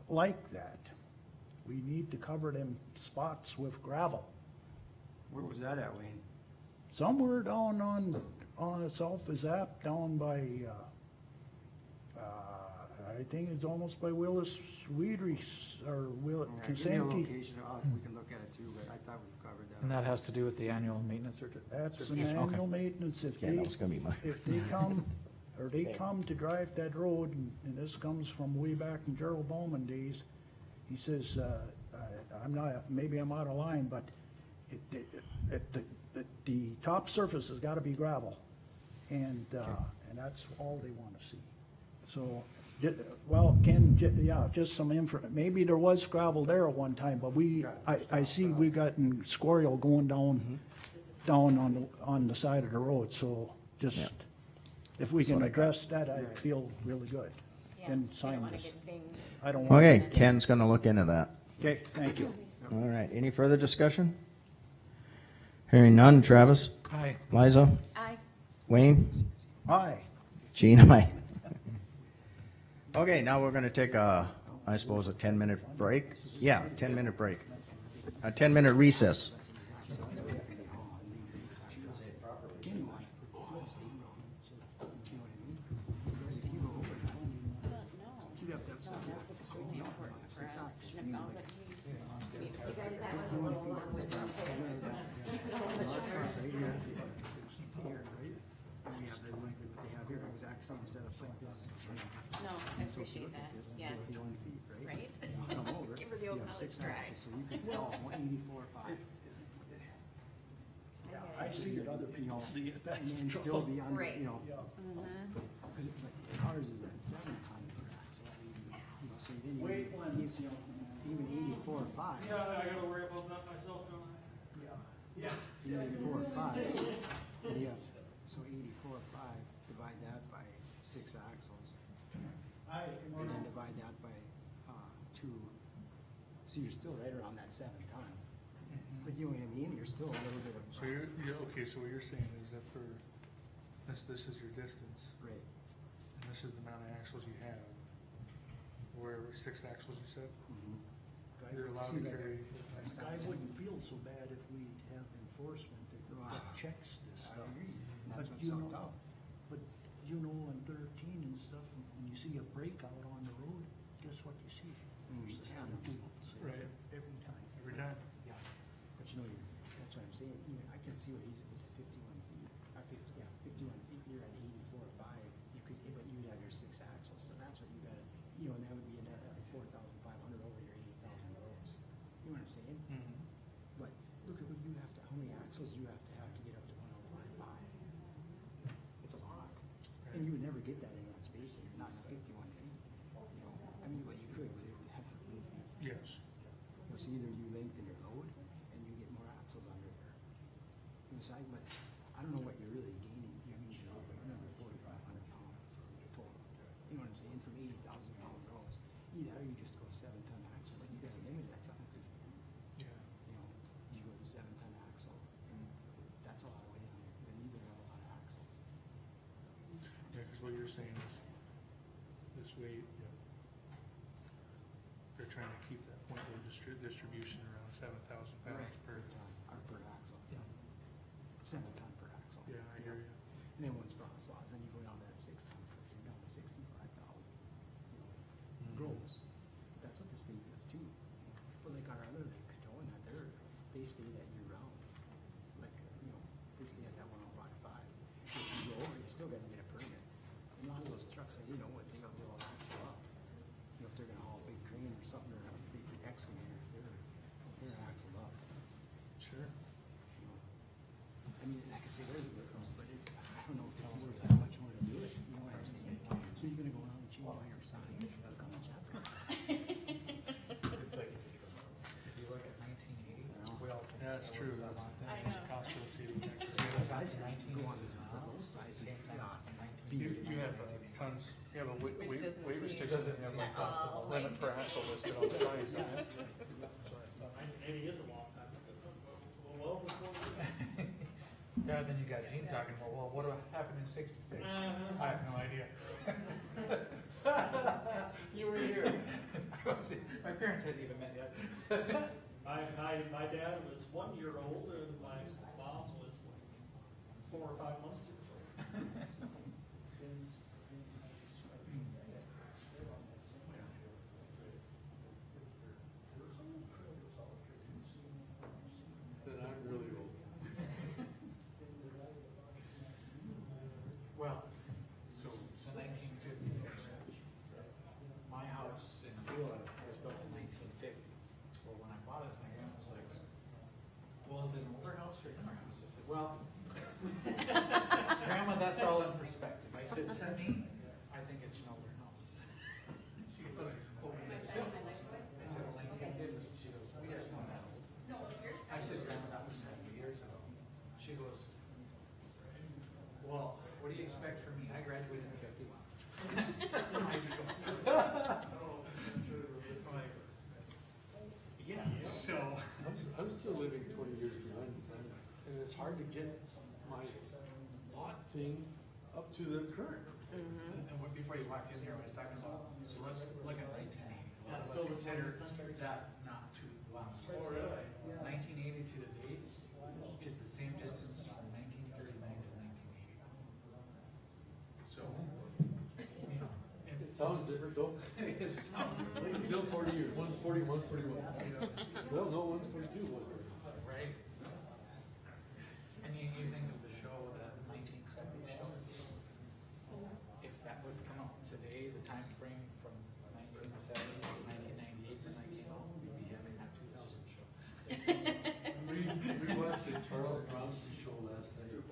like that. We need to cover them spots with gravel. Where was that at, Wayne? Somewhere down on South is App, down by, I think it's almost by Willis Weedry, or Will, All right, give me a Kusanke. location, we can look at it too, but I thought we've covered And that. that has to do with the annual maintenance That's an certification? annual maintenance, if Yeah, they, that was gonna be my, if they come, or they come to drive that road, and this comes from way back in Gerald Bowman days, he says, I'm not, maybe I'm out of line, but the top surface has gotta be gravel. And that's all they wanna see. So, well, Ken, yeah, just some maybe there was gravel there at one time, but I see we gotten scorial going down on the side of the road, so just, Yeah. if we can address that, I'd feel really good. Yeah, Then you don't sign wanna this. get dinged. I don't want. Okay, Ken's gonna look into that. Okay, thank you. All right, any further discussion? Hearing none, Travis? Hi. Liza? Aye. Wayne? Aye. Gene, aye. Okay, now we're gonna take a, I suppose, a 10-minute break? Yeah, 10-minute break. A 10-minute recess. That's extremely important for us. And if all that needs is You guys, that was a little long with them. Keep it a little bit shorter. Here, right? And we have the length that they have here, exact same setup like this. No, I appreciate that, yeah, 51 feet, right? right? No, right? Give her the old You have college 6 try. axes, so you could go 184.5. I see it, other people see it, that's And the then still trouble. be under, Right. you know, Yeah. because ours is at 7 ton per axle, you know, so then Weight you limits, you know. even 84.5. I gotta worry about that myself, don't I? Yeah. 84.5, and you have, so 84.5, divide that by 6 axles, and then divide that by 2. So you're still right around that 7 ton. But you know what I mean, you're still a little bit of. So okay, so what you're saying is that for, this is your distance, Right. and this is the amount of axles you have. Wherever 6 axles you said, you're allowed to See that? carry. I wouldn't feel so bad if we have enforcement Wow. that checks this I stuff. agree. And But that's what's you so know, tough. but you know, in 13 and stuff, when you see a breakout on the road, guess what you see? There's the Yeah. sound wheels Right. every time. Every time. Yeah. But you know, that's what I'm saying, even, I can see what he's, was it 51 feet, 51 feet, you're at 84.5, you could, but you'd have your 6 axles, so that's what you gotta, you know, and that would be another 4,500 over your 8,000 gross. You know what I'm saying? Mhm. But look at what you have to, how many axles you have to get up to 105.5. It's a lot, and you would never get that in one spacing, not 51 feet, you know, I mean, but you could, so you would have to move feet. Yes. So either you lengthen your load and you get more axles under there. You know, so but I don't know what you're really gaining, you know, another 4,500 pounds total. You know what I'm saying, from 80,000 pound gross. Either you just go 7 ton axle, but you gotta limit that something, because, Yeah. you know, you go to 7 ton axle, and that's a lot of weight on it, then you got a lot of axles. Yeah, because what you're saying is, this weight, they're trying to keep that point load distribution around 7,000 pounds per. ton, or per axle. Yeah. 7 ton per axle. Yeah, I hear you. And then once frost thaws, then you go down to that 6 ton, you're down to 65,000, you know, gross. That's what the state does too. But like our other, like Coteau and that, they stay that year round. Like, you know, they stay at that 105.5. If you go over, you still gotta get a permit. And a lot of those trucks, as you know, what they got to all axle up. You know, if they're gonna haul a big crane or something, or a big excavator, they're axled up. Sure. You know, I mean, like I say, there's a difference, but it's, I don't know if it's worth that much more to do it, you know what I'm saying? So you're gonna go around and change all your signs, that's how much that's gonna. It's like, if you look at 1980, well. Yeah, that's true. I There's a know. cost associated with that. 'cause I just go on those sides, You have tons, you have a Which doesn't weight seem- restriction. Doesn't have like Oh, Limit per axle listed on the side. Maybe is a long time. Well, before. Yeah, then you got Gene talking about, well, what happened in 66? I have no idea. You were here. My parents hadn't even met yet. My dad was 1 year old and my mom was 4 or 5 months old. Then I'm really old. Well, so 1950, my house in Beulah was built in 1950. Well, when I bought it, my aunt was like, well, is it an older house or a newer house? I said, well, Grandma, that's all in perspective. I said, to me, I think it's an older house. She goes, oh, it's built. I said, 1950. She goes, we just want that old. I said, Grandma, that was 70 years ago. She goes, well, what do you expect from me? I graduated in 51. I said, yeah, so. I'm still living 20 years behind, and it's hard to get my lot thing up to the current. And before you walked in here, I was talking about, so let's look at 1980. Let's consider that not too long. 1980 to the date is the same distance from 1939 to 1980. So, you know, It sounds different though. it sounds It's still 40 years, one's 40, one's 41. Well, no, one's 42, one's 41. right. And you think of the show, the 1970 show, if that would come out today, the time frame from 1970 to 1998 to 1900, we'd be having that 2000 show. We watched the Charles Bronson show last night. This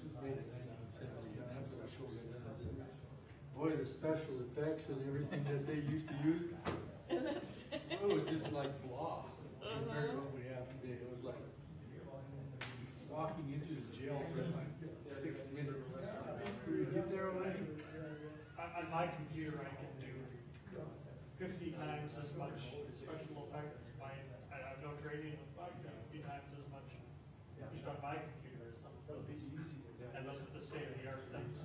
was made in 1970, and after the show got done, I said, boy, the special effects and everything that they used to use, it was just like blah compared to what we have today. It was like walking into the jail for like 6 minutes. You get there already? On my computer, I can do 50 times as much special effects. I have no training, 50 times as much just on my computer or something. And those are the state-of-the-art things.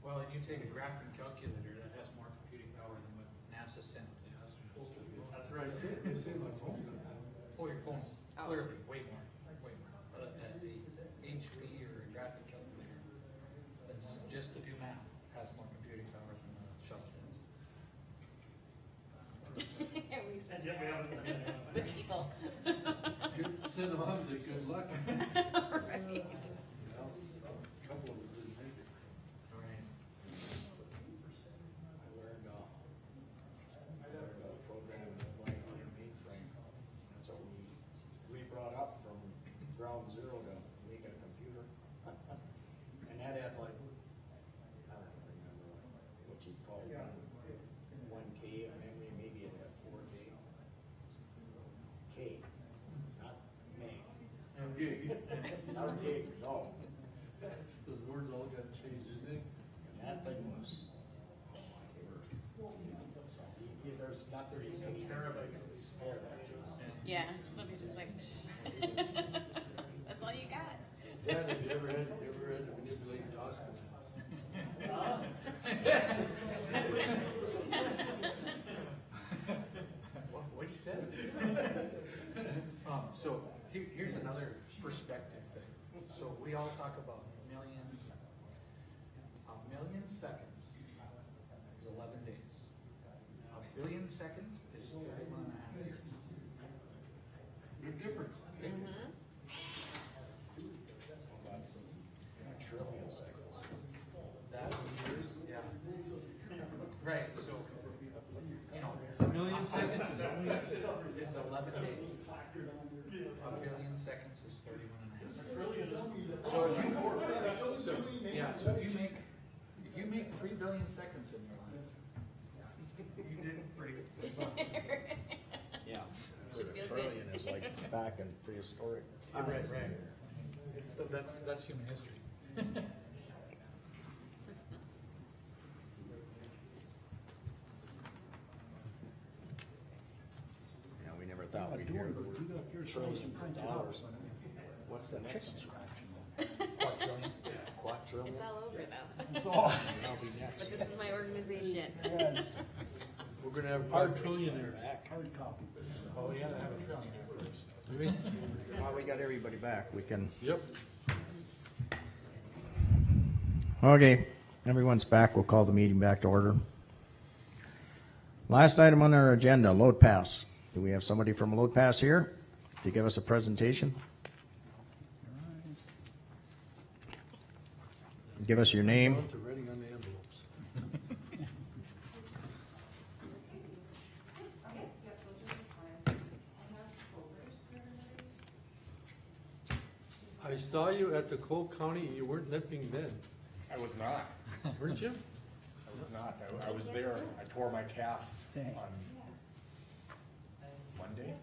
Well, and you take a graphing calculator that has more computing power than what NASA sent to the astronauts. That's I right. say my phone. Oh, your phone's clearly way more, way more. But the HP or a graphing calculator, that's just to do math, has more computing power than the shuttle does. We And said yet we haven't seen any of the it. people. Send them on, say good luck. Right. A couple of them didn't make it. Right. I learned a program like on a mainframe. So we brought up from ground zero to make a computer. And that had like, I don't remember what you call it, 1K of memory, maybe it had 4K. K, not meg, Okay. not gig, no. Those words all got changed, didn't they? And that thing was, there's nothing you can even compare that to. Yeah, let me just like, that's all you got. Dad, have you ever had to manipulate the Oscar? What'd you say? So here's another perspective thing. So we all talk about millions. A million seconds is 11 days. A billion seconds is 31 and a half years. They're different. Trillion cycles. That's years, yeah. Right, so, you know, a million seconds is only, is 11 days. A billion seconds is 31 and a half. So if you make 3 billion seconds in your life, you did pretty good. Yeah. Should feel good. Trillion is like back in prehistoric. Right, right. But that's human history. Yeah, we never thought we'd hear the trillions of dollars. What's the next? Quadrillion. Quadrillion? It's all over though. It's all. That'll be next. But this is my organization. Yes, We're gonna have hard quadrillionaires. hard copy. Oh, we gotta have a trillionaire first. While we got everybody back, we can. Yep. Okay, everyone's back. We'll call the meeting back to order. Last item on our agenda, load pass. Do we have somebody from load pass here to give us a presentation? Give us your name. On to writing on the envelopes. Okay, yep, those are the slides. I have folders for everybody. I saw you at the Cole County, you weren't limping then, I was not. weren't you? I was not. I was there. I tore my calf Thanks. on Monday,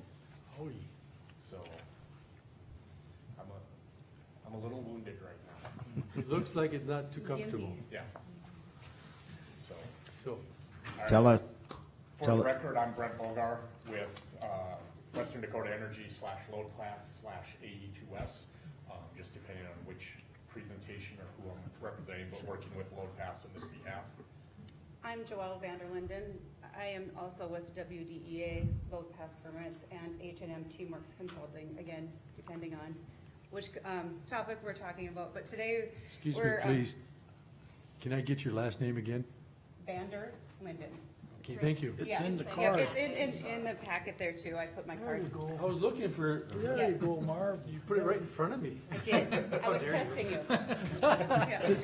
Oh, so I'm a little wounded right now. it looks like it's not too comfortable, Yeah. So, so. Tell it, for Tell the it- record, I'm Brent Bogar with Western Dakota Energy /Load Class /AE2S, just depending on which presentation or who I'm representing, but working with Load Pass on this behalf. I'm Joelle Vanderlinden. I am also with WDEA, Load Pass Permits, and H&M Teamworks Consulting, again, depending on which topic we're talking about. But today, Excuse me, we're, please. Can I get your last name again? Vanderlinden. Okay, thank you. Yeah, in the yeah, card. it's in the packet there too. I put my There you card. I go. was looking for, There you go, Marv. you put it right in front of me. I did. I was testing you. Yeah.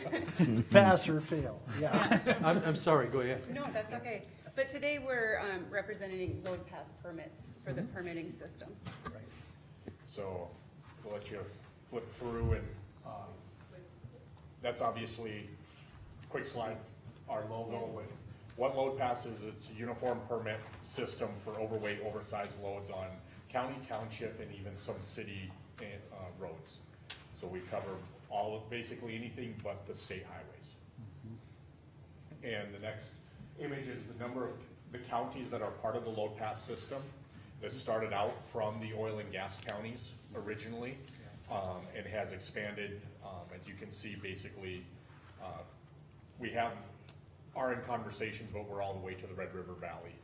Pass or fail, yeah. I'm sorry, go ahead. No, that's okay. But today we're representing Load Pass Permits for the permitting system. So we'll let you flip through and, that's obviously, quick slide, our logo. And what Load Pass is, it's a uniform permit system for overweight, oversized loads on county, township, and even some city roads. So we cover basically anything but the state highways. And the next image is the number of the counties that are part of the Load Pass system. This started out from the oil and gas counties originally, and has expanded. As you can see, basically, we are in conversations, but we're all the way to the Red River Valley.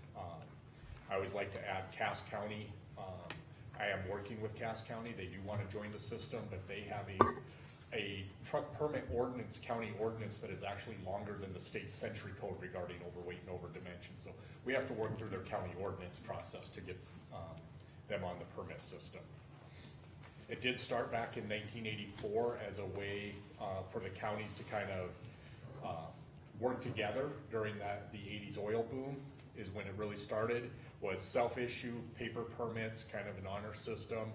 I always like to add Cass County. I am working with Cass County. They do want to join the system, but they have a truck permit ordinance, county ordinance, that is actually longer than the state century code regarding overweight and over dimension. So we have to work through their county ordinance process to get them on the permit system. It did start back in 1984 as a way for the counties to kind of work together during the 80s oil boom is when it really started, was self-issue paper permits, kind of an honor system.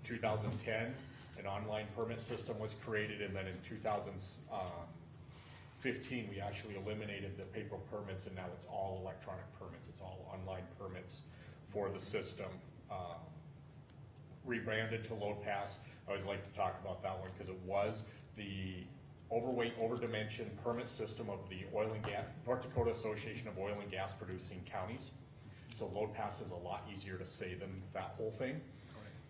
2010, an online permit system was created, and then in 2015, we actually eliminated the paper permits, and now it's all electronic permits. It's all online permits for the system. Rebranded to Load Pass. I always like to talk about that one because it was the overweight, over dimension permit system of the oil and gas, North Dakota Association of Oil and Gas Producing Counties. So Load Pass is a lot easier to say than that whole thing.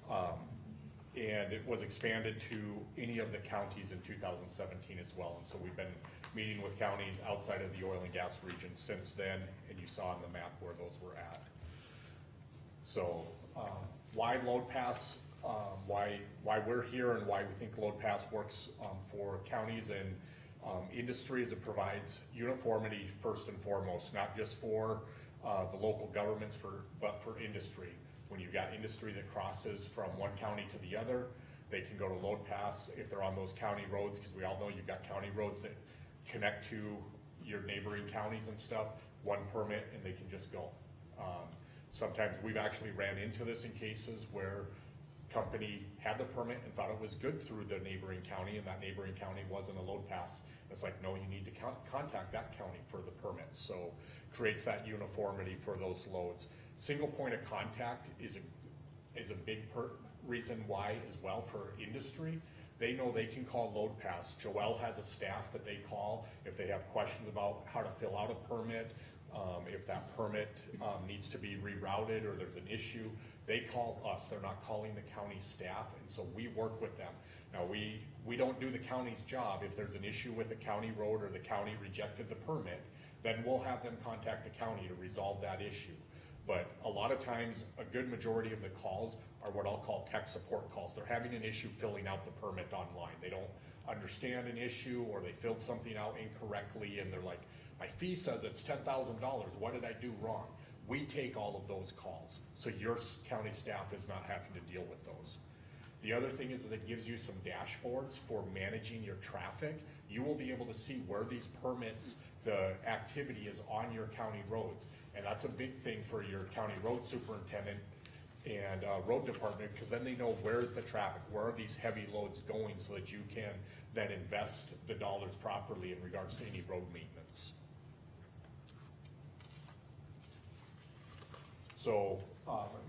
And it was expanded to any of the counties in 2017 as well. And so we've been meeting with counties outside of the oil and gas region since then, and you saw on the map where those were at. So why Load Pass, why we're here, and why we think Load Pass works for counties and industry, is it provides uniformity first and foremost, not just for the local governments, but for industry. When you've got industry that crosses from one county to the other, they can go to Load Pass if they're on those county roads, because we all know you've got county roads that connect to your neighboring counties and stuff, one permit, and they can just go. Sometimes we've actually ran into this in cases where company had the permit and thought it was good through the neighboring county, and that neighboring county wasn't a Load Pass. It's like, no, you need to contact that county for the permits. So creates that uniformity for those loads. Single point of contact is a big reason why as well for industry. They know they can call Load Pass. Joelle has a staff that they call if they have questions about how to fill out a permit, if that permit needs to be rerouted or there's an issue. They call us. They're not calling the county staff, and so we work with them. Now, we don't do the county's job. If there's an issue with the county road or the county rejected the permit, then we'll have them contact the county to resolve that issue. But a lot of times, a good majority of the calls are what I'll call tech support calls. They're having an issue filling out the permit online. They don't understand an issue, or they filled something out incorrectly, and they're like, my fee says it's $10,000. What did I do wrong? We take all of those calls, so your county staff is not having to deal with those. The other thing is that it gives you some dashboards for managing your traffic. You will be able to see where these permits, the activity is on your county roads. And that's a big thing for your county road superintendent, and, road department, because then they know where's the traffic, where are these heavy loads going, so that you can then invest the dollars properly in regards to any road maintenance. So,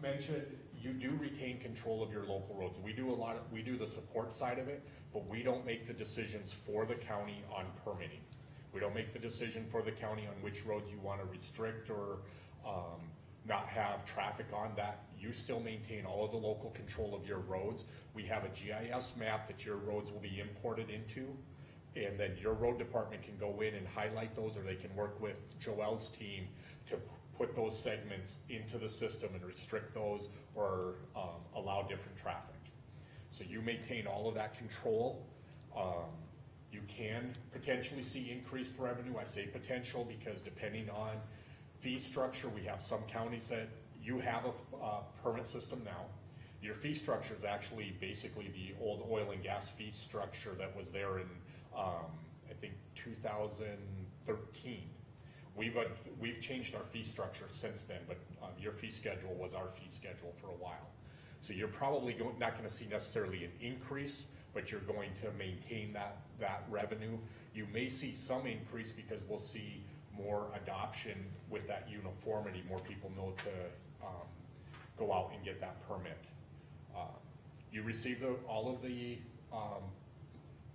mentioned, you do retain control of your local roads. We do the support side of it, but we don't make the decisions for the county on permitting. We don't make the decision for the county on which roads you wanna restrict or, not have traffic on that. You still maintain all of the local control of your roads. We have a GIS map that your roads will be imported into. And then your road department can go in and highlight those, or they can work with Joelle's team to put those segments into the system and restrict those or allow different traffic. So you maintain all of that control. You can potentially see increased revenue. I say potential because depending on fee structure, we have some counties that you have a permit system now. Your fee structure is actually basically the old oil and gas fee structure that was there in, I think, 2013. We've changed our fee structure since then, but your fee schedule was our fee schedule for a while. So you're probably not gonna see necessarily an increase, but you're going to maintain that revenue. You may see some increase because we'll see more adoption with that uniformity, more people know to go out and get that permit. You receive all of the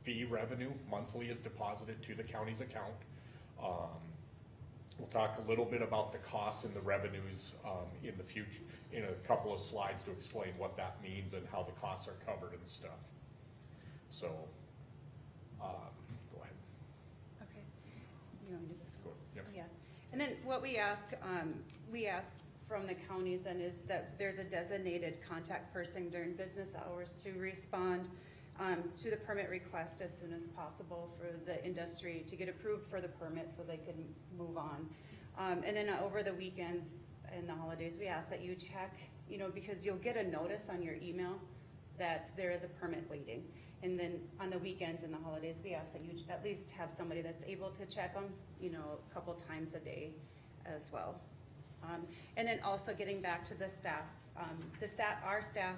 fee revenue monthly is deposited to the county's account. We'll talk a little bit about the costs and the revenues in the future, in a couple of slides to explain what that means and how the costs are covered and stuff. So, go ahead. Okay. You want me to do this one? Yep. Yeah. And then what we ask from the counties then is that there's a designated contact person during business hours to respond to the permit request as soon as possible for the industry to get approved for the permit so they can move on. And then over the weekends and the holidays, we ask that you check, because you'll get a notice on your email that there is a permit waiting. And then on the weekends and the holidays, we ask that you at least have somebody that's able to check them, a couple times a day as well. And then also getting back to the staff, our staff,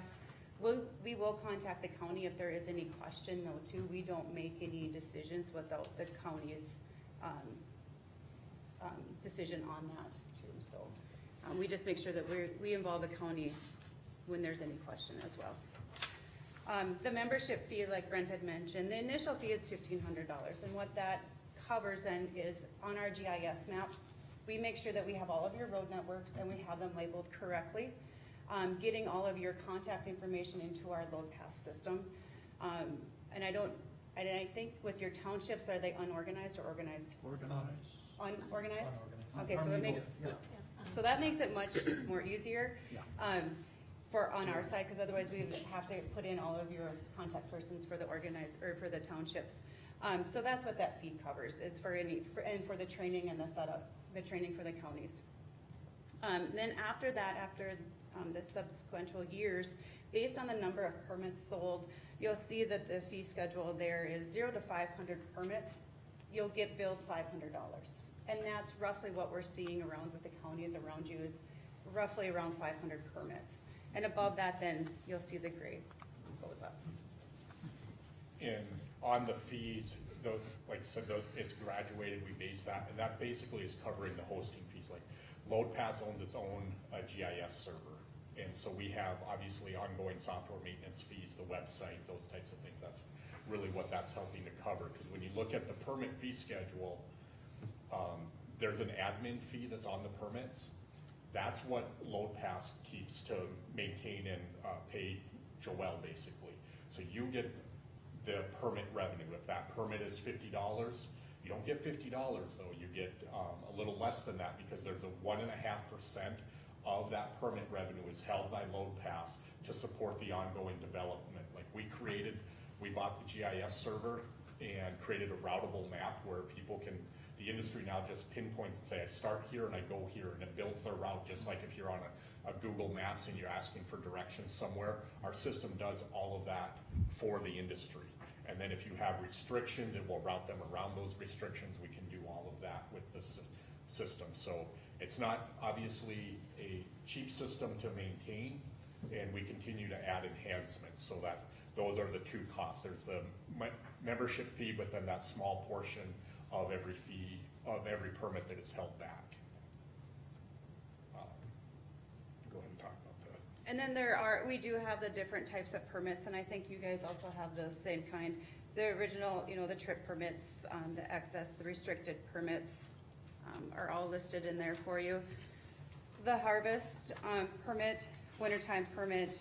we will contact the county if there is any question though too. We don't make any decisions without the county's decision on that too. So we just make sure that we involve the county when there's any question as well. The membership fee, like Brent had mentioned, the initial fee is $1,500, and what that covers then is on our GIS map, we make sure that we have all of your road networks and we have them labeled correctly. Getting all of your contact information into our load pass system. And I think with your townships, are they unorganized or organized? Unorganized? Unorganized. Okay, so it makes, so that makes it much more easier. On our side, because otherwise we would have to put in all of your contact persons for the organized, or for the townships. So that's what that fee covers, is and for the training and the setup, the training for the counties. Then after that, after the subsequent years, based on the number of permits sold, you'll see that the fee schedule there is 0 to 500 permits, you'll get billed $500. And that's roughly what we're seeing around with the counties around you, is roughly around 500 permits. And above that, then you'll see the grade goes up. And on the fees, like I said, it's graduated, we base that, and that basically is covering the hosting fees. Like LoadPass owns its own GIS server. And so we have obviously ongoing software maintenance fees, the website, those types of things. That's really what that's helping to cover. Because when you look at the permit fee schedule, there's an admin fee that's on the permits. That's what LoadPass keeps to maintain and pay Joelle, basically. So you get the permit revenue. If that permit is $50, you don't get $50 though. You get a little less than that, because there's a 1.5% of that permit revenue is held by LoadPass to support the ongoing development. Like we bought the GIS server and created a routable map where people can, the industry now just pinpoints and say, I start here and I go here, and it builds their route, just like if you're on a Google Maps and you're asking for directions somewhere. Our system does all of that for the industry. And then if you have restrictions, it will route them around those restrictions. We can do all of that with this system. So it's not obviously a cheap system to maintain, And we continue to add enhancements, so that those are the two costs. There's the membership fee, but then that small portion of every fee, of every permit that is held back. Go ahead and talk about that. And then we do have the different types of permits, and I think you guys also have the same kind. The original, the trip permits, the excess, the restricted permits, are all listed in there for you. The harvest, permit, wintertime permit,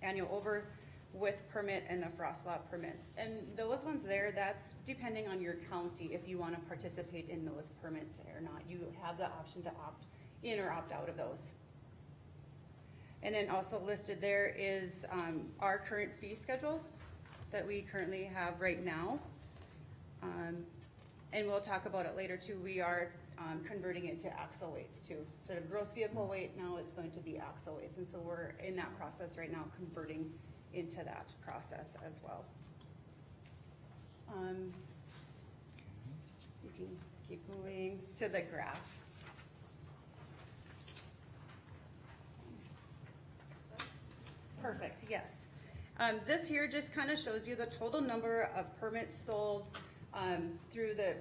annual over with permit, and the frost lot permits. And those ones there, that's depending on your county, if you wanna participate in those permits or not. You have the option to opt in or opt out of those. And then also listed there is our current fee schedule that we currently have right now. And we'll talk about it later too. We are converting it to axle weights too. Instead of gross vehicle weight, now it's going to be axle weights. And so we're in that process right now, converting into that process as well. You can keep moving to the graph. Perfect, yes. This here just kind of shows you the total number of permits sold through the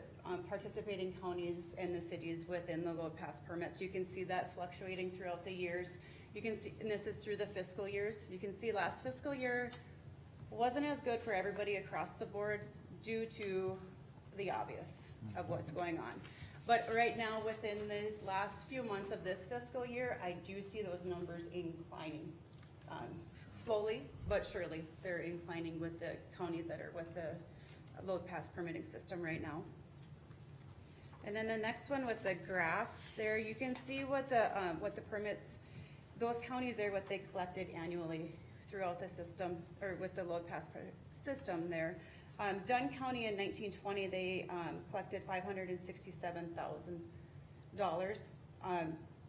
participating counties and the cities within the load pass permits. You can see that fluctuating throughout the years. You can see, and this is through the fiscal years. You can see last fiscal year wasn't as good for everybody across the board due to the obvious of what's going on. But right now, within these last few months of this fiscal year, I do see those numbers inclining. Slowly, but surely, they're inclining with the counties that are with the load pass permitting system right now. And then the next one with the graph there, you can see what the permits, those counties there, what they collected annually throughout the system, or with the load pass system there. Dunn County in 1920, they collected $567,000.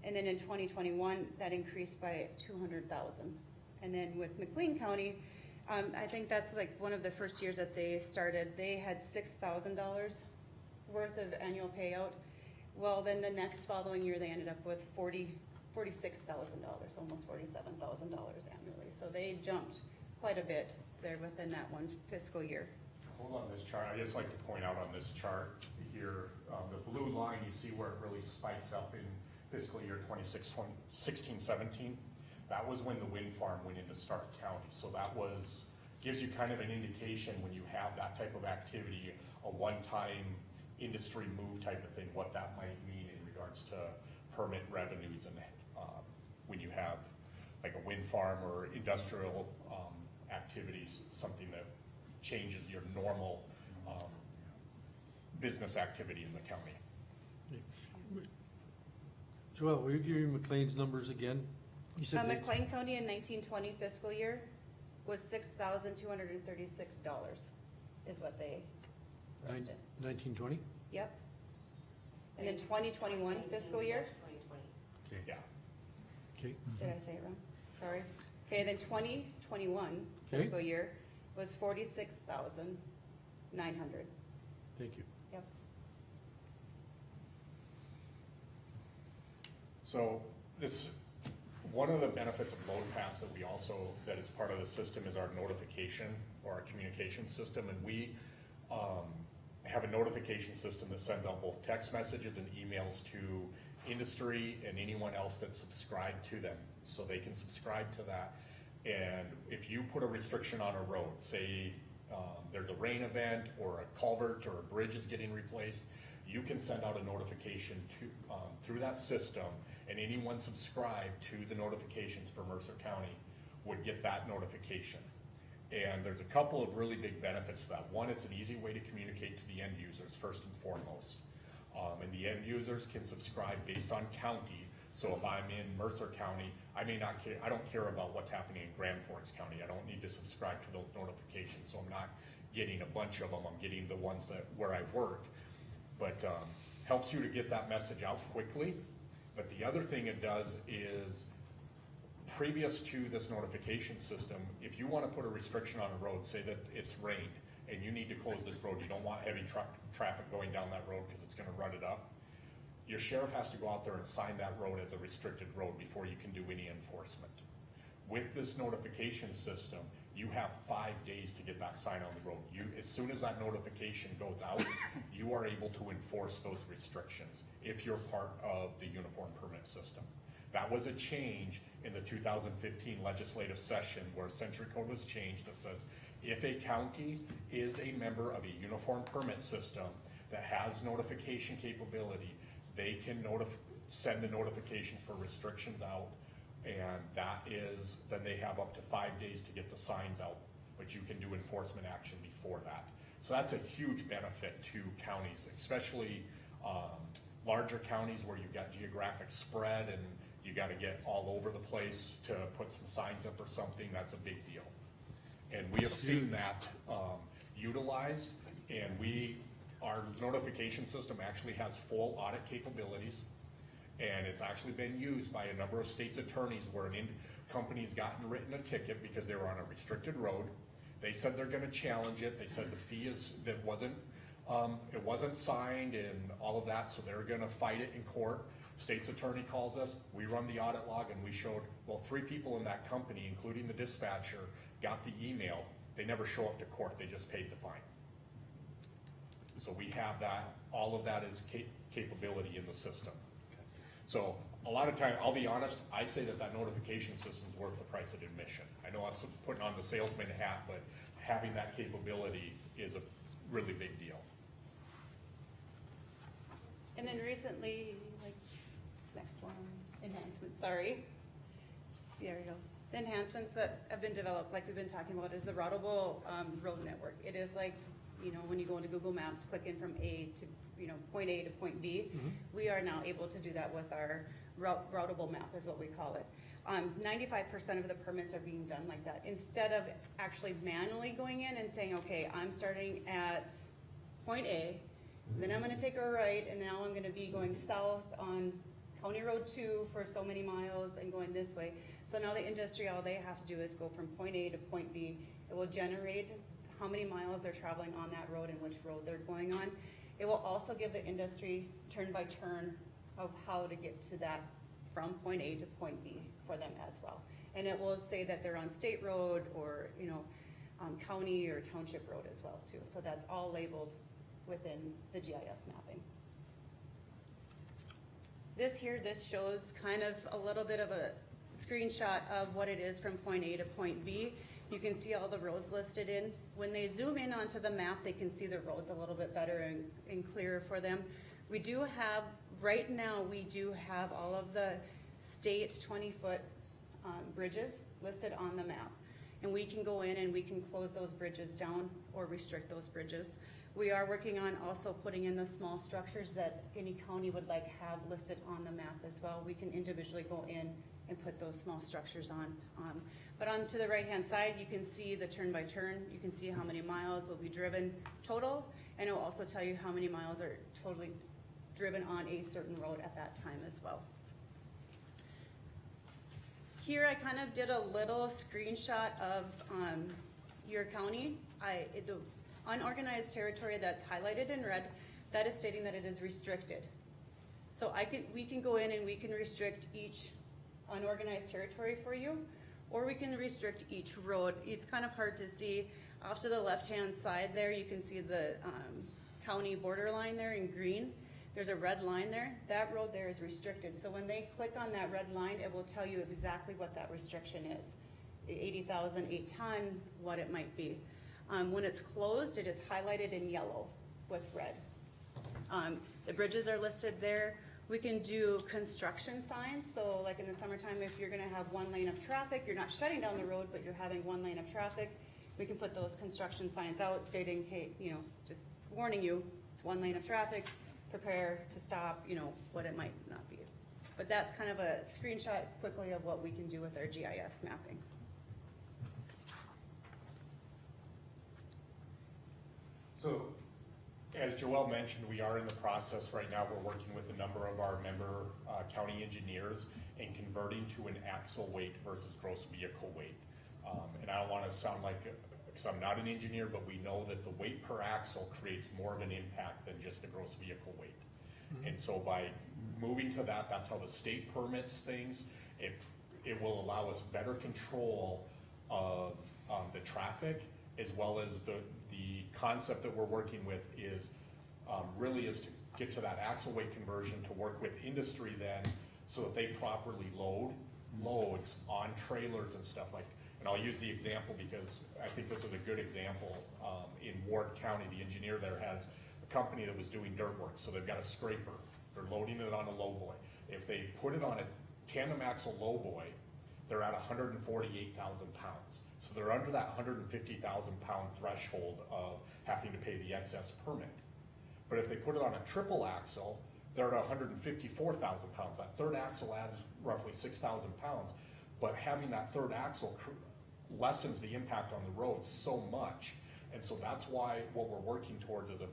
And then in 2021, that increased by 200,000. And then with McLean County, I think that's like one of the first years that they started, they had $6,000 worth of annual payout. Well, then the next following year, they ended up with $46,000, almost $47,000 annually. So they jumped quite a bit there within that one fiscal year. Hold on this chart, I just like to point out on this chart here, the blue line, you see where it really spikes up in fiscal year 16-17. That was when the wind farm went into Stark County. So that gives you kind of an indication when you have that type of activity, a one-time industry move type of thing, what that might mean in regards to permit revenues and when you have like a wind farm or industrial activities, something that changes your normal business activity in the county. Joel, will you give me McLean's numbers again? You said they- McLean County in 1920 fiscal year was $6,236 is what they listed. 1920? Yep. And then 2021 fiscal year, 2020. Okay. Yeah. Okay. did I say it wrong? Sorry. Okay, then 2021 Okay. fiscal year was 46,900. Thank you. Yep. So one of the benefits of Load Pass that is part of the system is our notification or our communication system. And we have a notification system that sends out both text messages and emails to industry and anyone else that's subscribed to them. So they can subscribe to that. And if you put a restriction on a road, say there's a rain event or a culvert or a bridge is getting replaced, you can send out a notification through that system, and anyone subscribed to the notifications for Mercer County would get that notification. And there's a couple of really big benefits to that. One, it's an easy way to communicate to the end users first and foremost. And the end users can subscribe based on county. So if I'm in Mercer County, I don't care about what's happening in Grand Forks County. I don't need to subscribe to those notifications, so I'm not getting a bunch of them. I'm getting the ones where I work. But helps you to get that message out quickly. But the other thing it does is, previous to this notification system, if you want to put a restriction on a road, say that it's rained and you need to close this road, you don't want heavy traffic going down that road because it's going to rut it up, your sheriff has to go out there and sign that road as a restricted road before you can do any enforcement. With this notification system, you have 5 days to get that sign on the road. As soon as that notification goes out, you are able to enforce those restrictions if you're part of the uniform permit system. That was a change in the 2015 legislative session where Century Code was changed that says if a county is a member of a uniform permit system that has notification capability, they can send the notifications for restrictions out, and that is, then they have up to 5 days to get the signs out, but you can do enforcement action before that. So that's a huge benefit to counties, especially larger counties where you've got geographic spread and you gotta get all over the place to put some signs up or something. That's a big deal. And we have seen that utilized, and our notification system actually has full audit capabilities. And it's actually been used by a number of state's attorneys where company's gotten written a ticket because they were on a restricted road. They said they're gonna challenge it. They said the fee it wasn't signed and all of that, so they're gonna fight it in court. State's attorney calls us, we run the audit log, and we showed, well, 3 people in that company, including the dispatcher, got the email. They never show up to court, they just paid the fine. So we have that, all of that is capability in the system. So a lot of time, I'll be honest, I say that notification system's worth the price of admission. I know I'm putting on the salesman hat, but having that capability is a really big deal. And then recently, like, next one, enhancements, sorry. There we go. The enhancements that have been developed, like we've been talking about, is the routable road network. It is like, you know, when you go into Google Maps, click in from A to, you know, point A to point B. We are now able to do that with our routable map, is what we call it. 95% of the permits are being done like that. Instead of actually manually going in and saying, okay, I'm starting at point A, then I'm gonna take a right, and now I'm gonna be going south on County Road 2 for so many miles and going this way. So now the industry, all they have to do is go from point A to point B. It will generate how many miles they're traveling on that road and which road they're going on. It will also give the industry turn by turn of how to get to that from point A to point B for them as well. And it will say that they're on state road or, you know, county or township road as well too. So that's all labeled within the GIS mapping. This shows kind of a little bit of a screenshot of what it is from point A to point B. You can see all the roads listed in. When they zoom in onto the map, they can see the roads a little bit better and clearer for them. We do have, right now, we do have all of the state 20-foot bridges listed on the map. And we can go in and we can close those bridges down or restrict those bridges. We are working on also putting in the small structures that any county would like have listed on the map as well. We can individually go in and put those small structures on. But on to the right-hand side, you can see the turn by turn. You can see how many miles will be driven total, and it will also tell you how many miles are totally driven on a certain road at that time as well. Here I kind of did a little screenshot of your county. The unorganized territory that's highlighted in red, that is stating that it is restricted. So we can go in and we can restrict each unorganized territory for you, or we can restrict each road. It's kind of hard to see. Off to the left-hand side there, you can see the county border line there in green. There's a red line there. That road there is restricted. So when they click on that red line, it will tell you exactly what that restriction is. 80,000, 8 ton, what it might be. When it's closed, it is highlighted in yellow with red. The bridges are listed there. We can do construction signs. So like in the summertime, if you're gonna have 1 lane of traffic, you're not shutting down the road, but you're having 1 lane of traffic, we can put those construction signs out stating, hey, you know, just warning you, it's 1 lane of traffic, prepare to stop, you know, what it might not be. But that's kind of a screenshot quickly of what we can do with our GIS mapping. So, as Joelle mentioned, we are in the process right now. We're working with a number of our member county engineers in converting to an axle weight versus gross vehicle weight. And I don't want to sound like, because I'm not an engineer, but we know that the weight per axle creates more of an impact than just a gross vehicle weight. And so by moving to that, that's how the state permits things. it will allow us better control of, the traffic, as well as the concept that we're working with is, really is to get to that axle weight conversion to work with industry then, so that they properly loads on trailers and stuff like, and I'll use the example because I think this is a good example. In Ward County, the engineer there has a company that was doing dirt work, so they've got a scraper, they're loading it on a lowboy. If they put it on a tandem axle lowboy, they're at 148,000 pounds. So they're under that 150,000 pound threshold of having to pay the excess permit. But if they put it on a triple axle, they're at 154,000 pounds. That third axle adds roughly 6,000 pounds, but having that third axle lessens the impact on the road so much. And so that's why what we're working towards is a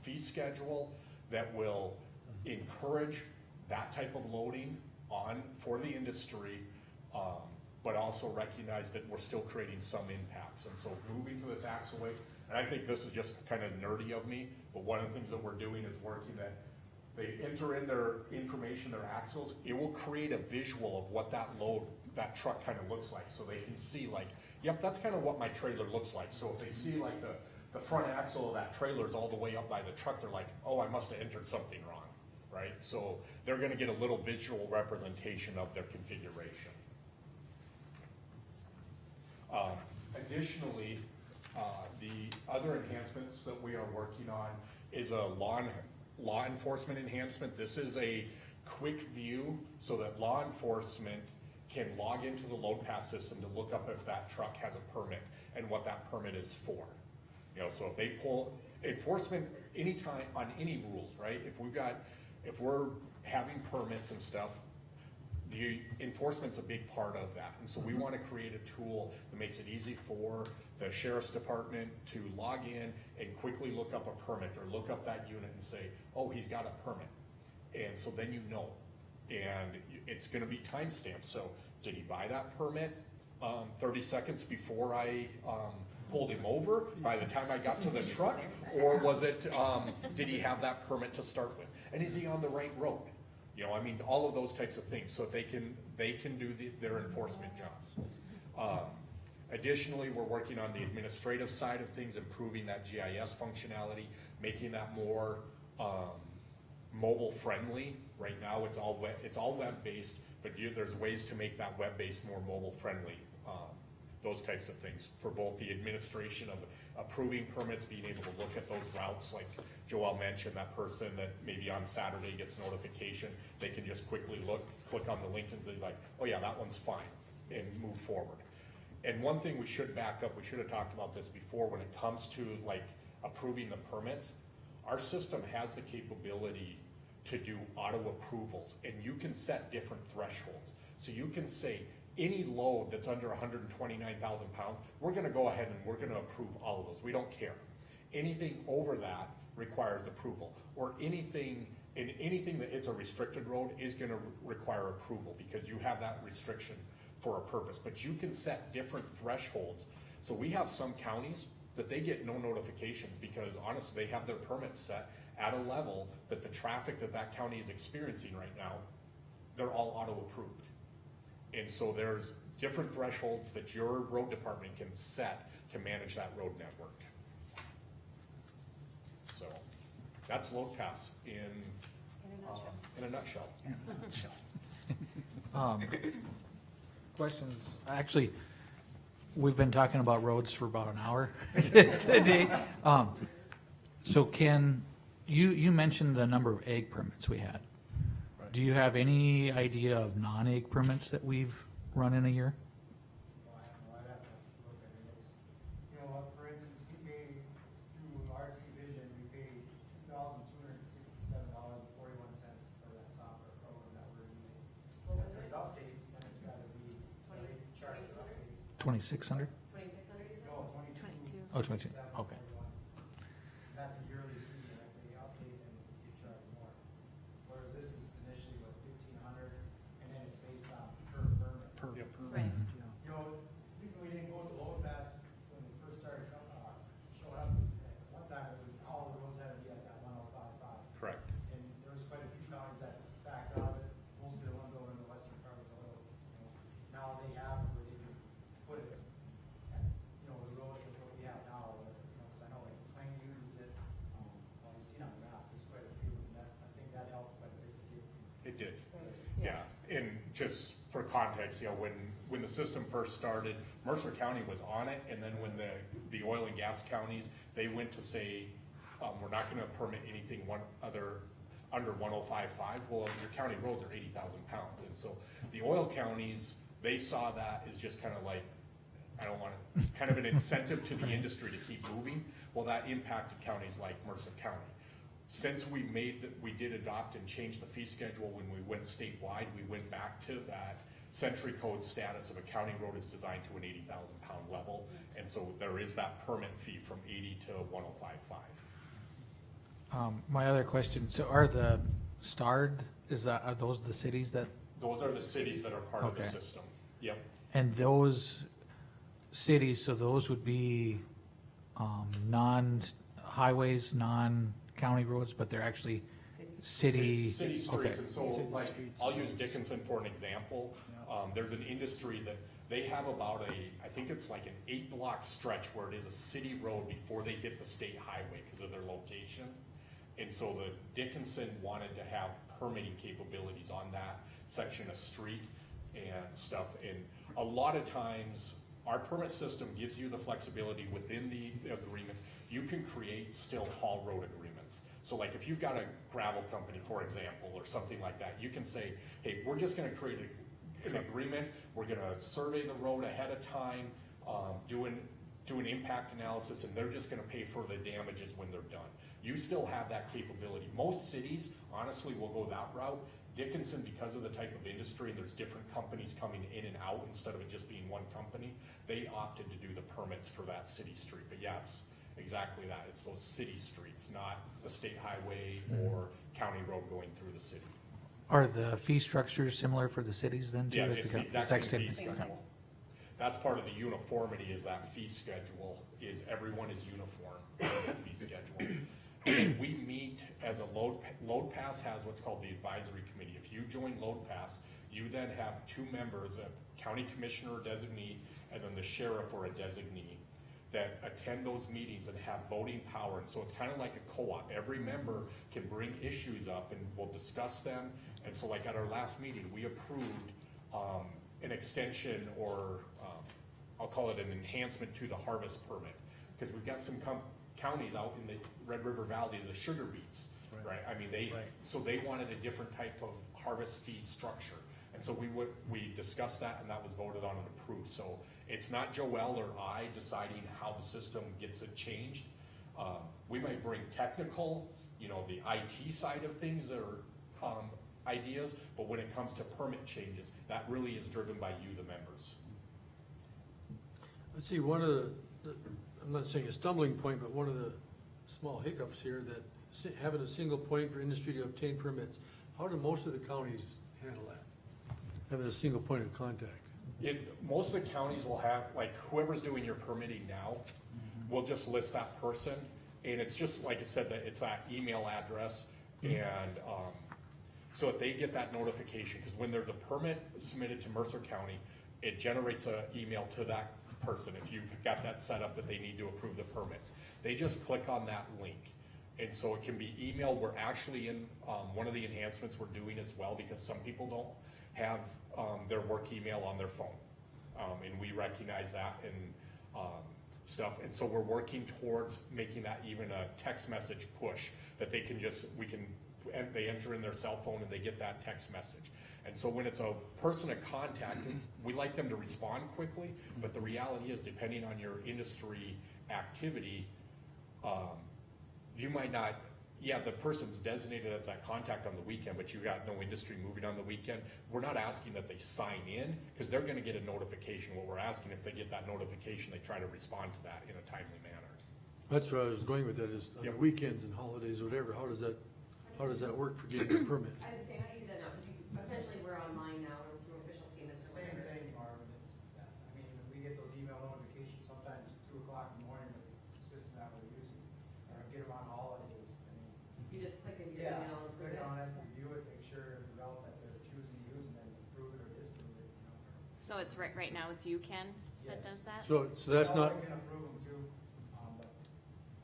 fee schedule that will encourage that type of loading for the industry, but also recognize that we're still creating some impacts. And so moving to this axle weight, and I think this is just kind of nerdy of me, but one of the things that we're doing is working that they enter in their information, their axles, it will create a visual of what that that truck kind of looks like. So they can see like, yep, that's kind of what my trailer looks like. So if they see like the front axle of that trailer is all the way up by the truck, they're like, oh, I must have entered something wrong, right? So they're gonna get a little visual representation of their configuration. Additionally, the other enhancements that we are working on is a law enforcement enhancement. This is a quick view so that law enforcement can log into the load pass system to look up if that truck has a permit and what that permit is for. You know, so if they pull enforcement anytime on any rules, right? If we're having permits and stuff, the enforcement's a big part of that. And so we want to create a tool that makes it easy for the sheriff's department to log in and quickly look up a permit or look up that unit and say, oh, he's got a permit. And so then you know, and it's gonna be timestamped. So did he buy that permit 30 seconds before I pulled him over by the time I got to the truck? Or was it, did he have that permit to start with? And is he on the right road? You know, I mean, all of those types of things, so they can do their enforcement jobs. Additionally, we're working on the administrative side of things, improving that GIS functionality, making that more mobile friendly. Right now, it's all web-based, but there's ways to make that web-based more mobile friendly. Those types of things for both the administration of approving permits, being able to look at those routes, like Joel mentioned, that person that maybe on Saturday gets notification, they can just quickly click on the link and be like, oh yeah, that one's fine, and move forward. And one thing we should back up, we should have talked about this before, when it comes to like approving the permits, our system has the capability to do auto approvals, and you can set different thresholds. So you can say, any load that's under 129,000 pounds, we're gonna go ahead and we're gonna approve all of those. We don't care. Anything over that requires approval, or anything that hits a restricted road is gonna require approval because you have that restriction for a purpose. But you can set different thresholds. So we have some counties that they get no notifications because honestly, they have their permits set at a level that the traffic that county is experiencing right now, they're all auto approved. And so there's different thresholds that your road department can set to manage that road network. So that's load pass in a nutshell. Questions? Actually, we've been talking about roads for about an hour today. So Ken, you mentioned the number of ag permits we had. Do you have any idea of non-ag permits that we've run in a year? Well, I'd have to look at it. It's, you know, for instance, we pay, it's through RT Vision, we pay $2,267.41 for that software program that we're using. What was If there's it? updates, then it's gotta be, they charge for updates. 2,600? 2,600 you said? No, 22. Oh, 22, okay. That's a yearly fee, and if they update, then you charge more. Whereas this is initially was 1,500, and then it's based on per permit. Right. You know, the reason we didn't go to load pass when we first started showing up is at one time it was all the roads had to be at that 105.5. Correct. And there was quite a few counties that backed out of it, mostly the ones over in the western part of the oil. You know. just for context, you know, when the system first started, Mercer County was on it, and then when the oil and gas counties, they went to say, we're not gonna permit anything under 105.5, well, your county roads are 80,000 pounds, and so the oil counties, they saw that as just kind of like, I don't want to, kind of an incentive to the industry to keep moving. Well, that impacted counties like Mercer County. Since we did adopt and change the fee schedule when we went statewide, we went back to that century code status of a county road is designed to an 80,000 pound level. And so there is that permit fee from 80 to 105.5. My other question, so are the starred, are those the cities that, Those are the cities that are part of the Okay. system. Yep. and those cities, so those would be, non-highways, non-county roads, but they're actually city. City okay. streets, and so City like, streets. I'll use Dickinson for an example. There's an industry that, they have about I think it's like an 8-block stretch where it is a city road before they hit the state highway because of their location. And so the Dickinson wanted to have permitting capabilities on that section of street and stuff. And a lot of times, our permit system gives you the flexibility within the agreements. You can create still haul road agreements. So like if you've got a gravel company, for example, or something like that, you can say, hey, we're just gonna create an agreement, we're gonna survey the road ahead of time, do an impact analysis, and they're just gonna pay for the damages when they're done. You still have that capability. Most cities, honestly, will go that route. Dickinson, because of the type of industry, and there's different companies coming in and out instead of it just being one company, they opted to do the permits for that city street. But yeah, it's exactly that. It's those city streets, not the state highway or county road going through the city. Are the fee structures similar for the cities then too? Yeah, as it's the the exact exact same fee same- okay. schedule. That's part of the uniformity, is that fee schedule, is everyone is uniform in the fee schedule. And we meet as a Load Pass has what's called the advisory committee. If you join Load Pass, you then have 2 members, a county commissioner or designee, and then the sheriff or a designee, that attend those meetings and have voting power. And so it's kind of like a co-op. Every member can bring issues up and we'll discuss them. And so like at our last meeting, we approved an extension or I'll call it an enhancement to the harvest permit. Because we've got some counties out in the Red River Valley, the sugar beets, right? I mean, so they wanted a different type of harvest fee structure. And so we discussed that, and that was voted on and approved. So it's not Joelle or I deciding how the system gets it changed. We might bring technical, you know, the IT side of things or ideas, but when it comes to permit changes, that really is driven by you, the members. Let's see, one of the, I'm not saying a stumbling point, but one of the small hiccups here, that having a single point for industry to obtain permits, how do most of the counties handle that? Having a single point of contact? Most of the counties will have, like, whoever's doing your permitting now, will just list that person, and it's just, like I said, that it's that email address, and, so that they get that notification, because when there's a permit submitted to Mercer County, it generates an email to that person, if you've got that set up that they need to approve the permits. They just click on that link, and so it can be emailed. We're actually in, one of the enhancements we're doing as well, because some people don't have their work email on their phone, and we recognize that and stuff, and so we're working towards making that even a text message push, that they can just, they enter in their cell phone and they get that text message. And so when it's a person of contact, we like them to respond quickly, but the reality is, depending on your industry activity, you might not, the person's designated as that contact on the weekend, but you got no industry moving on the weekend. We're not asking that they sign in, because they're gonna get a notification. What we're asking, if they get that notification, they try to respond to that in a timely manner. That's where I was going with that, is on the weekends and holidays, whatever, how does that work for getting a permit? I was saying, how do you do that now? Because essentially, we're online now, or through official payments or Same whatever. thing, Marvin, we get those email notifications sometimes 2 o'clock in the morning with the system that we're using, or get them on holidays, You just click in your email and put click it. on it, review it, make sure the route that they're choosing to use, and then approve it or disapprove it, So it's right now, it's you, Ken, that Yes. does that? So that's not, We can approve them too, but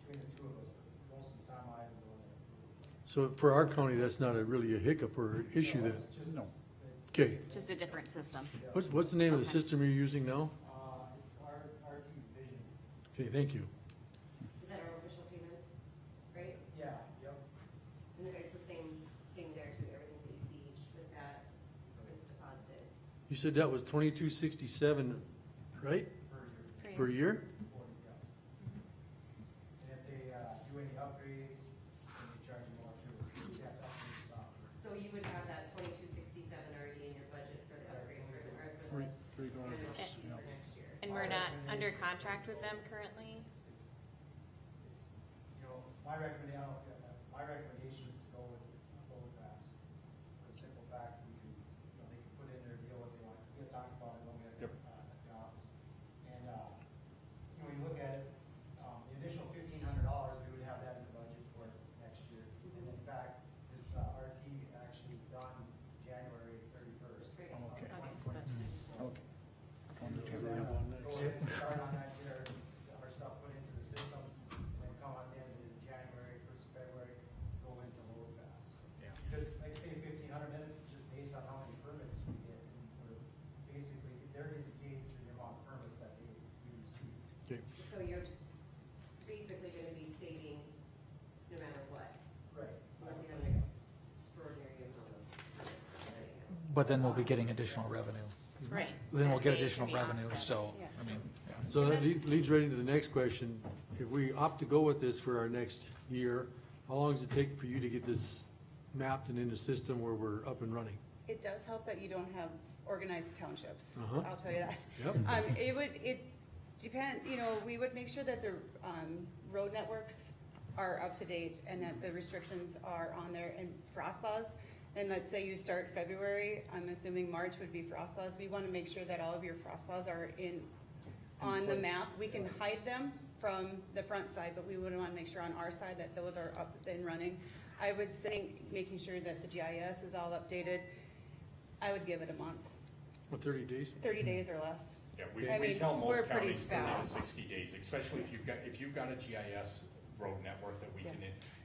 between the 2 of us, most of the time I'm the one that approves. so for our county, that's not really a hiccup or issue then? It's just- No. it's Okay, just a different system. what's the name of the Okay. system you're using now? It's RT Vision. Okay, thank you. Is that our official payments, right? Yeah, yep. And it's the same thing there too, everything's ACH with that, it's deposited. You said that was 2267, right, per year? And if they, do any upgrades, then they charge you more too. You have to upgrade the software. So you would have that 2267 already in your budget for the upgrade for the, or for the annual fee for next year. And we're not under contract with them currently? It's, you know, my recommendation is to go with Load Pass. For the simple fact, we can, you know, they can put in their deal what they want, 'cause we had talked about it when we had, Yep. at the office. And, you know, when you look at it, the additional $1,500, we would have that in the budget for next year. And in fact, this, RT actually is done January 31st. Right. Okay. Okay, that's nice. Okay. Go ahead and start on that there, our stuff put into the system, and then come on the end of January, first of February, go into Load Pass. Yeah. Because, like I say, 1,500 minutes, is just based on how many permits we get, and we're basically, they're indicated through the amount of permits that we receive. Okay, So you're basically gonna be saving no matter what, Right. unless you have an extraordinary amount of permits. But then we'll be getting additional revenue. Right. Then we'll get Say it additional can be revenue, offset. so, Yeah. I mean, yeah. so that leads right into the next question. If we opt to go with this for our next year, how long does it take for you to get this mapped and in the system where we're up and running? It does help that you don't have organized townships, Uh-huh. I'll tell you that. Yep. It depend, you know, we would make sure that the, road networks are up to date and that the restrictions are on there and frost laws. And let's say you start February, I'm assuming March would be frost laws, we wanna make sure that all of your frost laws are on the map. We can hide them from the front side, but we would wanna make sure on our side that those are up and running. I would say, making sure that the GIS is all updated, I would give it a month, What, 30 days? 30 days or less. Yeah, I we mean, tell we're most pretty counties 30 to fast. 60 days, especially if you've got a GIS road network that we Yeah. can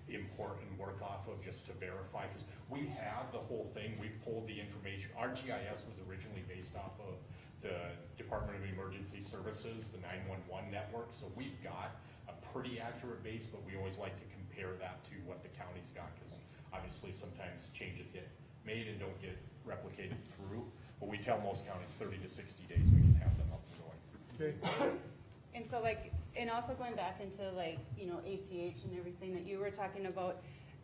import and work off of just to verify, because we have the whole thing, we've pulled the information. Our GIS was originally based off of the Department of Emergency Services, the 911 network, so we've got a pretty accurate base, but we always like to compare that to what the county's got, because obviously sometimes changes get made and don't get replicated through. But we tell most counties 30 to 60 days we can have them up and going. Okay, And so like, and also going back into like, you know, ACH and everything that you were talking about,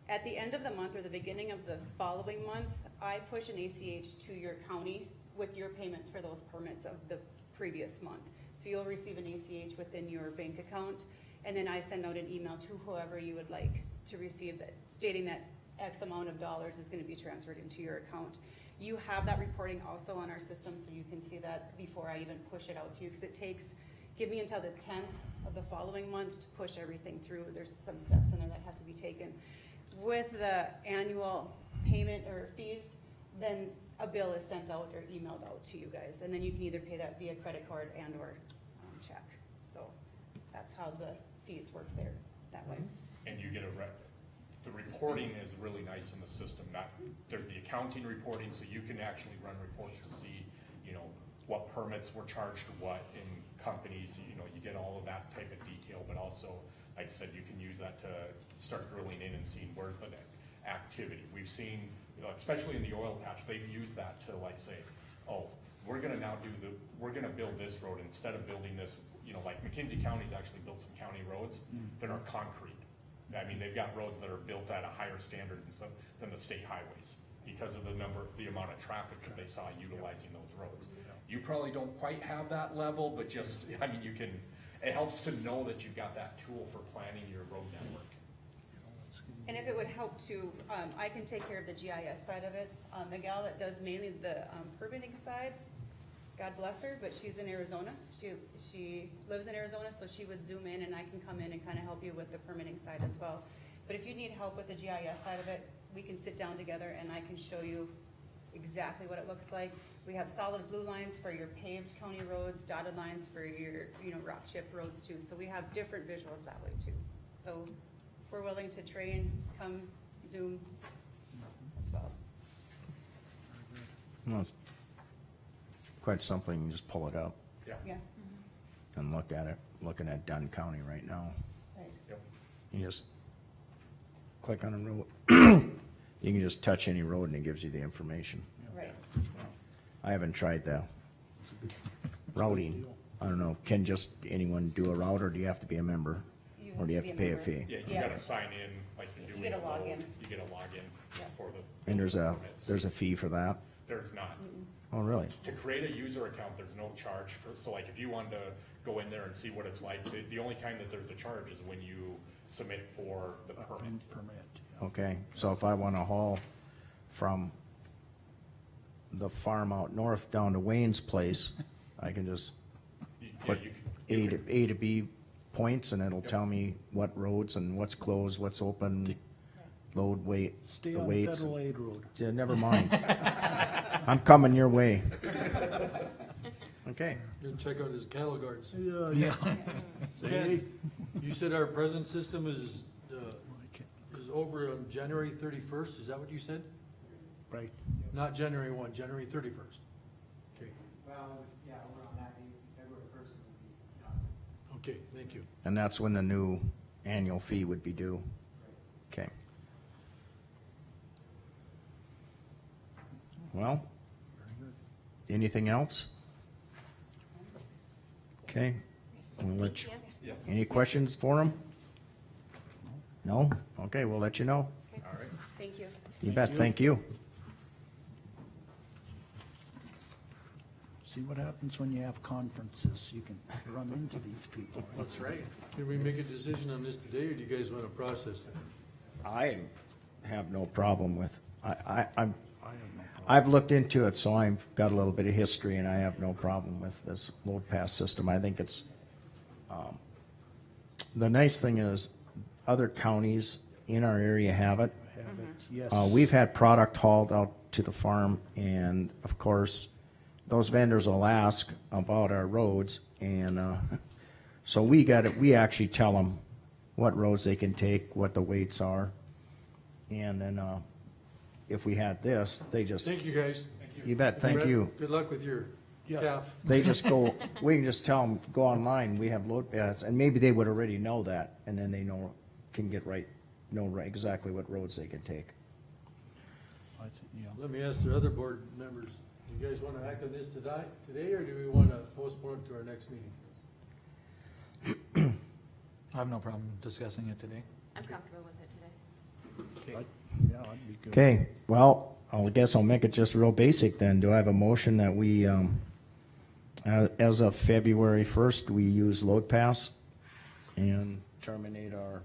at the end of the month or the beginning of the following month, I push an ACH to your county with your payments for those permits of the previous month. So you'll receive an ACH within your bank account, and then I send out an email to whoever you would like to receive that, stating that X amount of dollars is gonna be transferred into your account. You have that reporting also on our system, so you can see that before I even push it out to you, because it takes, give me until the 10th of the following month to push everything through. There's some steps in there that have to be taken. With the annual payment or fees, then a bill is sent out or emailed out to you guys, and then you can either pay that via credit card and or check. So that's how the fees work there, that way. And you get the reporting is really nice in the system, there's the accounting reporting, so you can actually run reports to see, you know, what permits were charged to what in companies, you know, you get all of that type of detail, but also, like I said, you can use that to start drilling in and seeing where's the activity. We've seen, you know, especially in the oil patch, they've used that to like say, oh, we're gonna now we're gonna build this road instead of building this, you know, like McKinsey County's actually built some county roads that are concrete. I mean, they've got roads that are built at a higher standard than the state highways because of the amount of traffic that they saw utilizing those roads. You probably don't quite have that level, but just, I mean, it helps to know that you've got that tool for planning your road network. And if it would help to, I can take care of the GIS side of it. The gal that does mainly the permitting side, God bless her, but she's in Arizona. She lives in Arizona, so she would zoom in and I can come in and kind of help you with the permitting side as well. But if you need help with the GIS side of it, we can sit down together and I can show you exactly what it looks like. We have solid blue lines for your paved county roads, dotted lines for your, you know, rock chip roads too. So we have different visuals that way too. So we're willing to train, come zoom as well. Well, it's quite simple, you can just pull it up Yeah, Yeah. and look at it, looking at Dunn County right now. yep. You just click on a road, you can just touch any road and it gives you the information. Right. I haven't tried the routing, I don't know, can just anyone do a route, or do you have to be a member? Or do you have to pay a fee? Yeah, you Yeah. gotta sign in, like you're You doing get a a road, login. you get a login Yeah. for the. And there's permits. a fee for that? There's not. Oh, really? To create a user account, there's no charge for, so like if you wanted to go in there and see what it's like, the only time that there's a charge is when you submit for the permit. Permit. Okay, so if I wanna haul from the farm out north down to Wayne's place, I can just Yeah, put you can- A to B points, and it'll tell me what roads and what's closed, what's open, load weight, Stay the on weights. Federal Aid Road. Yeah, never mind. I'm coming your way. Okay, You can check out his cattle guards. Yeah. Ken, you said our present system is over on January 31st, is that what you said? Right. Not January 1, January 31st. Okay, Well, yeah, we're on that date, February first will be done. okay, thank you. and that's when the new annual fee would be due. Okay. Well, anything else? Okay, we'll let you, Yeah, any questions for him? No? Okay, we'll let you know. all right. Thank you. You bet, thank you. See what happens when you have conferences, you can run into these people. That's right. Can we make a decision on this today, or do you guys want to process it? I have no problem with, I'm, I have no problem. I've looked into it, so I've got a little bit of history, and I have no problem with this load pass system. I think it's, the nice thing is, other counties in our area have it. Have it, yes. We've had product hauled out to the farm, and of course, those vendors will ask about our roads, and, so we actually tell them what roads they can take, what the weights are. And then, if we had this, they just, Thank you, guys. you bet, thank you. Good luck with your Yeah. calf. They just go, we can just tell them, go online, we have load pads, and maybe they would already know that, and then they know exactly what roads they can take. Yeah. Let me ask the other board members, do you guys want to act on this today, or do we want to postpone it to our next meeting? I have no problem discussing it today. I'm comfortable with it today. Yeah, that'd be good. Okay, well, I guess I'll make it just real basic then. Do I have a motion that we, as of February 1st, we use Load Pass and terminate our,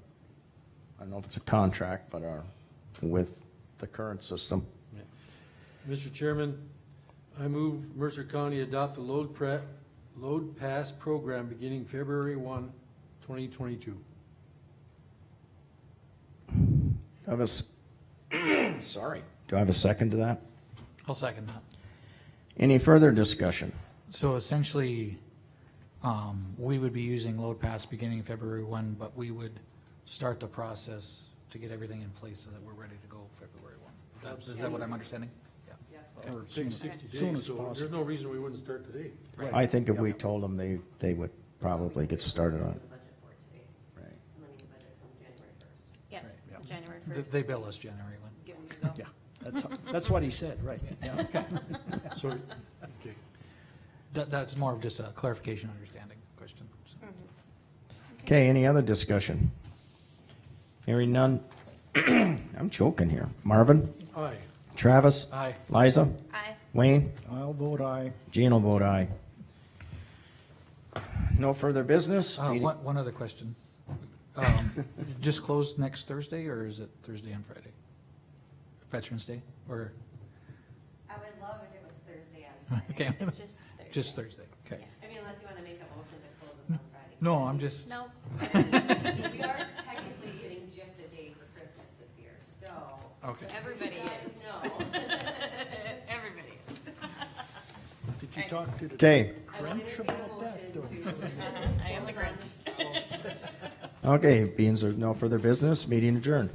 I don't know if it's a contract, but with the current system? Mr. Chairman, I move Mercer County adopt a load pass program beginning February 1, 2022. Do I have sorry, do I have a second to that? I'll second that. Any further discussion? So essentially, we would be using Load Pass beginning February 1, but we would start the process to get everything in place so that we're ready to go February 1. Is that what I'm understanding? Yeah. Or It soon takes as- 60 soon days, as so possible. there's no reason we wouldn't start today. I think if we told them, they would probably get started on it. The budget for today, Right. money in the budget from January first. Yeah, Right. so January They- 1st. They bill us January 1. Give them the go. Yeah, that's what he said, right, yeah. So, okay. That's more of just a clarification, understanding question. so. Okay, any other discussion? Hearing none. I'm choking here. Marvin? Aye. Travis? Aye. Liza? Aye. Wayne? I'll vote aye. Gene will vote aye. No further business? Meeting- One other question. Just closed next Thursday, or is it Thursday and Friday? Veterans Day, or I would love if it was Thursday on Friday. Okay. It's just Thursday. just Thursday? Okay. Yes. I mean, unless you want to make a motion to close this on Friday. No, I'm just, No, We are technically getting gypped a day for Christmas this year, so. okay. everybody is. No. Everybody is. Did you talk to the Okay, I will Grinch entertain a about that? motion or- to. I am the Grinch. okay, being there's no further business, meeting adjourned.